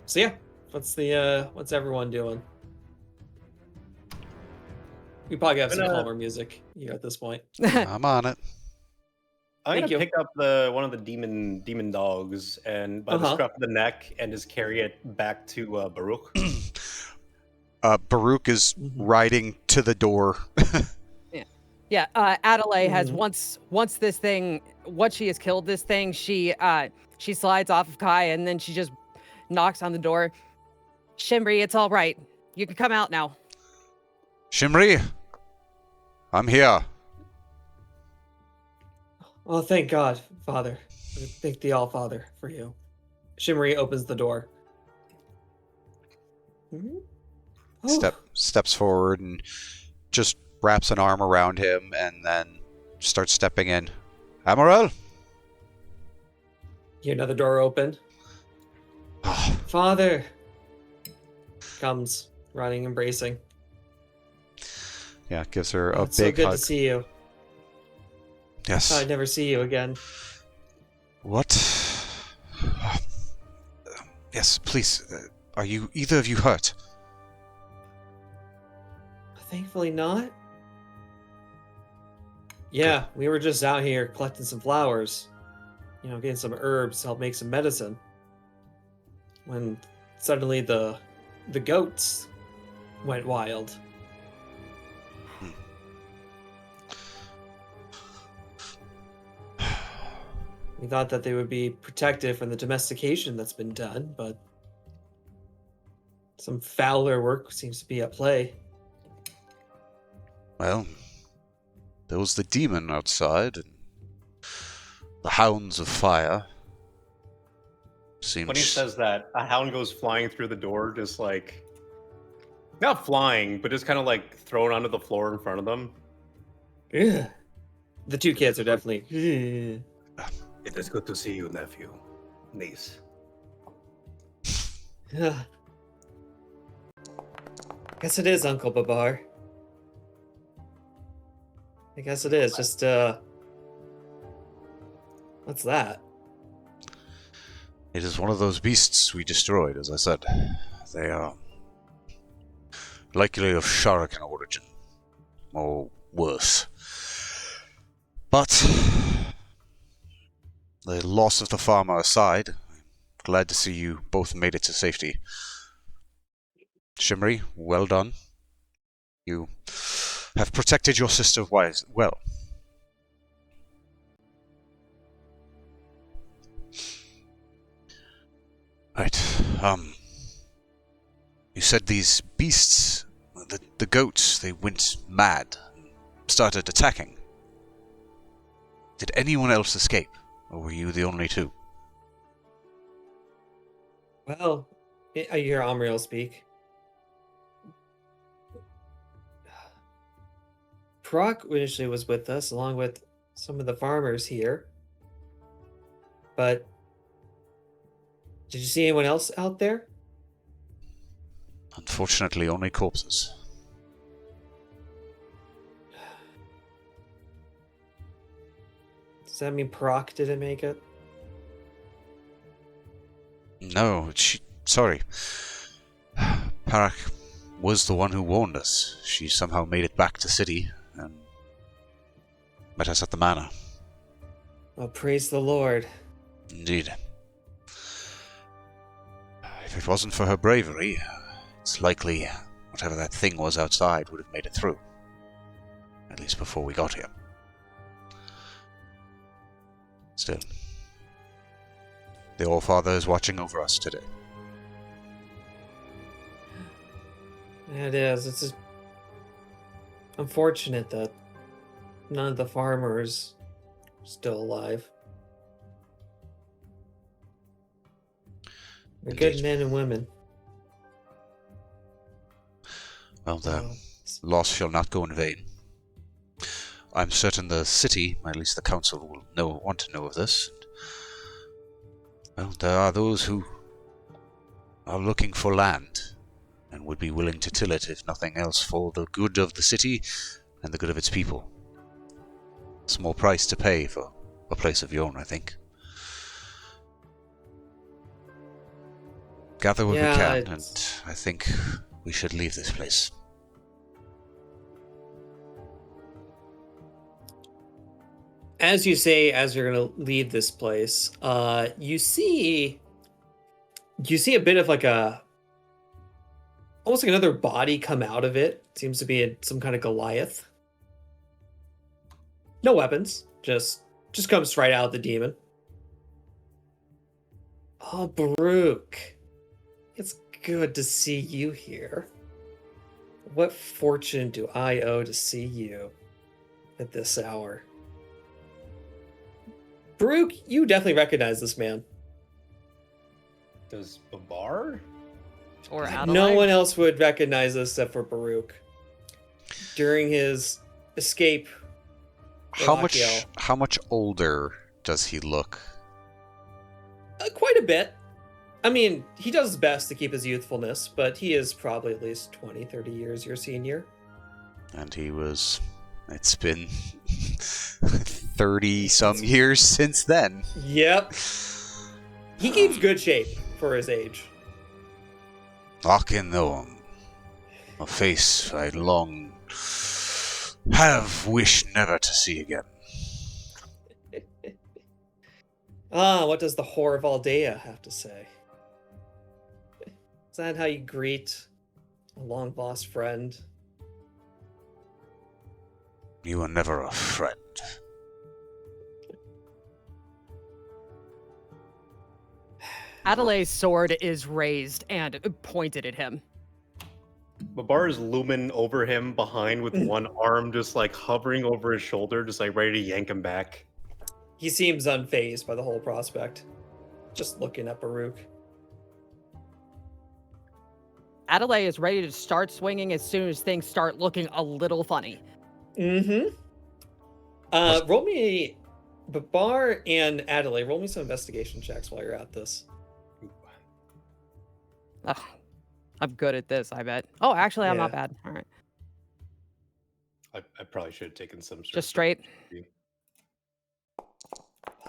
So yeah, what's everyone doing? We probably have some calmer music here at this point. I'm on it. I'm Thank gonna you. pick up one of the demon dogs and by the scruff of the neck and just carry it back to Baruch. Baruch is riding to the door. Yeah, Adelaide has once she has killed this thing, she slides off of Kai, and then she just knocks on the door. Shimri, it's all right. You can come out now. Shimri, I'm here. Oh, thank God, Father. Thank the All-Father for you. Shimri opens the door. Oh. Steps forward and just wraps an arm around him and then starts stepping in. Amaral? You hear another door open. Father comes running, embracing. Yeah, gives her a It's so big good hug. to see you. Yes. I'd never see you again. What? Yes, please. Are you either of you hurt? Thankfully not. Yeah, we were just out here collecting some flowers. Getting some herbs to help make some medicine. When suddenly the goats went wild. We thought that they would be protected from the domestication that's been done, but some fouler work seems to be at play. Well, There was the demon outside, and the hounds of fire. Seems... When he says that, a hound goes flying through the door, just like... Not flying, but just kind of like thrown onto the floor in front of them. Ugh. The two kids are definitely... Ugh. It is good to see you, nephew. Niece. Ugh. Guess it is, Uncle Babar. I guess it is. Just, what's that? It is one of those beasts we destroyed, as I said. They are likely of Shuriken origin, or worse. But the loss of the farmer aside, I'm glad to see you both made it to safety. Shimri, well done. You have protected your sister well. Right, you said these beasts, the goats, they went mad, started attacking. Did anyone else escape, or were you the only two? Well, I hear Amriel speak. Proc initially was with us, along with some of the farmers here. But did you see anyone else out there? Unfortunately, only corpses. Does that mean Proc didn't make it? No, sorry. Parak was the one who warned us. She somehow made it back to city and met us at the manor. Oh, praise the Lord. Indeed. If it wasn't for her bravery, it's likely whatever that thing was outside would have made it through. At least before we got here. Still, the All-Father is watching over us today. It is. It's just unfortunate that none of the farmers are still alive. They're good Indeed. men and women. Well, the loss shall not go in vain. I'm certain the city, at least the council, will want to know of this. Well, there are those who are looking for land and would be willing to till it, if nothing else, for the good of the city and the good of its people. Small price to pay for a place of your own, I think. Gather what we can, and I think we should leave this place. As you say, as you're gonna leave this place, you see a bit of like almost like another body come out of it. Seems to be some kind of Goliath. No weapons, just comes right out of the demon. Oh, Baruch, it's good to see you here. What fortune do I owe to see you at this hour? Baruch, you definitely recognize this man. Does Babar? Or No Adelaide? one else would recognize this except for Baruch. During his escape, How Rakiel, much older does he look? quite a bit. I mean, he does his best to keep his youthfulness, but he is probably at least 20, 30 years your senior. And it's been 30-some years since then. Yep. He keeps good shape for his age. Akin Noam, a face I long have wished never to see again. What does the whore of Aldea have to say? Is that how you greet a long-lost friend? You were never a friend. Adelaide's sword is raised and pointed at him. Babar is looming over him behind with one arm just like hovering over his shoulder, just like ready to yank him back. He seems unfazed by the whole prospect. Just looking at Baruch. Adelaide is ready to start swinging as soon as things start looking a little funny. Mm-hmm. Roll me, Babar and Adelaide, roll me some investigation checks while you're at this. Ugh, I'm good at this, I bet. Oh, actually, I'm not Yeah. bad. All right. I probably should have taken some. Just straight.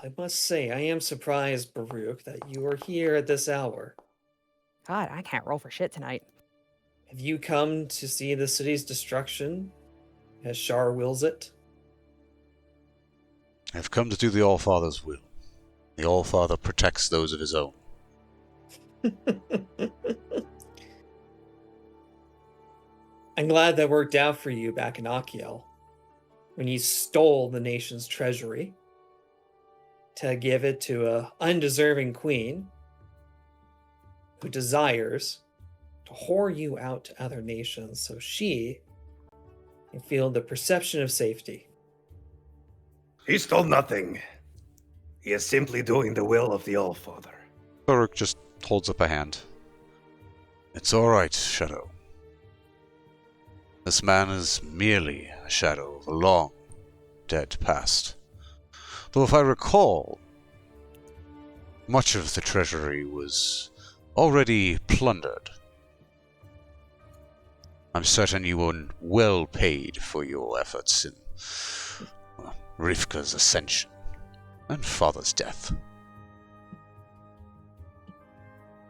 I must say, I am surprised, Baruch, that you are here at this hour. God, I can't roll for shit tonight. Have you come to see the city's destruction, as Shar wills it? I've come to do the All-Father's will. The All-Father protects those of his own. I'm glad that worked out for you back in Achiel, when you stole the nation's treasury to give it to a undeserving queen who desires to whore you out to other nations so she can feel the perception of safety. He stole nothing. He is simply doing the will of the All-Father. Baruch just holds up a hand. It's all right, Shadow. This man is merely a shadow of a long, dead past. Though if I recall, much of the treasury was already plundered. I'm certain you were well paid for your efforts in Rivka's ascension and father's death.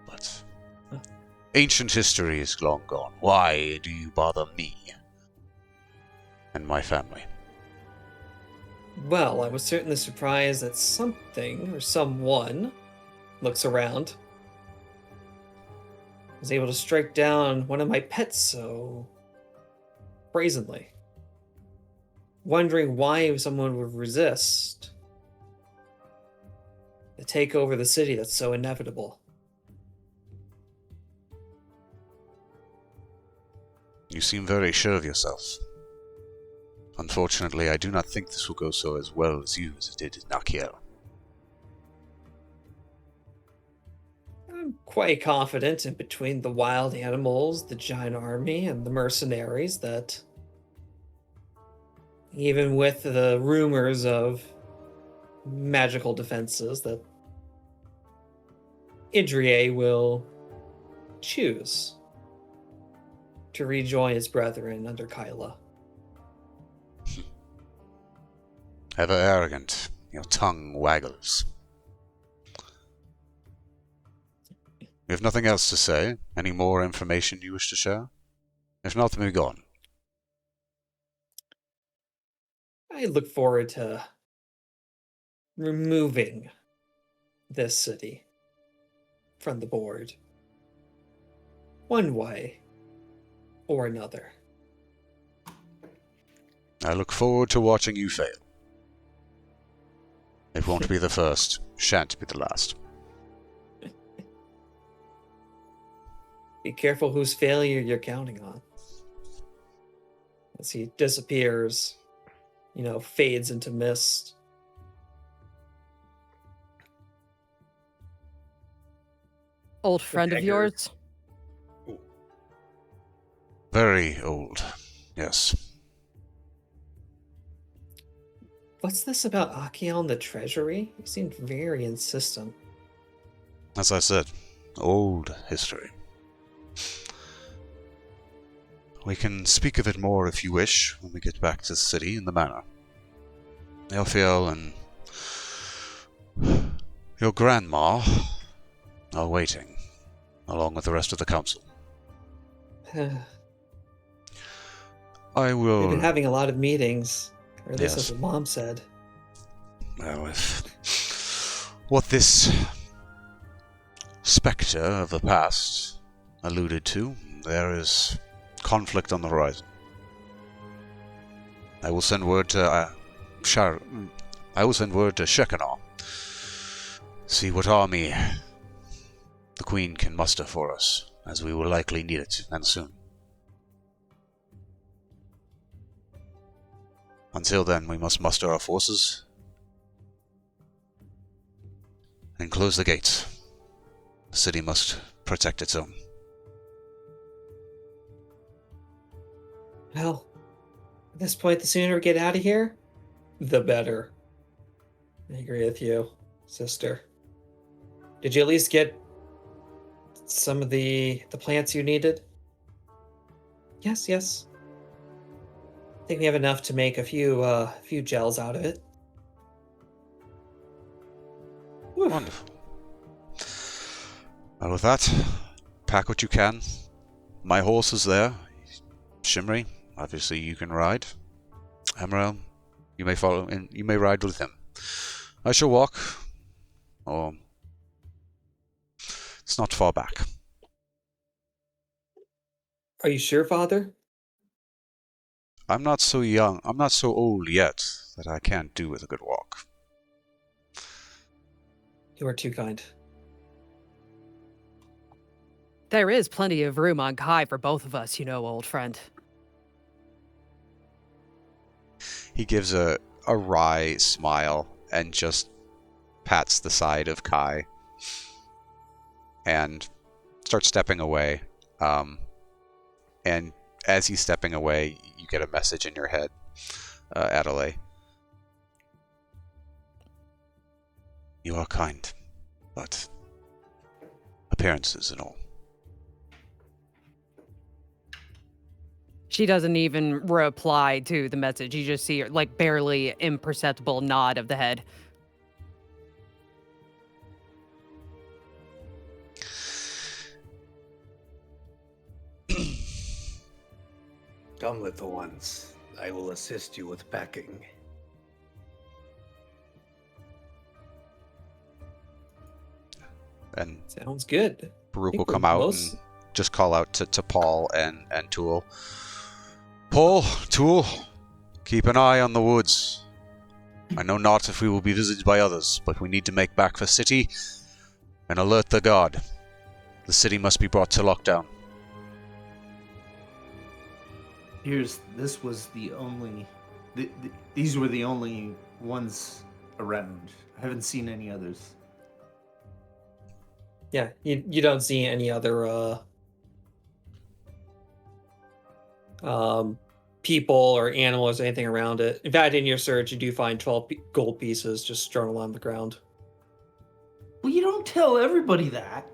But ancient history is long gone. Why do you bother me and my family? Well, I was certainly surprised that something or someone looks around. Was able to strike down one of my pets so brazenly. Wondering why someone would resist the takeover of the city that's so inevitable. You seem very sure of yourself. Unfortunately, I do not think this will go so as well as you as it did in Achiel. I'm quite confident in between the wild animals, the giant army, and the mercenaries that even with the rumors of magical defenses that Idrei will choose to rejoin his brethren under Kyla. Ever arrogant, your tongue waggles. You have nothing else to say? Any more information you wish to share? If not, then be gone. I look forward to removing this city from the board, one way or another. I look forward to watching you fail. It won't be the first, shan't be the last. Be careful whose failure you're counting on. As he disappears, fades into mist. Old friend of dagger. yours? Very old, yes. What's this about Achiel and the treasury? You seemed very insistent. As I said, old history. We can speak of it more if you wish when we get back to the city in the manor. Elfiel and your grandma are waiting, along with the rest of the council. I will... We've been having a lot of meetings, or at least Yes. that's what Mom said. Well, if what this spectre of the past alluded to, there is conflict on the horizon. I will send word to Shekinah. See what army the Queen can muster for us, as we will likely need it, and soon. Until then, we must muster our forces and close the gates. The city must protect its own. Well, at this point, the sooner we get out of here, the better. I agree with you, sister. Did you at least get some of the plants you needed? Yes. I think we have enough to make a few gels out of it. Whew. Wonderful. Well, with that, pack what you can. My horse is there. Shimri, obviously you can ride. Emerald, you may follow and you may ride with him. I shall walk. Or it's not far back. Are you sure, Father? I'm not so young. I'm not so old yet that I can't do with a good walk. You are too kind. There is plenty of room on Kai for both of us, old friend. He gives a wry smile and just pats the side of Kai and starts stepping away. And as he's stepping away, you get a message in your head, Idrei. You are kind, but appearances and all. She doesn't even reply to the message. You just see her, barely imperceptible nod of the head. Come, little ones. I will assist you with packing. And Sounds good. Baruch think will we're come out close. and just call out to Paul and Tool. Paul, Tool, keep an eye on the woods. I know not if we will be visited by others, but we need to make back for city and alert the guard. The city must be brought to lockdown. This was the only. These were the only ones around. I haven't seen any others. Yeah, you don't see any other people or animals or anything around it. In fact, in your search, you do find 12 gold pieces just strewn along the ground. Well, you don't tell everybody that.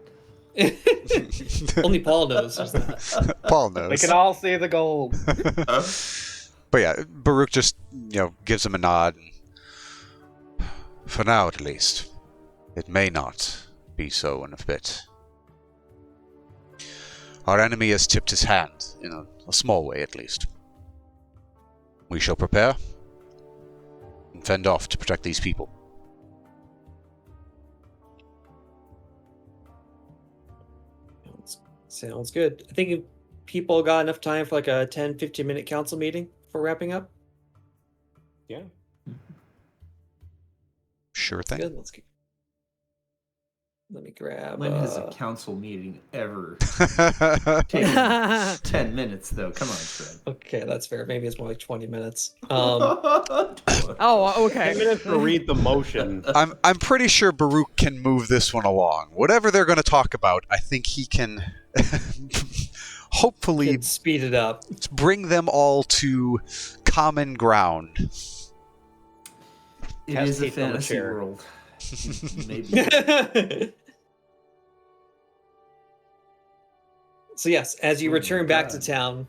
Only Paul knows there's that. Paul knows. We can all see the gold. But yeah, Baruch just, gives him a nod. For now, at least. It may not be so in a bit. Our enemy has tipped his hand, in a small way at least. We shall prepare and fend off to protect these people. Sounds good. I think if people got enough time for like a 10-15 minute council meeting for wrapping up. Yeah. Sure thing. Good. Let me grab. When has a council meeting ever Well, taken 10 minutes, though? Come on, Fred. Okay, that's fair. Maybe it's more like 20 minutes. Oh, okay. 10 minutes to read the motion. I'm pretty sure Baruch can move this one along. Whatever they're going to talk about, I think he can hopefully Can speed it up. bring them all to common ground. It Cast is a heat on the fantasy chair. world. Maybe. So yes, as you Oh my return back to God. town,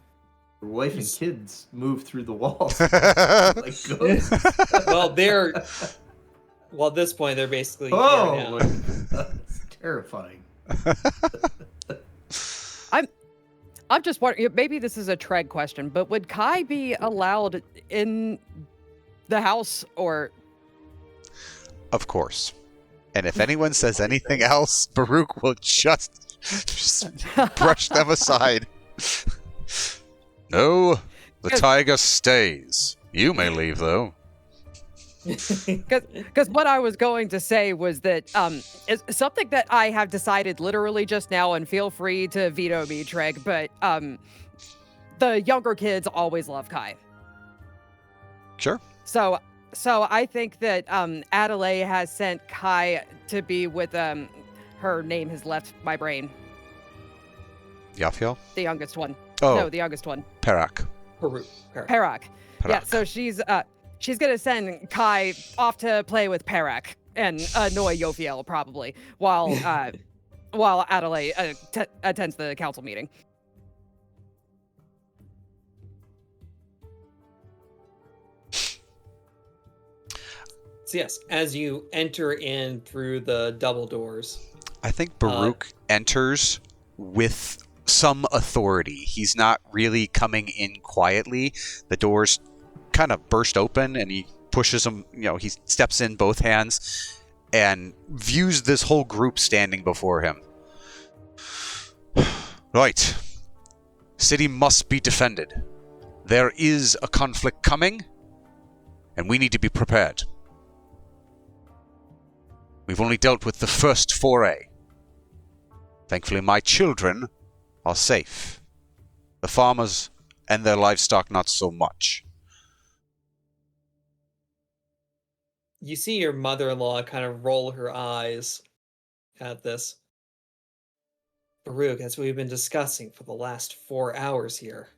Your wife and kids move through the walls. Like ghosts. well, at this point, they're basically Oh, here now. that's terrifying. I'm just wondering, maybe this is a Treg question, but would Kai be allowed in the house or... Of course. And if anyone says anything else, Baruch will just brush them aside. No, the tiger stays. You may leave, though. Because what I was going to say was that it's something that I have decided literally just now, and feel free to veto me, Treg, but the younger kids always love Kai. Sure. So I think that Idrei has sent Kai to be with her name has left my brain. Yafiel? The youngest one. Oh. No, the youngest one. Perak. Perak. Yeah, so she's gonna send Kai off to play with Perak and annoy Yofiel probably while Idrei attends the council meeting. So yes, as you enter in through the double doors, I think Baruch enters with some authority. He's not really coming in quietly. The doors kind of burst open and he pushes them, he steps in both hands and views this whole group standing before him. Right. City must be defended. There is a conflict coming, and we need to be prepared. We've only dealt with the first foray. Thankfully, my children are safe. The farmers and their livestock not so much. you see your mother-in-law kind of roll her eyes at this. Baruch, as we've been discussing for the last 4 hours here.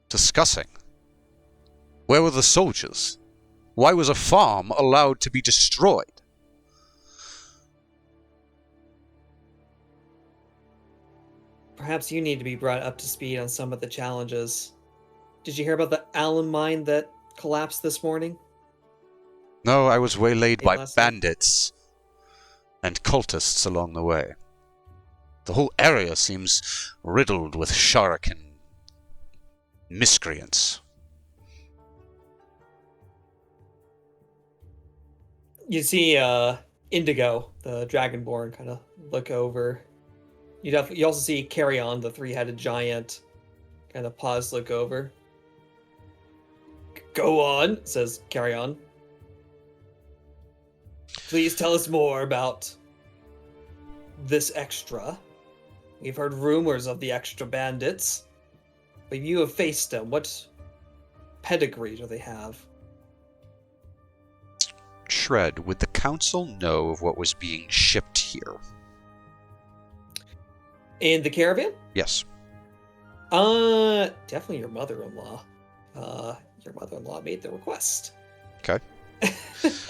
Discussing? Where were the soldiers? Why was a farm allowed to be destroyed? Perhaps you need to be brought up to speed on some of the challenges. Did you hear about the alum mine that collapsed this morning? No, I was waylaid by last night? bandits and cultists along the way. The whole area seems riddled with shuriken miscreants. You see Indigo, the Dragonborn, kind of look over. You also see Carrion, the three-headed giant, kind of pause, look over. Go on, says Carrion. Please tell us more about this extra. We've heard rumors of the extra bandits, but you have faced them. What pedigree do they have? Shred, would the council know of what was being shipped here? In the caravan? Yes. Definitely your mother-in-law. Your mother-in-law made the request. Okay.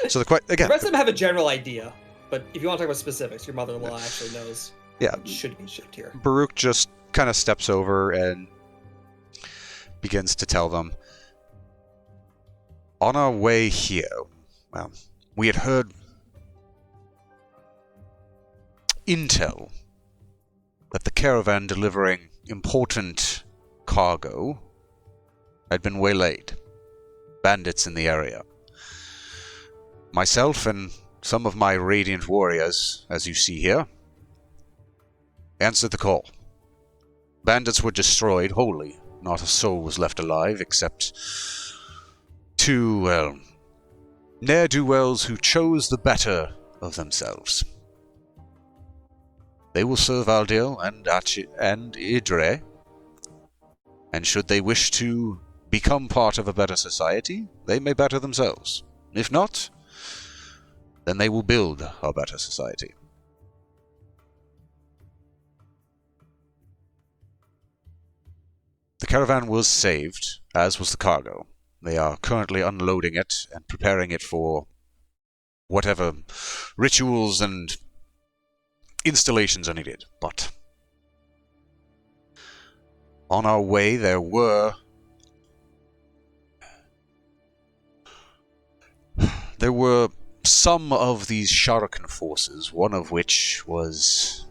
So again, The rest of them have a general idea, but if you want to talk about specifics, your mother-in-law actually knows what should be shipped here. Baruch just kind of steps over and begins to tell them, on our way here, well, we had heard intel that the caravan delivering important cargo had been waylaid. Bandits in the area. Myself and some of my radiant warriors, as you see here, answered the call. Bandits were destroyed wholly. Not a soul was left alive except two, well, ne'er-do-wells who chose the better of themselves. They will serve Aldea and Idrei, and should they wish to become part of a better society, they may better themselves. If not, then they will build a better society. The caravan was saved, as was the cargo. They are currently unloading it and preparing it for whatever rituals and installations are needed. But on our way, there were some of these shuriken forces, one of which was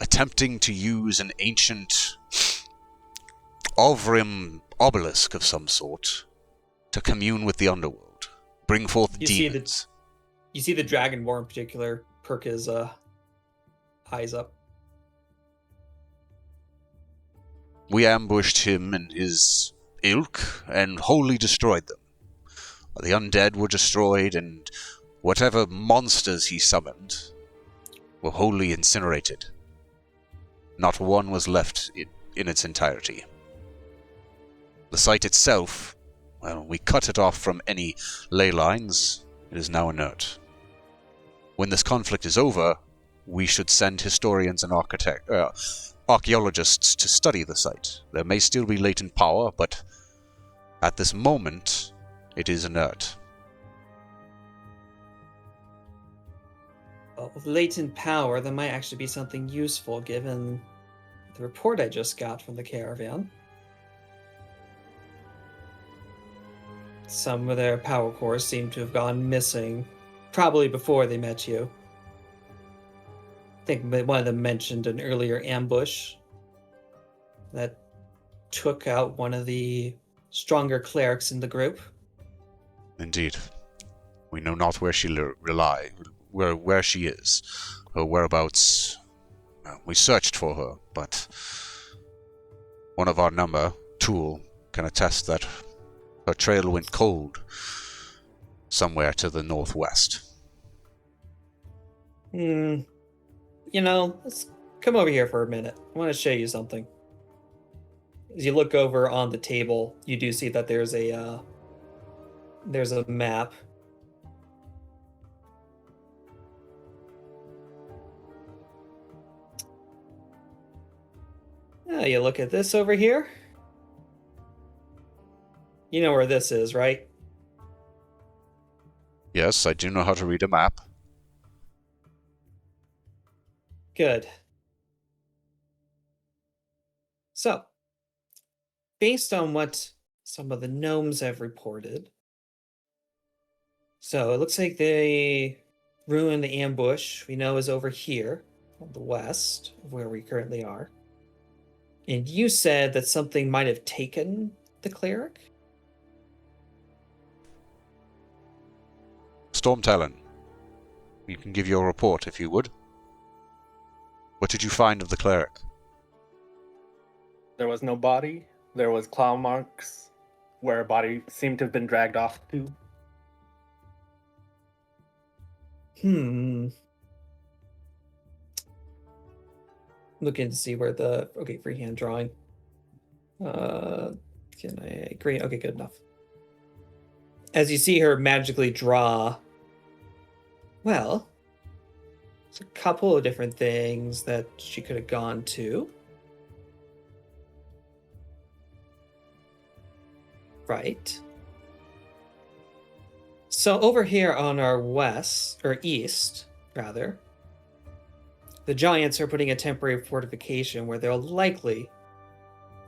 attempting to use an ancient Ovrim obelisk of some sort to commune with the underworld, bring forth demons. You see the Dragonborn in particular perk his eyes up. We ambushed him and his ilk and wholly destroyed them. The undead were destroyed, and whatever monsters he summoned were wholly incinerated. Not one was left in its entirety. The site itself Well, we cut it off from any ley lines. It is now inert. When this conflict is over, we should send historians and archaeologists to study the site. There may still be latent power, but at this moment, it is inert. Well, with latent power, that might actually be something useful given the report I just got from the caravan. Some of their power cores seem to have gone missing, probably before they met you. I think one of them mentioned an earlier ambush that took out one of the stronger clerics in the group. Indeed. We know not where she where she is, her whereabouts. We searched for her, but one of our number, Tool, can attest that her trail went cold somewhere to the northwest. You know, let's come over here for a minute. I want to show you something. As you look over on the table, you do see that there's a map. You look at this over here. You know where this is, right? Yes, I do know how to read a map. Good. So, based on what some of the gnomes have reported, so it looks like they ruined the ambush we know is over here on the west of where we currently are. And you said that something might have taken the cleric? Storm Talon, you can give your report if you would. What did you find of the cleric? There was no body. There was claw marks where a body seemed to have been dragged off to. Looking to see where the... Okay, freehand drawing. Can I... Green. Okay, good enough. As you see her magically draw... Well... There's a couple of different things that she could have gone to. Right. So over here on our west, or east, rather, the Giants are putting a temporary fortification where they'll likely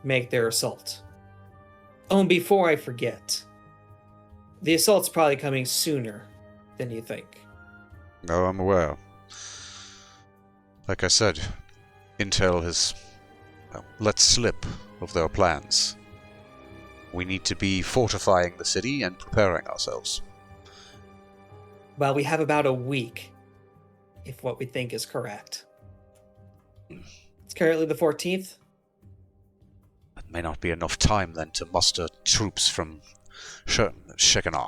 make their assault. Oh, and before I forget, the assault's probably coming sooner than you think. No, I'm aware. Like I said, Intel has let slip of their plans. We need to be fortifying the city and preparing ourselves. Well, we have about a week, if what we think is correct. It's currently the 14th. It may not be enough time then to muster troops from Shekinah.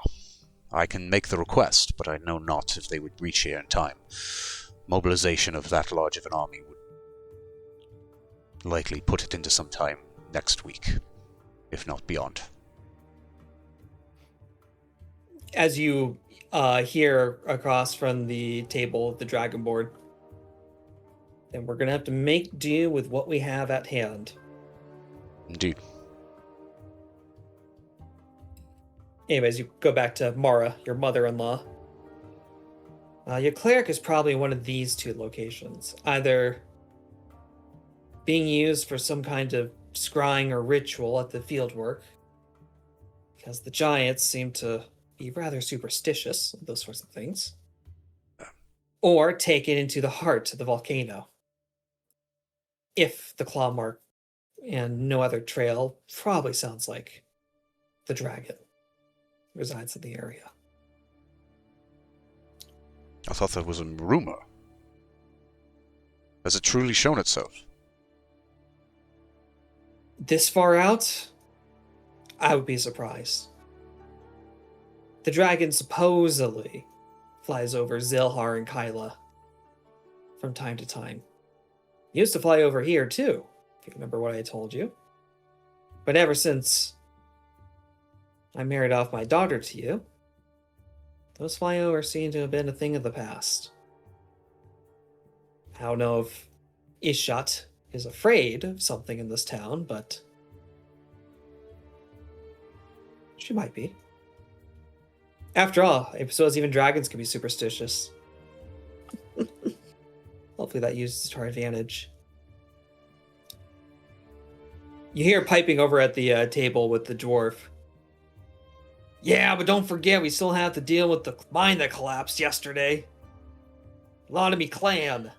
I can make the request, but I know not if they would reach here in time. Mobilization of that large of an army would likely put it into some time next week, if not beyond. As you hear across from the table of the Dragon Board, then we're going to have to make do with what we have at hand. Indeed. Anyways, you go back to Mara, your mother-in-law. Your cleric is probably one of these two locations, either being used for some kind of scrying or ritual at the fieldwork, because the Giants seem to be rather superstitious of those sorts of things, or taken into the heart of the volcano. If the claw mark and no other trail probably sounds like the dragon resides in the area. I thought that was a rumor. Has it truly shown itself? This far out, I would be surprised. The dragon supposedly flies over Zilhar and Kyla from time to time. He used to fly over here too, if you remember what I told you. But ever since I married off my daughter to you, those flyovers seem to have been a thing of the past. I don't know if Ishat is afraid of something in this town, but she might be. After all, I suppose even dragons can be superstitious. Hopefully that uses to our advantage. You hear piping over at the table with the dwarf. Yeah, but don't forget, we still have to deal with the mine that collapsed yesterday. A lot of me clan.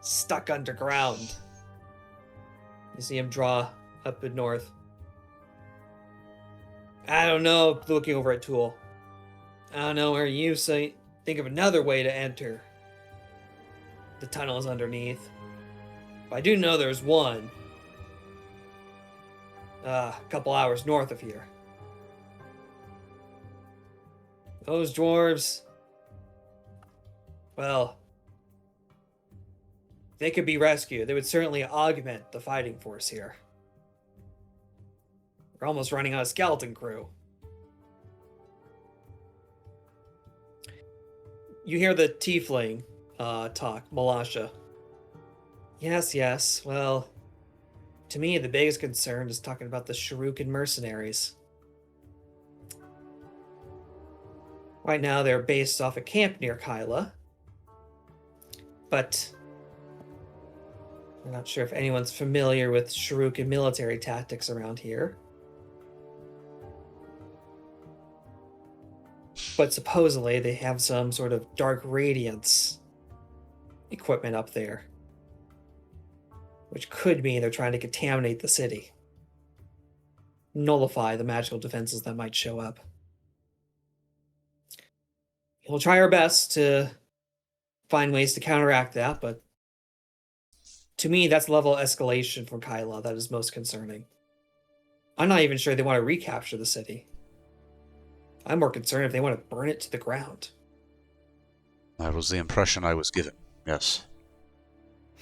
Stuck underground. You see him draw up in north. I don't know, looking over at Tool. I don't know where you say. Think of another way to enter. The tunnel is underneath. But I do know there's one. A couple hours north of here. Those dwarves. Well, they could be rescued. They would certainly augment the fighting force here. We're almost running out of skeleton crew. You hear the tiefling talk, Malasha. Yes, well, to me the biggest concern is talking about the Shuriken mercenaries. Right now they're based off a camp near Kyla, but I'm not sure if anyone's familiar with Shuriken military tactics around here. But supposedly they have some sort of dark radiance equipment up there, which could mean they're trying to contaminate the city, nullify the magical defenses that might show up. We'll try our best to find ways to counteract that, but to me, that's level escalation from Kyla that is most concerning. I'm not even sure they want to recapture the city. I'm more concerned if they want to burn it to the ground. That was the impression I was given, yes.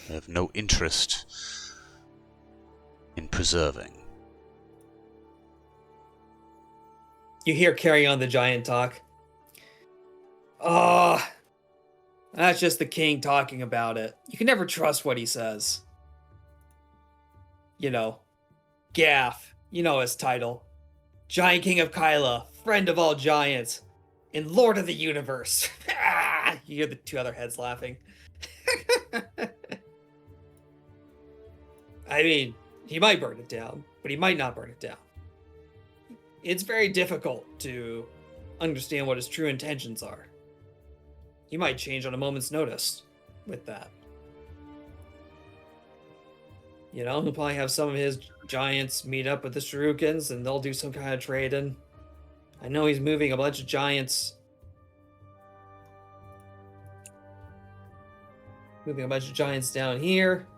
They have no interest in preserving. You hear Carry On the Giant talk. Oh, that's just the king talking about it. You can never trust what he says. You know, Gaff, you know his title. Giant King of Kyla, friend of all giants, and Lord of the Universe. You hear the two other heads laughing. I mean, he might burn it down, but he might not burn it down. It's very difficult to understand what his true intentions are. He might change on a moment's notice with that. You know, he'll probably have some of his giants meet up with the Shurikens and they'll do some kind of trading. I know he's moving a bunch of giants. Moving a bunch of giants down here.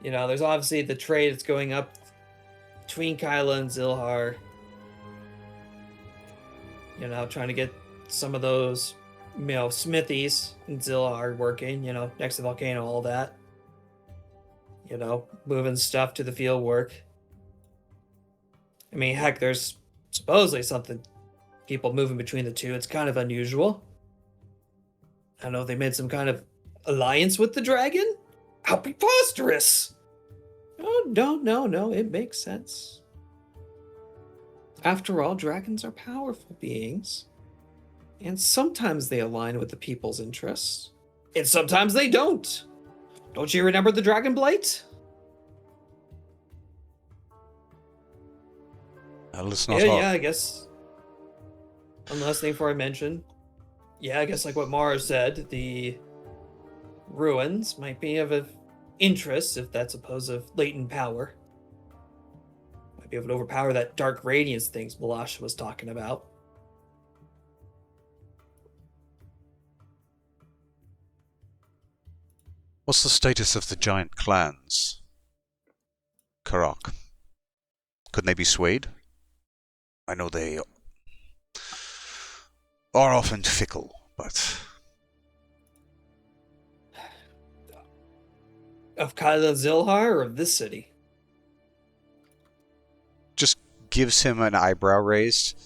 You know, there's obviously the trade that's going up between Kyla and Zilhar. You know, trying to get some of those, you know, smithies in Zilhar working, you know, next to the volcano, all that. You know, moving stuff to the field work. I mean, heck, there's supposedly something, people moving between the two. It's kind of unusual. I don't know if they made some kind of alliance with the dragon? How preposterous! Oh, no, it makes sense. After all, dragons are powerful beings. And sometimes they align with the people's interests. And sometimes they don't. Don't you remember the Dragon Blight? Let's not Yeah, I guess. One last thing before I mention. Yeah, I guess like what Mara said, the ruins might be of interest if that's supposed of latent power. Might be able to overpower that dark radiance things Malasha was talking about. What's the status of the giant clans? Karak. Couldn't they be swayed? I know they are often fickle, but... Of Kyla Zilhar or of this city? Just gives him an eyebrow raised.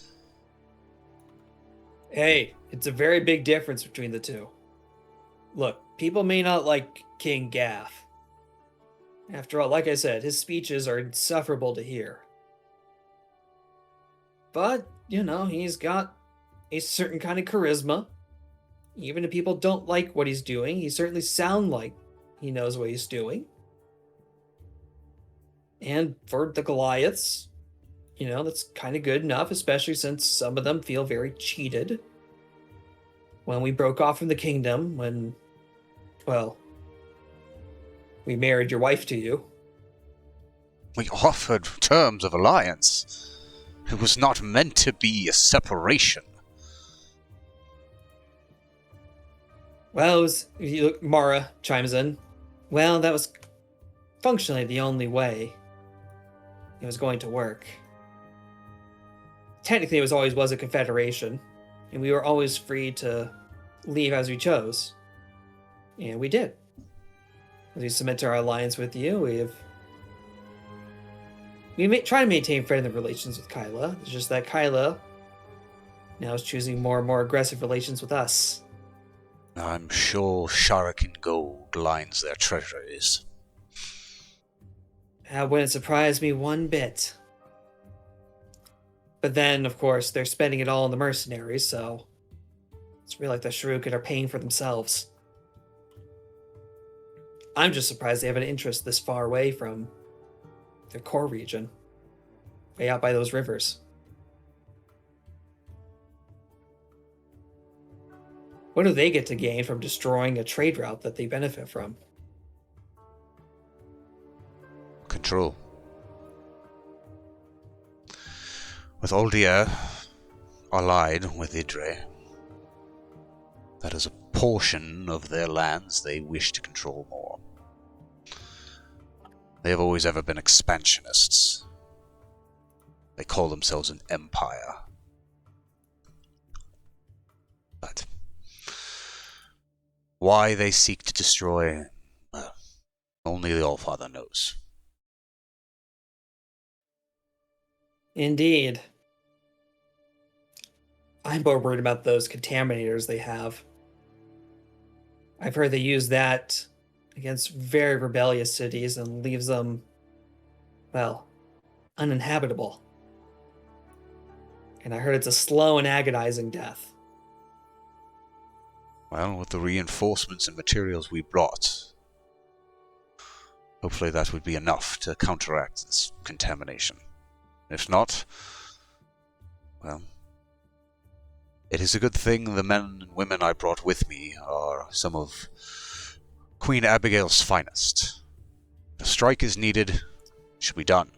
Hey, it's a very big difference between the two. Look, people may not like King Gaff. After all, like I said, his speeches are insufferable to hear. But, he's got a certain kind of charisma. Even if people don't like what he's doing, he certainly sounds like he knows what he's doing. And for the Goliaths, that's kind of good enough, especially since some of them feel very cheated. When we broke off from the kingdom, when, well, we married your wife to you. We offered terms of alliance. It was not meant to be a separation. Well, Mara chimes in. Well, that was functionally the only way it was going to work. Technically, it always was a confederation, and we were always free to leave as we chose. And we did. As we submit to our alliance with you, we try to maintain friendly relations with Kyla. It's just that Kyla now is choosing more and more aggressive relations with us. I'm sure Sharakin Gold lines their treasuries. That wouldn't surprise me one bit. But then, of course, they're spending it all on the mercenaries, so it's really like the Shuriken are paying for themselves. I'm just surprised they have an interest this far away from their core region, way out by those rivers. What do they get to gain from destroying a trade route that they benefit from? Control. With Aldea allied with Idrei, that is a portion of their lands they wish to control more. They have always ever been expansionists. They call themselves an empire. But why they seek to destroy, well, only the Allfather knows. Indeed. I'm more worried about those contaminators they have. I've heard they use that against very rebellious cities and leaves them, well, uninhabitable. And I heard it's a slow and agonizing death. Well, with the reinforcements and materials we brought, hopefully that would be enough to counteract this contamination. If not, well, it is a good thing the men and women I brought with me are some of Queen Abigail's finest. If a strike is needed, it should be done.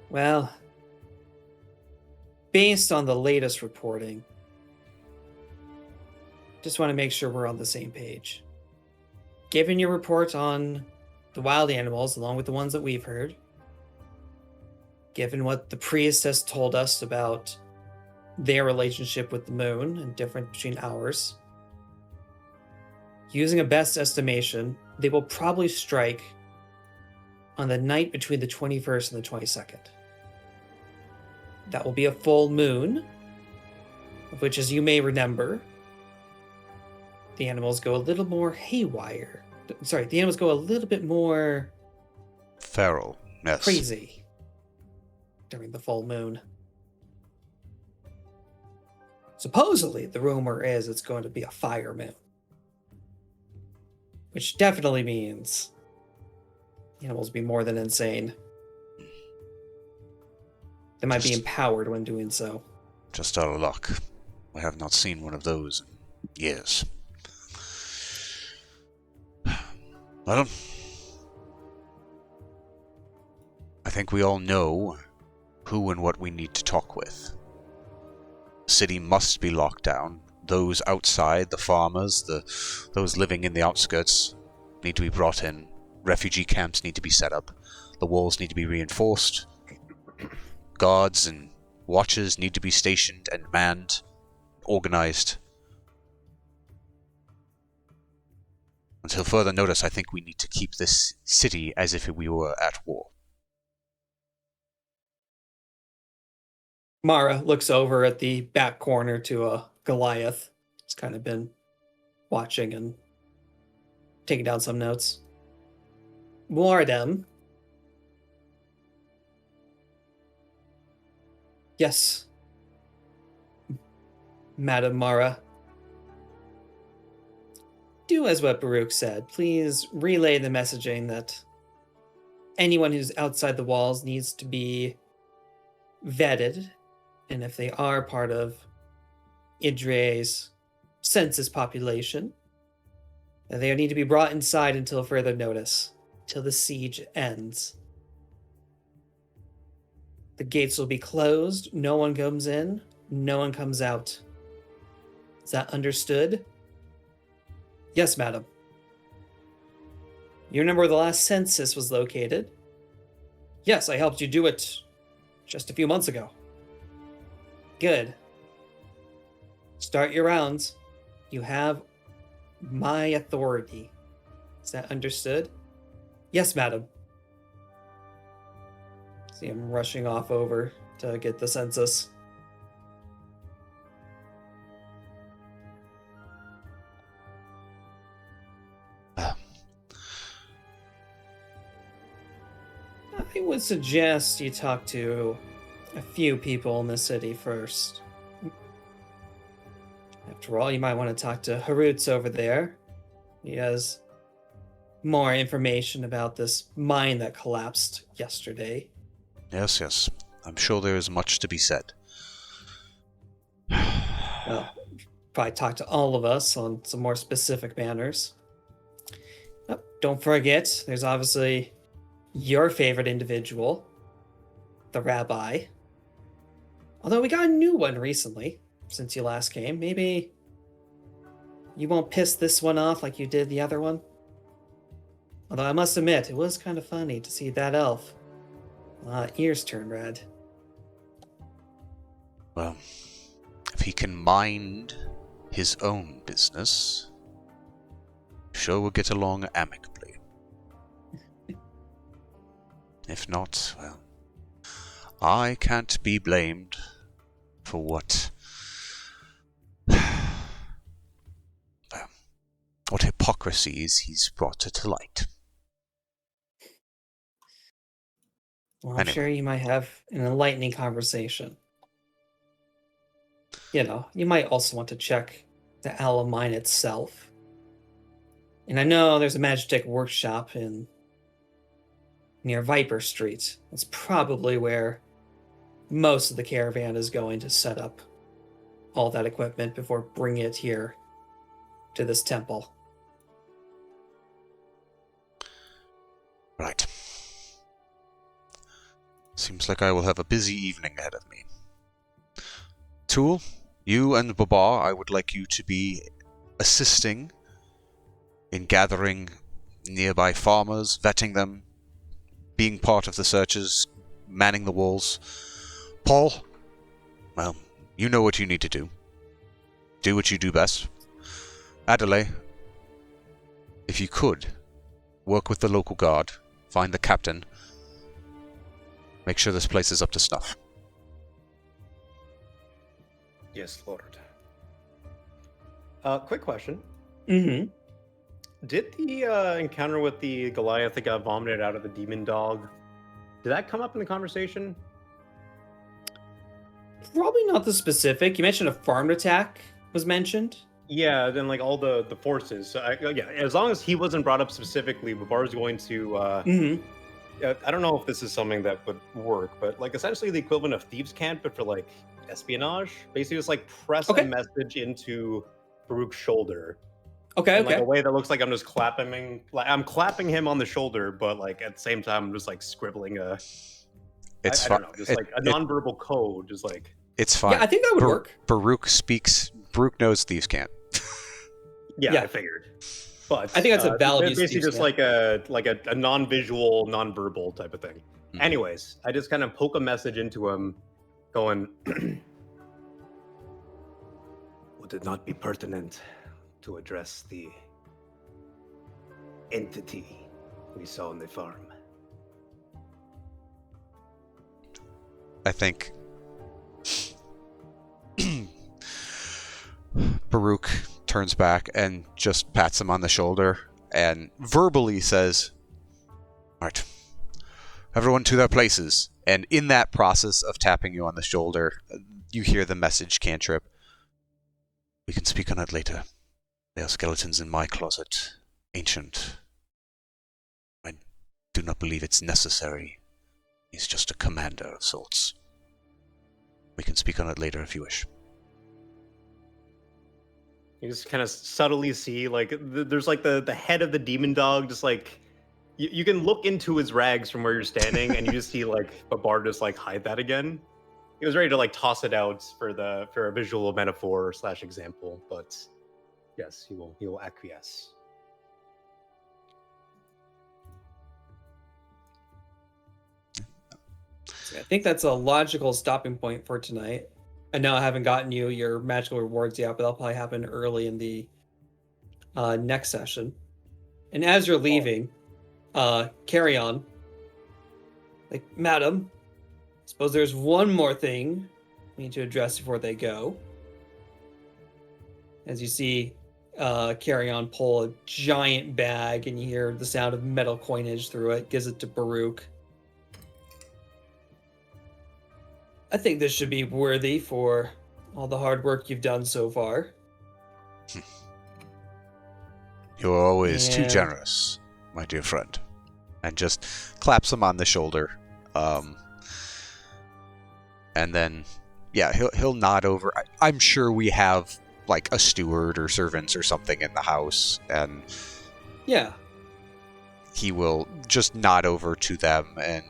Well, based on the latest reporting, just want to make sure we're on the same page. Given your report on the wild animals, along with the ones that we've heard, given what the priest has told us about their relationship with the moon and different between ours, using a best estimation, they will probably strike on the night between the 21st and the 22nd. That will be a full moon, of which, as you may remember, the animals go a little more haywire. Sorry, the animals go a little bit more Feral, yes. crazy during the full moon. Supposedly, the rumor is it's going to be a fire moon, which definitely means the animals will be more than insane. They might be empowered when doing so. Just out of luck. I have not seen one of those in years. Well, I think we all know who and what we need to talk with. The city must be locked down. Those outside, the farmers, those living in the outskirts, need to be brought in. Refugee camps need to be set up. The walls need to be reinforced. Guards and Watches need to be stationed and manned, organized. Until further notice, I think we need to keep this city as if we were at war. Mara looks over at the back corner to a Goliath. He's kind of been watching and taking down some notes. Wardem. Yes. Madam Mara. Do as what Baruch said. Please relay the messaging that anyone who's outside the walls needs to be vetted, and if they are part of Idrei's census population, they need to be brought inside until further notice, till the siege ends. The gates will be closed, no one comes in, no one comes out. Is that understood? Yes, madam. You remember where the last census was located? Yes, I helped you do it just a few months ago. Good. Start your rounds. You have my authority. Is that understood? Yes, madam. See him rushing off over to get the census. I would suggest you talk to a few people in the city first. After all, you might want to talk to Harutz over there. He has more information about this mine that collapsed yesterday. Yes, yes. I'm sure there is much to be said. Well, probably talk to all of us on some more specific manners. Oh, don't forget, there's obviously your favorite individual, the rabbi. Although we got a new one recently, since you last came. Maybe you won't piss this one off like you did the other one? Although I must admit, it was kind of funny to see that elf. Ears turn red. Well, if he can mind his own business, sure we'll get along amicably. If not, well, I can't be blamed for what hypocrisies he's brought to light. Well, I'm Anyway. sure you might have an enlightening conversation. You know, you might also want to check the Owl Mine itself. And I know there's a Magitech workshop near Viper Street. That's probably where most of the caravan is going to set up all that equipment before bringing it here to this temple. Right. Seems like I will have a busy evening ahead of me. Tool, you and Babar, I would like you to be assisting in gathering nearby farmers, vetting them, being part of the searches, manning the walls. Paul, well, you know what you need to do. Do what you do best. Idrei, if you could, work with the local guard, find the captain, make sure this place is up to snuff. Yes, Lord. Quick question. Mm-hmm. Did the encounter with the Goliath that got vomited out of the demon dog, did that come up in the conversation? Probably not the specific. You mentioned a farm attack was mentioned. Yeah, then like all the forces. So yeah, as long as he wasn't brought up specifically, Babar's going to. Mm-hmm. I don't know if this is something that would work, but like essentially the equivalent of thieves' cant, but for like espionage. Basically, just like press a message into Baruch's shoulder. Okay, in, like a way that looks like I'm just I'm clapping him on the shoulder, but like at the same time I'm just like scribbling a. It's I don't know, just like a nonverbal code, just like. It's fine. Yeah, I think that would work. Baruch knows thieves can't. Yeah, I figured. But I think that's a valid use. Basically, just like a non-visual, non-verbal type of thing. Mm-hmm. Anyways, I just kind of poke a message into him, going, would it not be pertinent to address the entity we saw on the farm? I think Baruch turns back and just pats him on the shoulder and verbally says, "All right, everyone to their places." And in that process of tapping you on the shoulder, you hear the message cantrip. "We can speak on it later. There are skeletons in my closet. Ancient. I do not believe it's necessary. He's just a commander of sorts. We can speak on it later if you wish." You just kind of subtly see, like, there's like the head of the demon dog, just like, you can look into his rags from where you're standing, and you just see like Babar just like hide that again. He was ready to like toss it out for a visual metaphor / example, but yes, he will acquiesce. So I think that's a logical stopping point for tonight. I know I haven't gotten you your magical rewards yet, but that'll probably happen early in the next session. And as you're leaving, carry on. Like, "Madam, I suppose there's one more thing we need to address before they go." As you see Carry On pull a giant bag, and you hear the sound of metal coinage through it, gives it to Baruch. "I think this should be worthy for all the hard work you've done so far." "You're always too Yeah. generous, my dear friend." And just claps him on the shoulder. And then, yeah, he'll nod over. I'm sure we have like a steward or servants or something in the house, and Yeah. he will just nod over to them and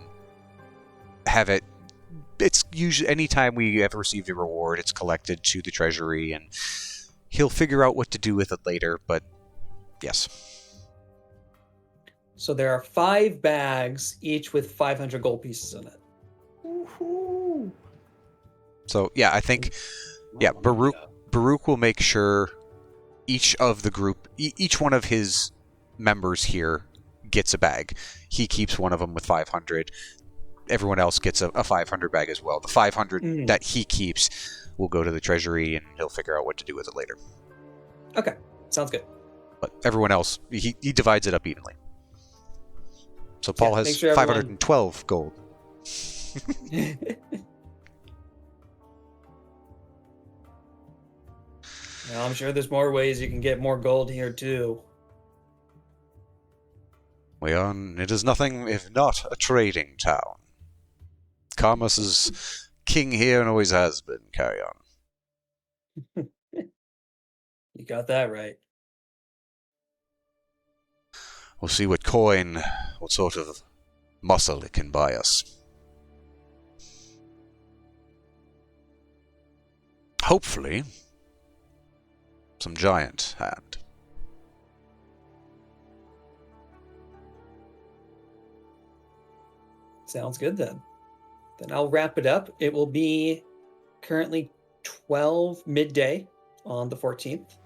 have it. It's usually anytime we ever receive a reward, it's collected to the treasury, and he'll figure out what to do with it later. But yes. So there are 5 bags, each with 500 gold pieces in it. Woohoo! So yeah, I think Baruch will make sure each of the group, each one of his members here gets a bag. He keeps one of them with 500. Everyone else gets a 500 bag as well. The 500 that he keeps will go to the treasury, and he'll figure out what to do with it later. Okay, sounds good. But everyone else, he divides it up evenly. So Paul Yeah, has make sure everyone- 512 gold. Well, I'm sure there's more ways you can get more gold here too. It is nothing if not a trading town. Commerce is king here and always has been. Carry on. You got that right. We'll see what sort of muscle it can buy us. Hopefully, some giant hand. Sounds good then. Then I'll wrap it up. It will be currently 12 midday on the 14th.